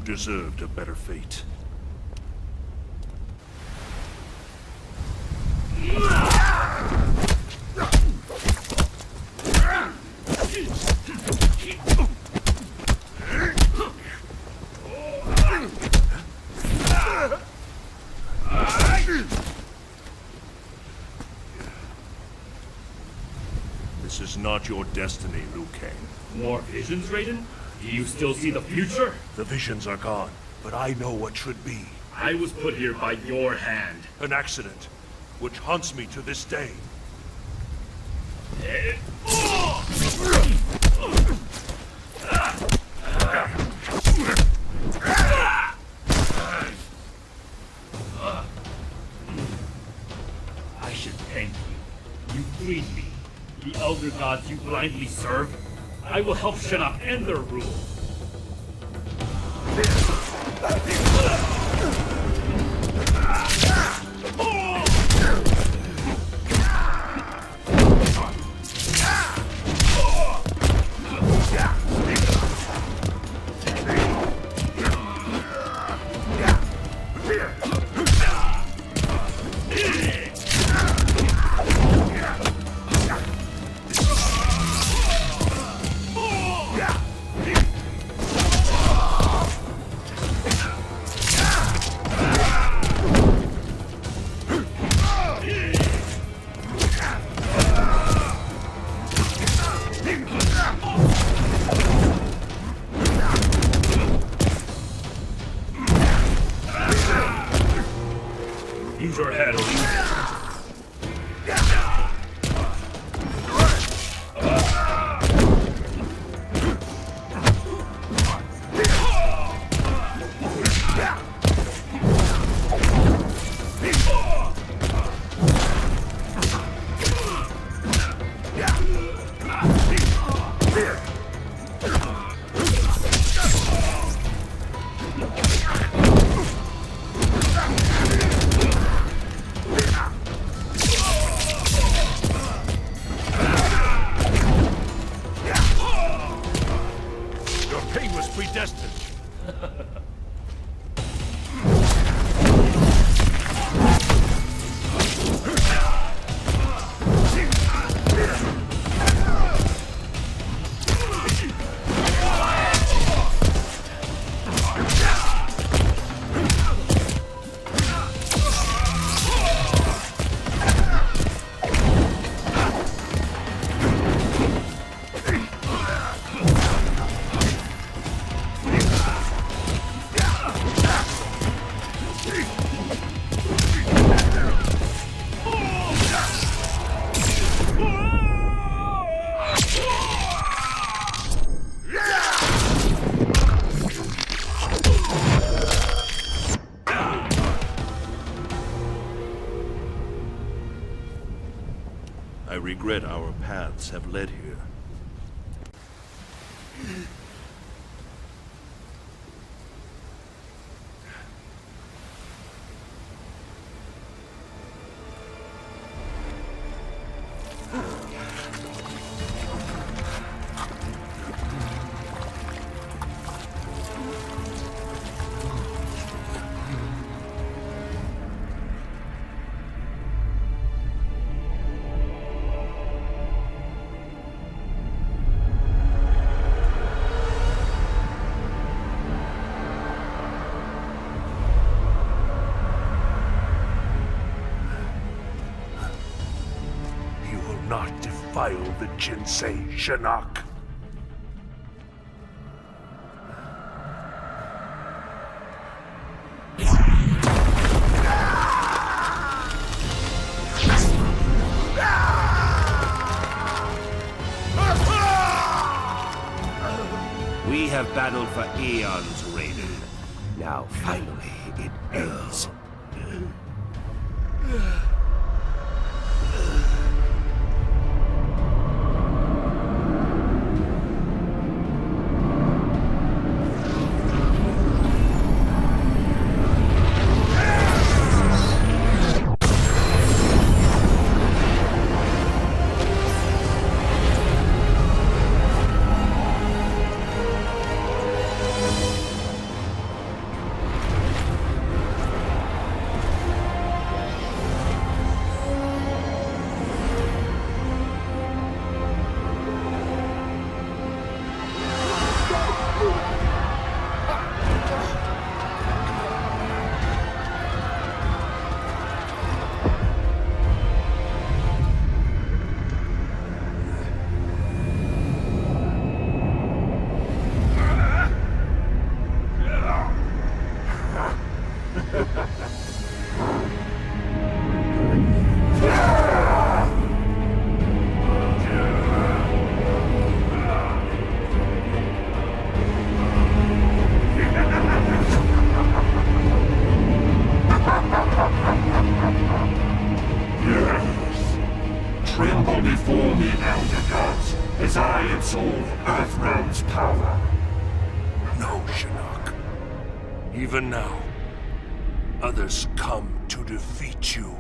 Deserved a better fate. This is not your destiny, Liu Kang.
More visions, Raiden? Do you still see the future?
The visions are gone, but I know what should be.
I was put here by your hand.
An accident, which haunts me to this day.
I should thank you. You freed me. The Elder Gods you blindly serve. I will help Shinnok end their rule. use your head.
I regret our paths have led here.
Not defile the Jinsei, Shinnok.
We have battled for eons, Raiden. Now, finally, it ends.
Tremble before me, Elder Gods, as I absorb Earthrealm's power.
No, Shinnok. Even now, others come to defeat you.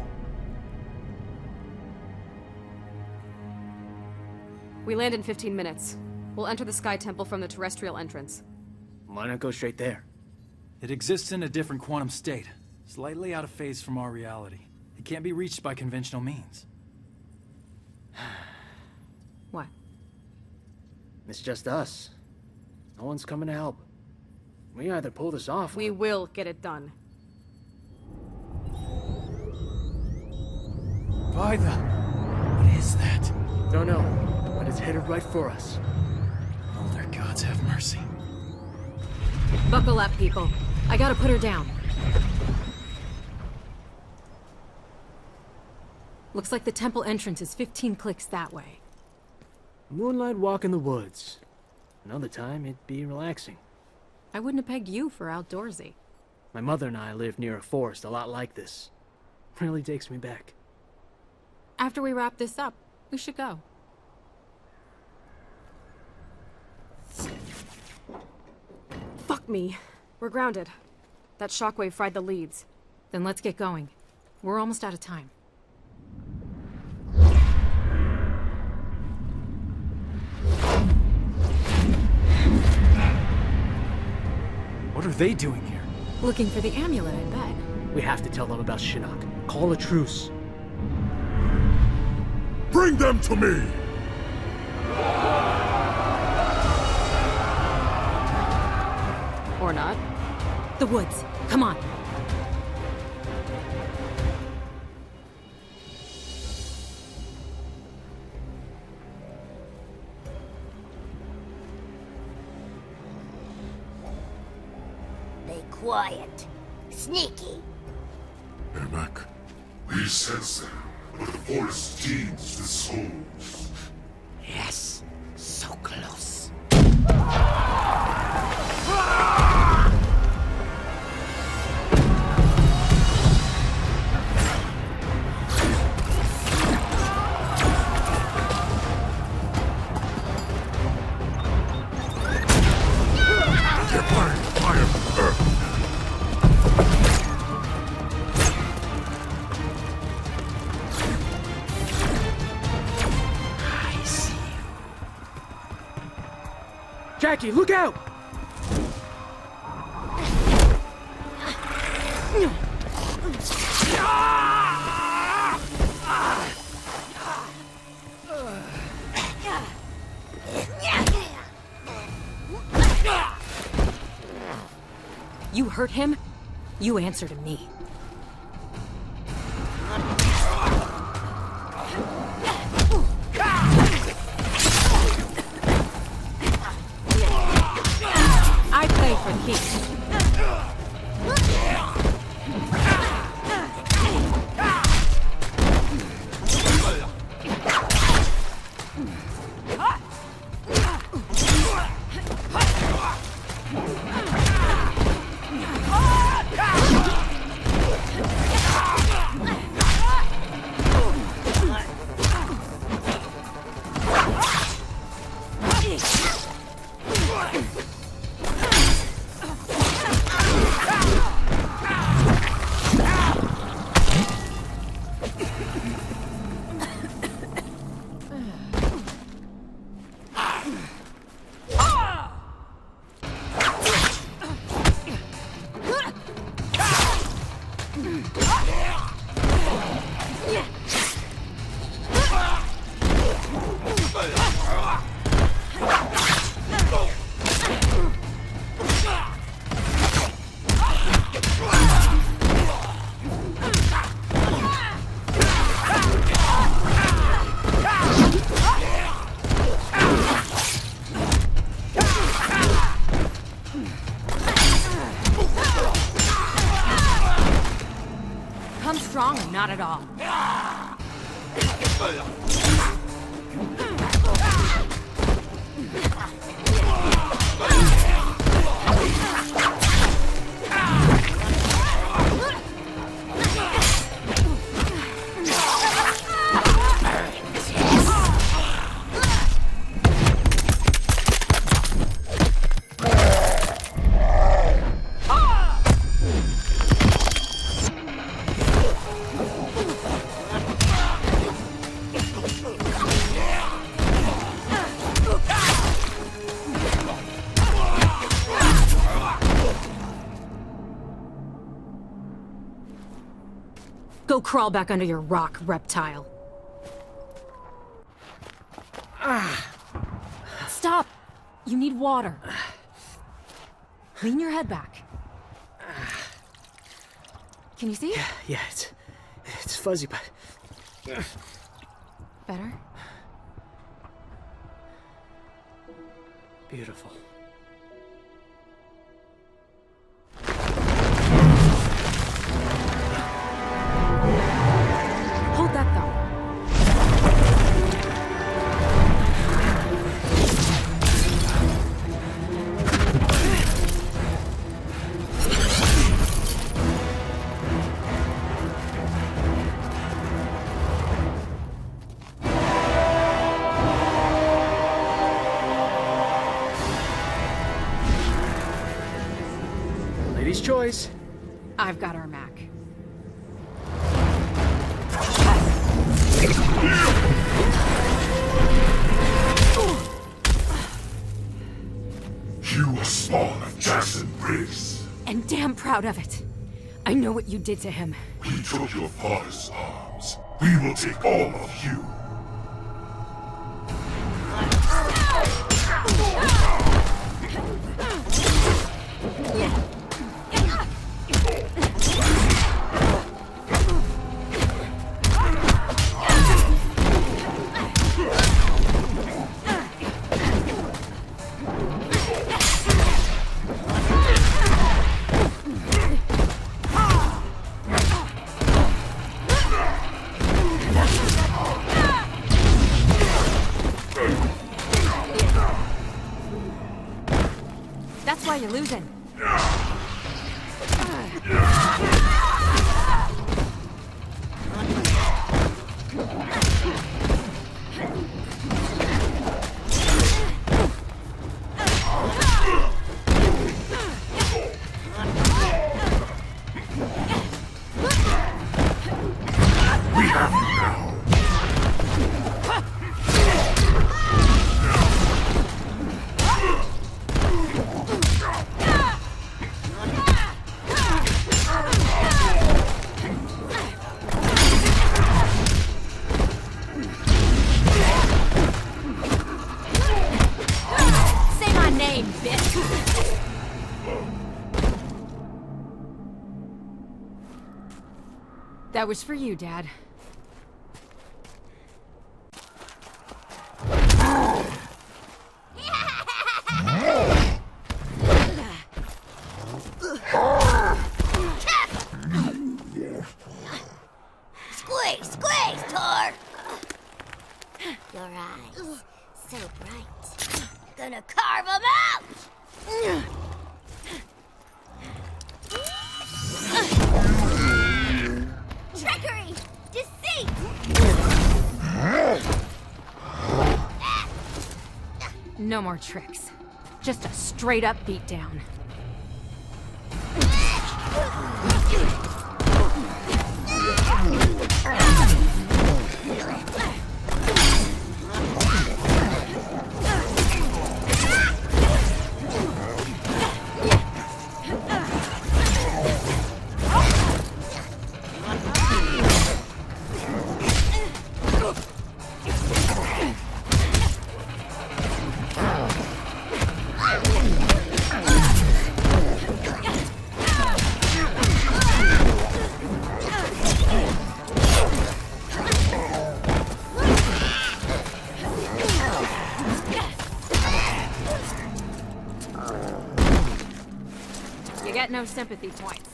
We land in 15 minutes. We'll enter the Sky Temple from the terrestrial entrance.
Why not go straight there?
It exists in a different quantum state, slightly out of phase from our reality. It can't be reached by conventional means.
What?
It's just us. No one's coming to help. We either pull this off.
We will get it done.
By the... What is that?
Don't know, but it's headed right for us.
Elder gods have mercy.
Buckle up, people. I gotta put her down.
Looks like the temple entrance is 15 clicks that way.
Moonlight walk in the woods. Another time, it'd be relaxing.
I wouldn't have pegged you for outdoorsy.
My mother and I lived near a forest a lot like this. Really takes me back.
After we wrap this up, we should go.
Fuck me. We're grounded. That shockwave fried the leads.
Then let's get going. We're almost out of time.
What are they doing here?
Looking for the amulet, I bet.
We have to tell them about Shinnok. Call a truce.
Bring them to me!
Or not.
The woods. Come on.
Be quiet. Sneaky.
Ermac, we sense them, but the forest teems with souls.
Yes, so close.
Jackie, look out!
You hurt him? You answer to me. I play for keeps. Come strong or not at all. Go crawl back under your rock, reptile. Stop! You need water. Lean your head back. Can you see?
Yeah, it's fuzzy, but...
Better?
Beautiful.
Hold that thought.
Obvious choice.
I've got our Mac.
You were spawn of Jackson Briggs.
And damn proud of it. I know what you did to him.
We took your father's arms. We will take all of you.
That's why you're losing. That was for you, Dad.
Squeeze, squeeze, Tor! Your eyes, so bright. Gonna carve them out! Trickery! Deceit!
No more tricks. Just a straight-up beatdown. You get no sympathy points.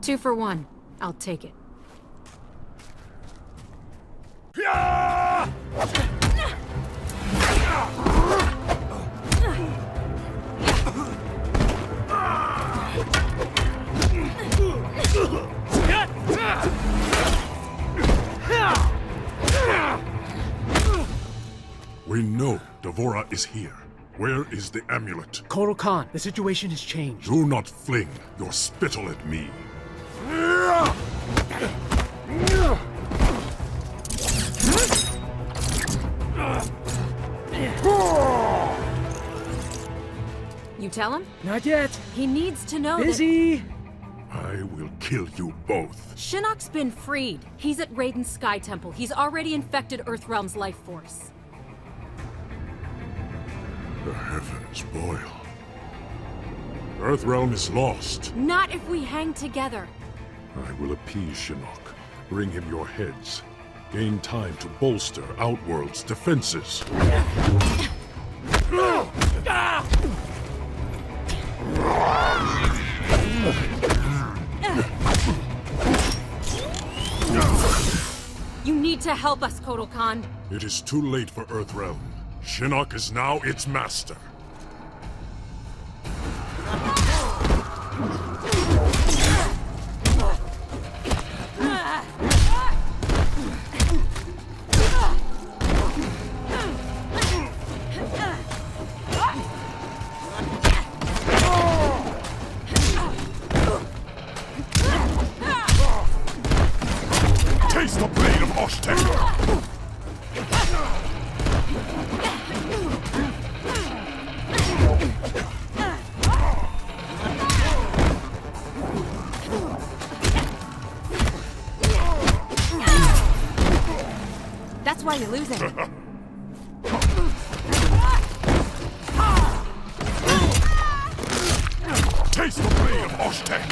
Two for one. I'll take it.
We know Devora is here. Where is the amulet?
Kotal Khan, the situation has changed.
Do not fling your spittle at me.
You tell him?
Not yet.
He needs to know
Busy.
I will kill you both.
Shinnok's been freed. He's at Raiden's Sky Temple. He's already infected Earthrealm's life force.
The heavens boil. Earthrealm is lost.
Not if we hang together.
I will appease Shinnok. Bring him your heads. Gain time to bolster Outworld's defenses.
You need to help us, Kotal Khan.
It is too late for Earthrealm. Shinnok is now its master. Taste the blade of Oshtek!
That's why you're losing.
Taste the blade of Oshtek!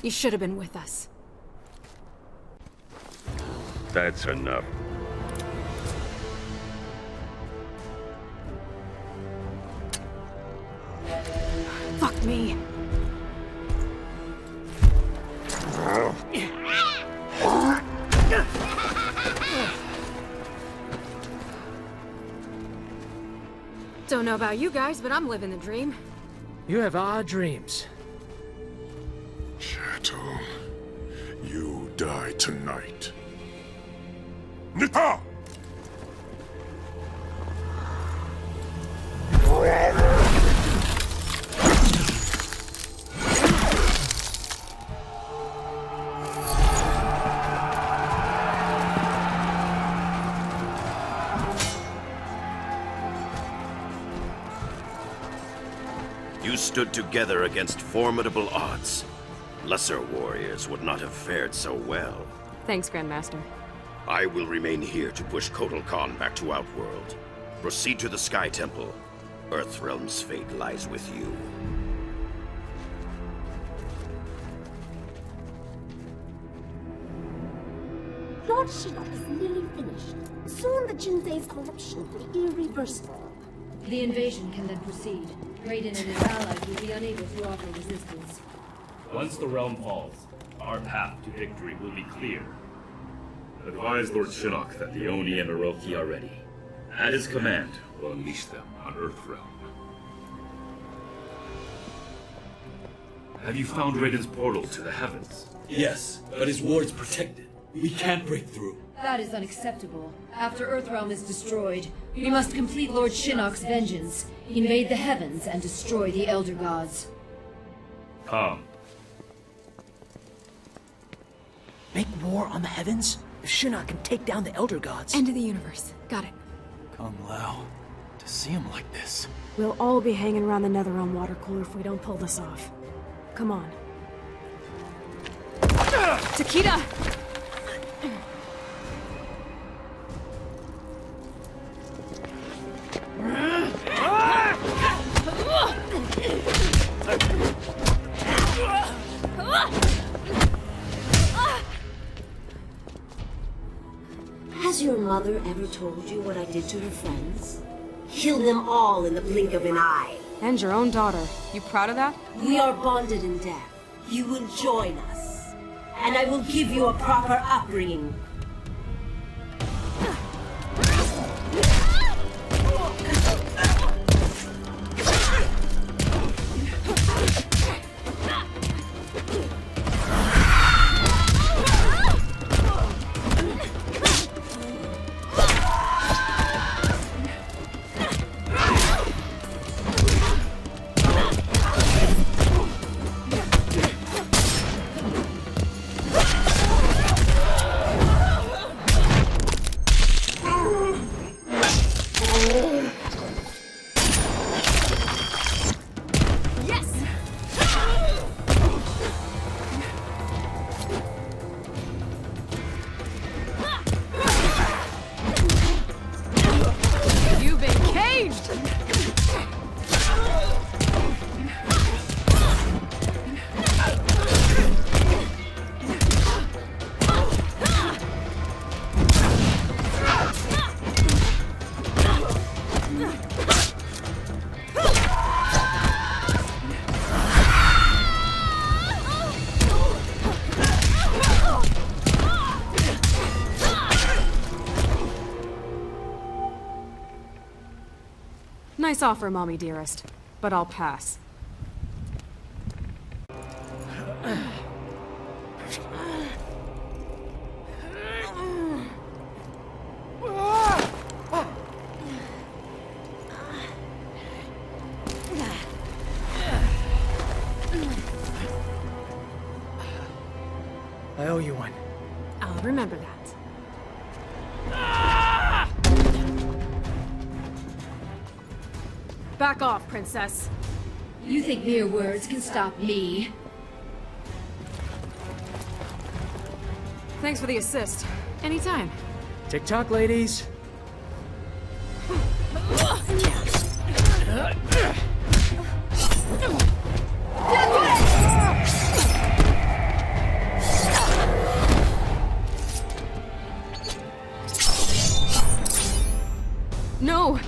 You should have been with us.
That's enough.
Fuck me. Don't know about you guys, but I'm living the dream.
You have odd dreams.
Chattel, you die tonight. Nita!
You stood together against formidable odds. Lesser warriors would not have fared so well.
Thanks, Grandmaster.
I will remain here to push Kotal Khan back to Outworld. Proceed to the Sky Temple. Earthrealm's fate lies with you.
Lord Shinnok is nearly finished. Soon the Jinsei's corruption will be irreversible.
The invasion can then proceed. Raiden and his allies will be unable to offer resistance.
Once the realm falls, our path to victory will be clear. Advise Lord Shinnok that the Oni and Orochi are ready. At his command, we'll unleash them on Earthrealm. Have you found Raiden's portal to the heavens?
Yes, but his ward's protected. We can't break through.
That is unacceptable. After Earthrealm is destroyed, we must complete Lord Shinnok's vengeance, invade the heavens, and destroy the Elder Gods.
Come.
Make war on the heavens? If Shinnok can take down the Elder Gods...
End of the universe. Got it.
Kung Lao. To see him like this.
We'll all be hanging around the Netherrealm water cooler if we don't pull this off. Come on.
Takeda!
Has your mother ever told you what I did to her friends? Killed them all in the blink of an eye.
And your own daughter. You proud of that?
We are bonded in death. You will join us. And I will give you a proper upbringing.
Nice offer, Mommy dearest, but I'll pass.
I owe you one.
I'll remember that. Back off, princess.
You think mere words can stop me?
Thanks for the assist.
Anytime.
TikTok, ladies.
No!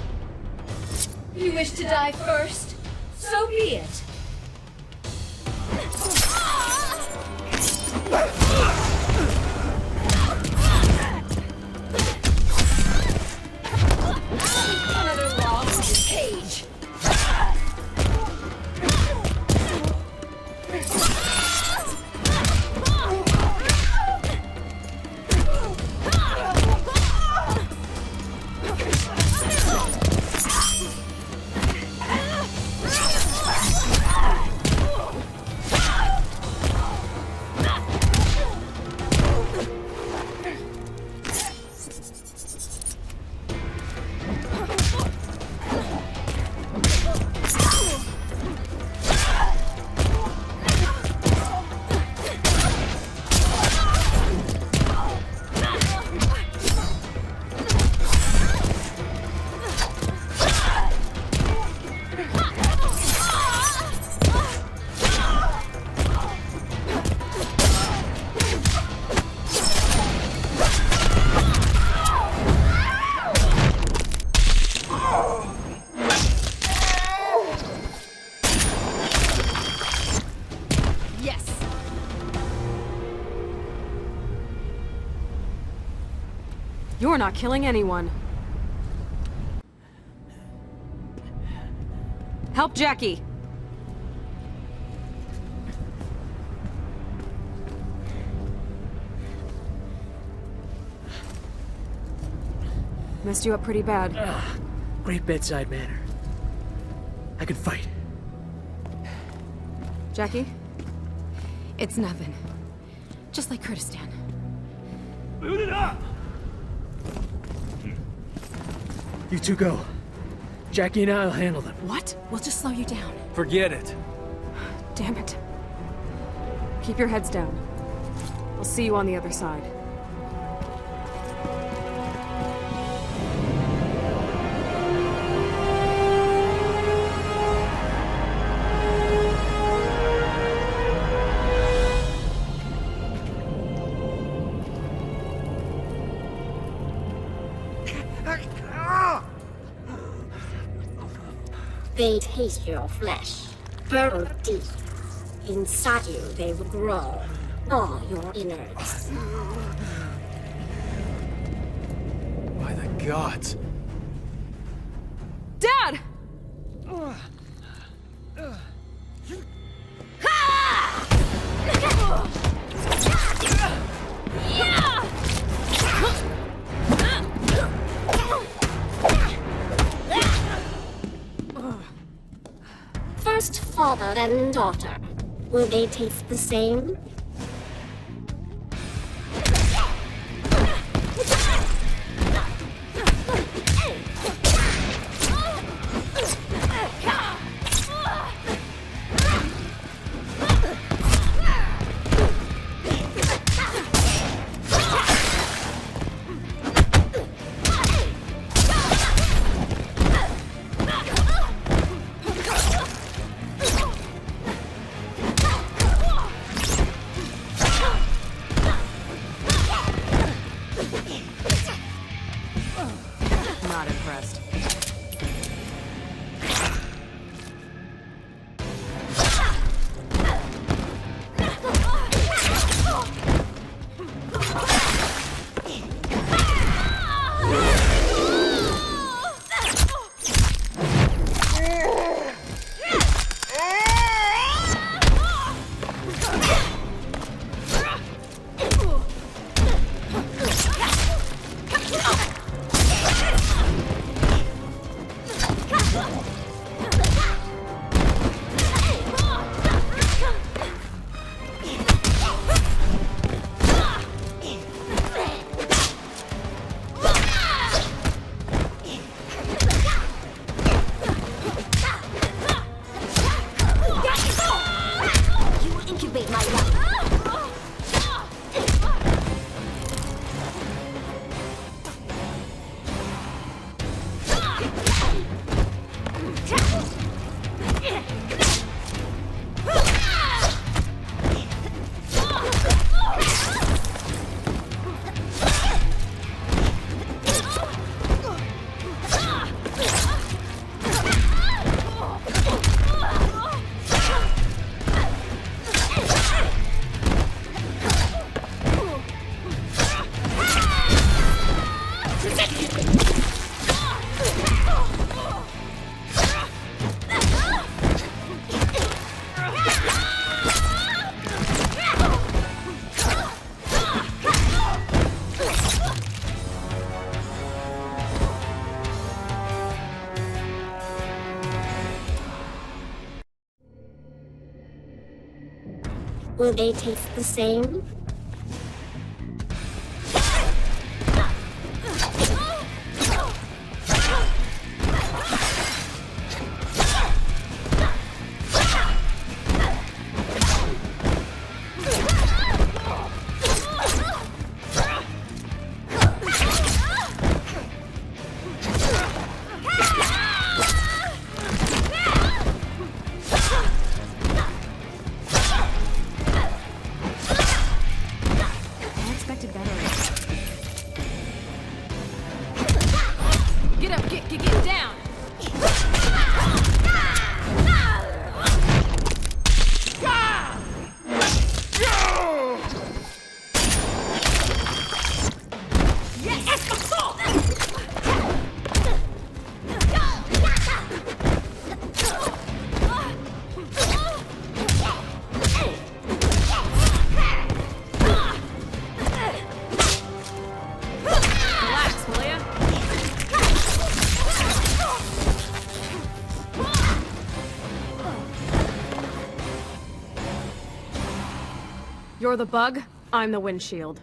You wish to die first? So be it. Another lost in the cage.
You're not killing anyone. Help Jackie! Messed you up pretty bad.
Great bedside manner. I could fight.
Jackie?
It's nothing. Just like Kurdistan.
Boot it up!
You two go. Jackie and I'll handle them.
What? We'll just slow you down.
Forget it.
Damn it. Keep your heads down. I'll see you on the other side.
They taste your flesh, burrow deep. Inside you, they will grow, all your innards.
By the gods.
Dad!
First father and daughter. Will they taste the same?
Not impressed.
Will they taste the same?
Get down! You're the bug, I'm the windshield.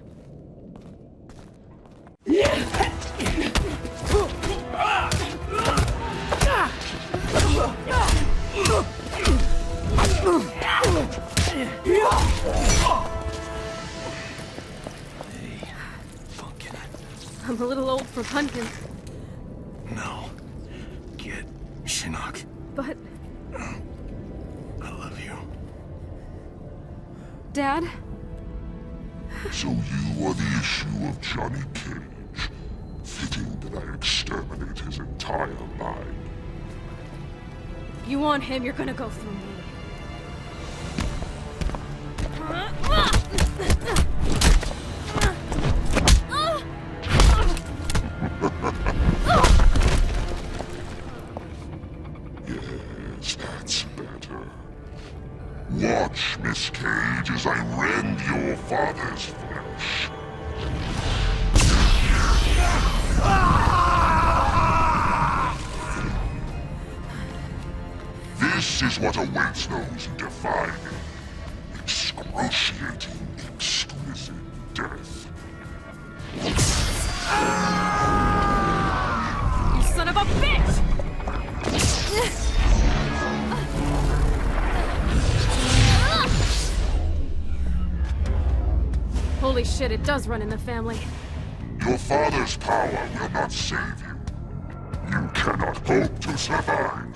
I'm a little old for pumpkins.
No. Get Shinnok.
But...
I love you.
Dad?
So you are the issue of Johnny Cage. Fitting that I exterminate his entire line.
You want him, you're gonna go through me.
Yes, that's better. Watch, Miss Cage, as I rend your father's flesh. This is what awaits those who defy me. Excruciating, exquisite death.
You son of a bitch! Holy shit, it does run in the family.
Your father's power will not save you. You cannot hope to survive.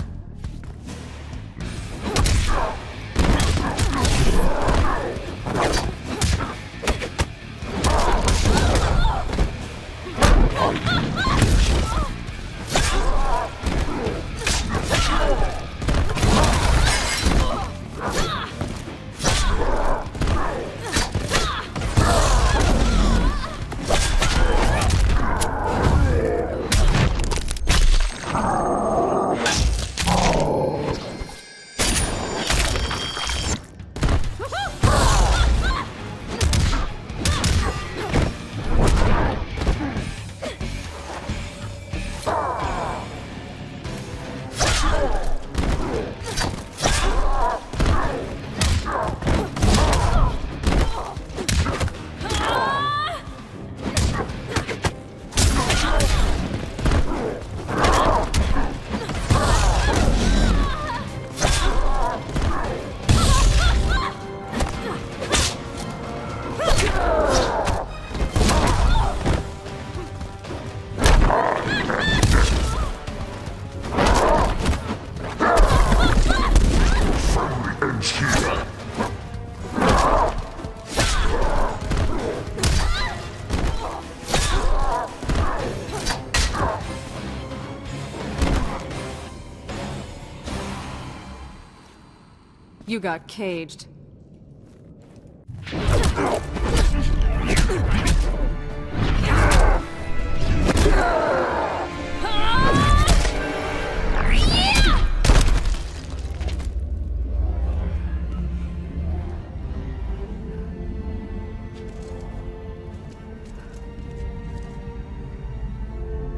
You got caged.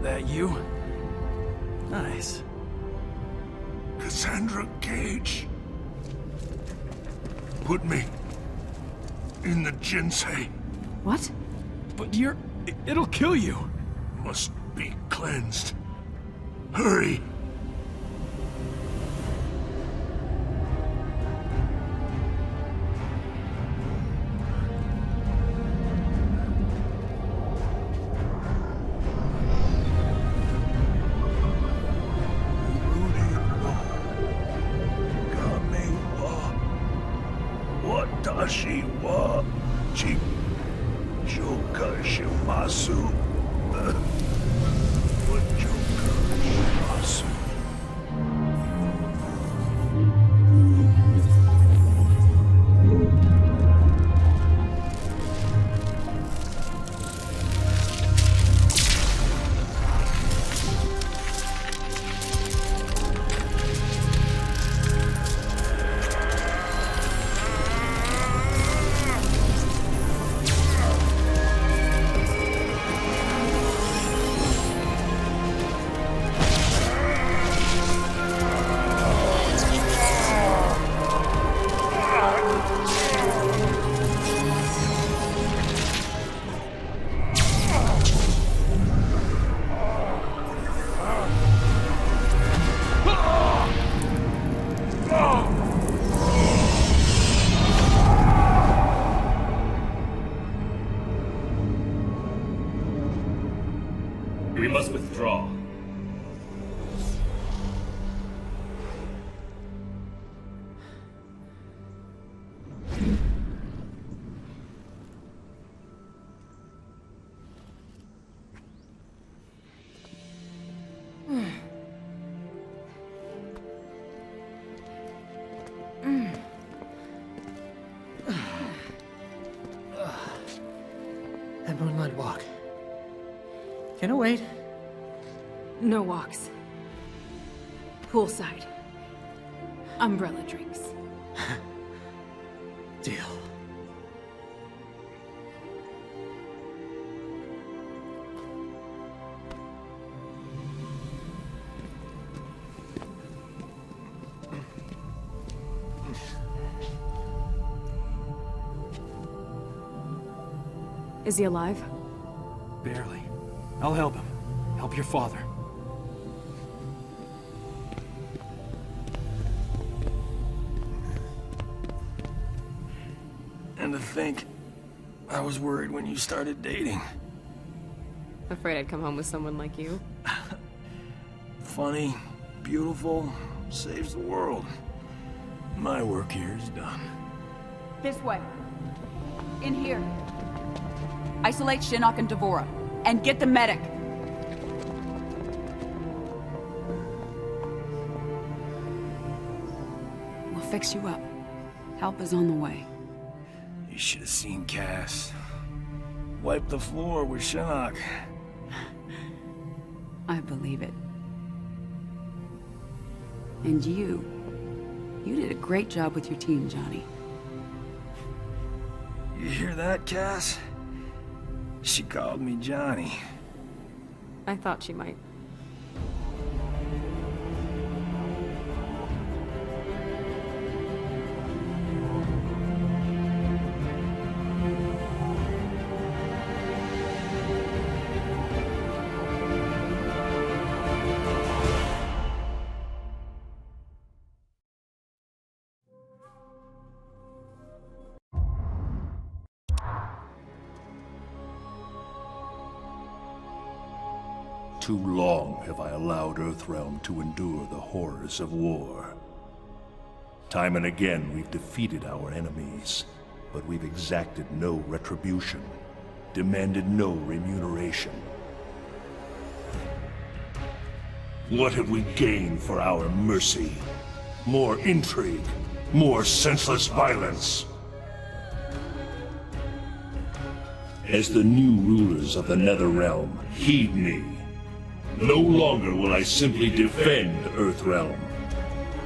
That you? Nice.
Cassandra Cage. Put me in the Jinsei.
What?
But it'll kill you.
Must be cleansed. Hurry! Watashi wa Chijoka shimasu.
We must withdraw.
That moonlight walk. Can it wait?
No walks. Poolside. Umbrella drinks.
Deal.
Is he alive?
Barely. I'll help him. Help your father. And to think, I was worried when you started dating.
Afraid I'd come home with someone like you.
Funny, beautiful, saves the world. My work here is done.
This way. In here. Isolate Shinnok and Devora. And get the medic. We'll fix you up. Help is on the way.
You should have seen Cass. Wipe the floor with Shinnok.
I believe it. And you did a great job with your team, Johnny.
You hear that, Cass? She called me Johnny.
I thought she might.
Too long have I allowed Earthrealm to endure the horrors of war. Time and again we've defeated our enemies, but we've exacted no retribution, demanded no remuneration. What have we gained for our mercy? More intrigue, more senseless violence. As the new rulers of the Netherrealm, heed me. No longer will I simply defend Earthrealm.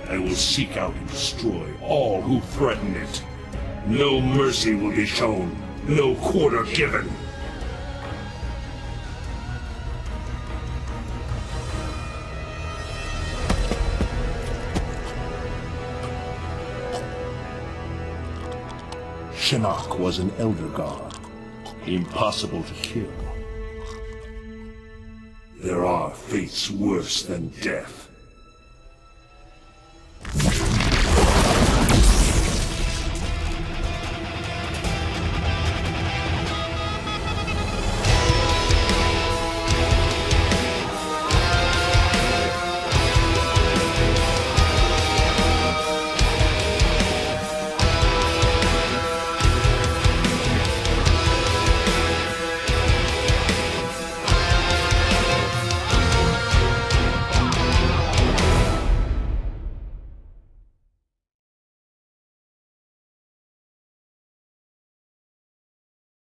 I will seek out and destroy all who threaten it. No mercy will be shown, no quarter given. Shinnok was an Elder God, impossible to kill. There are fates worse than death.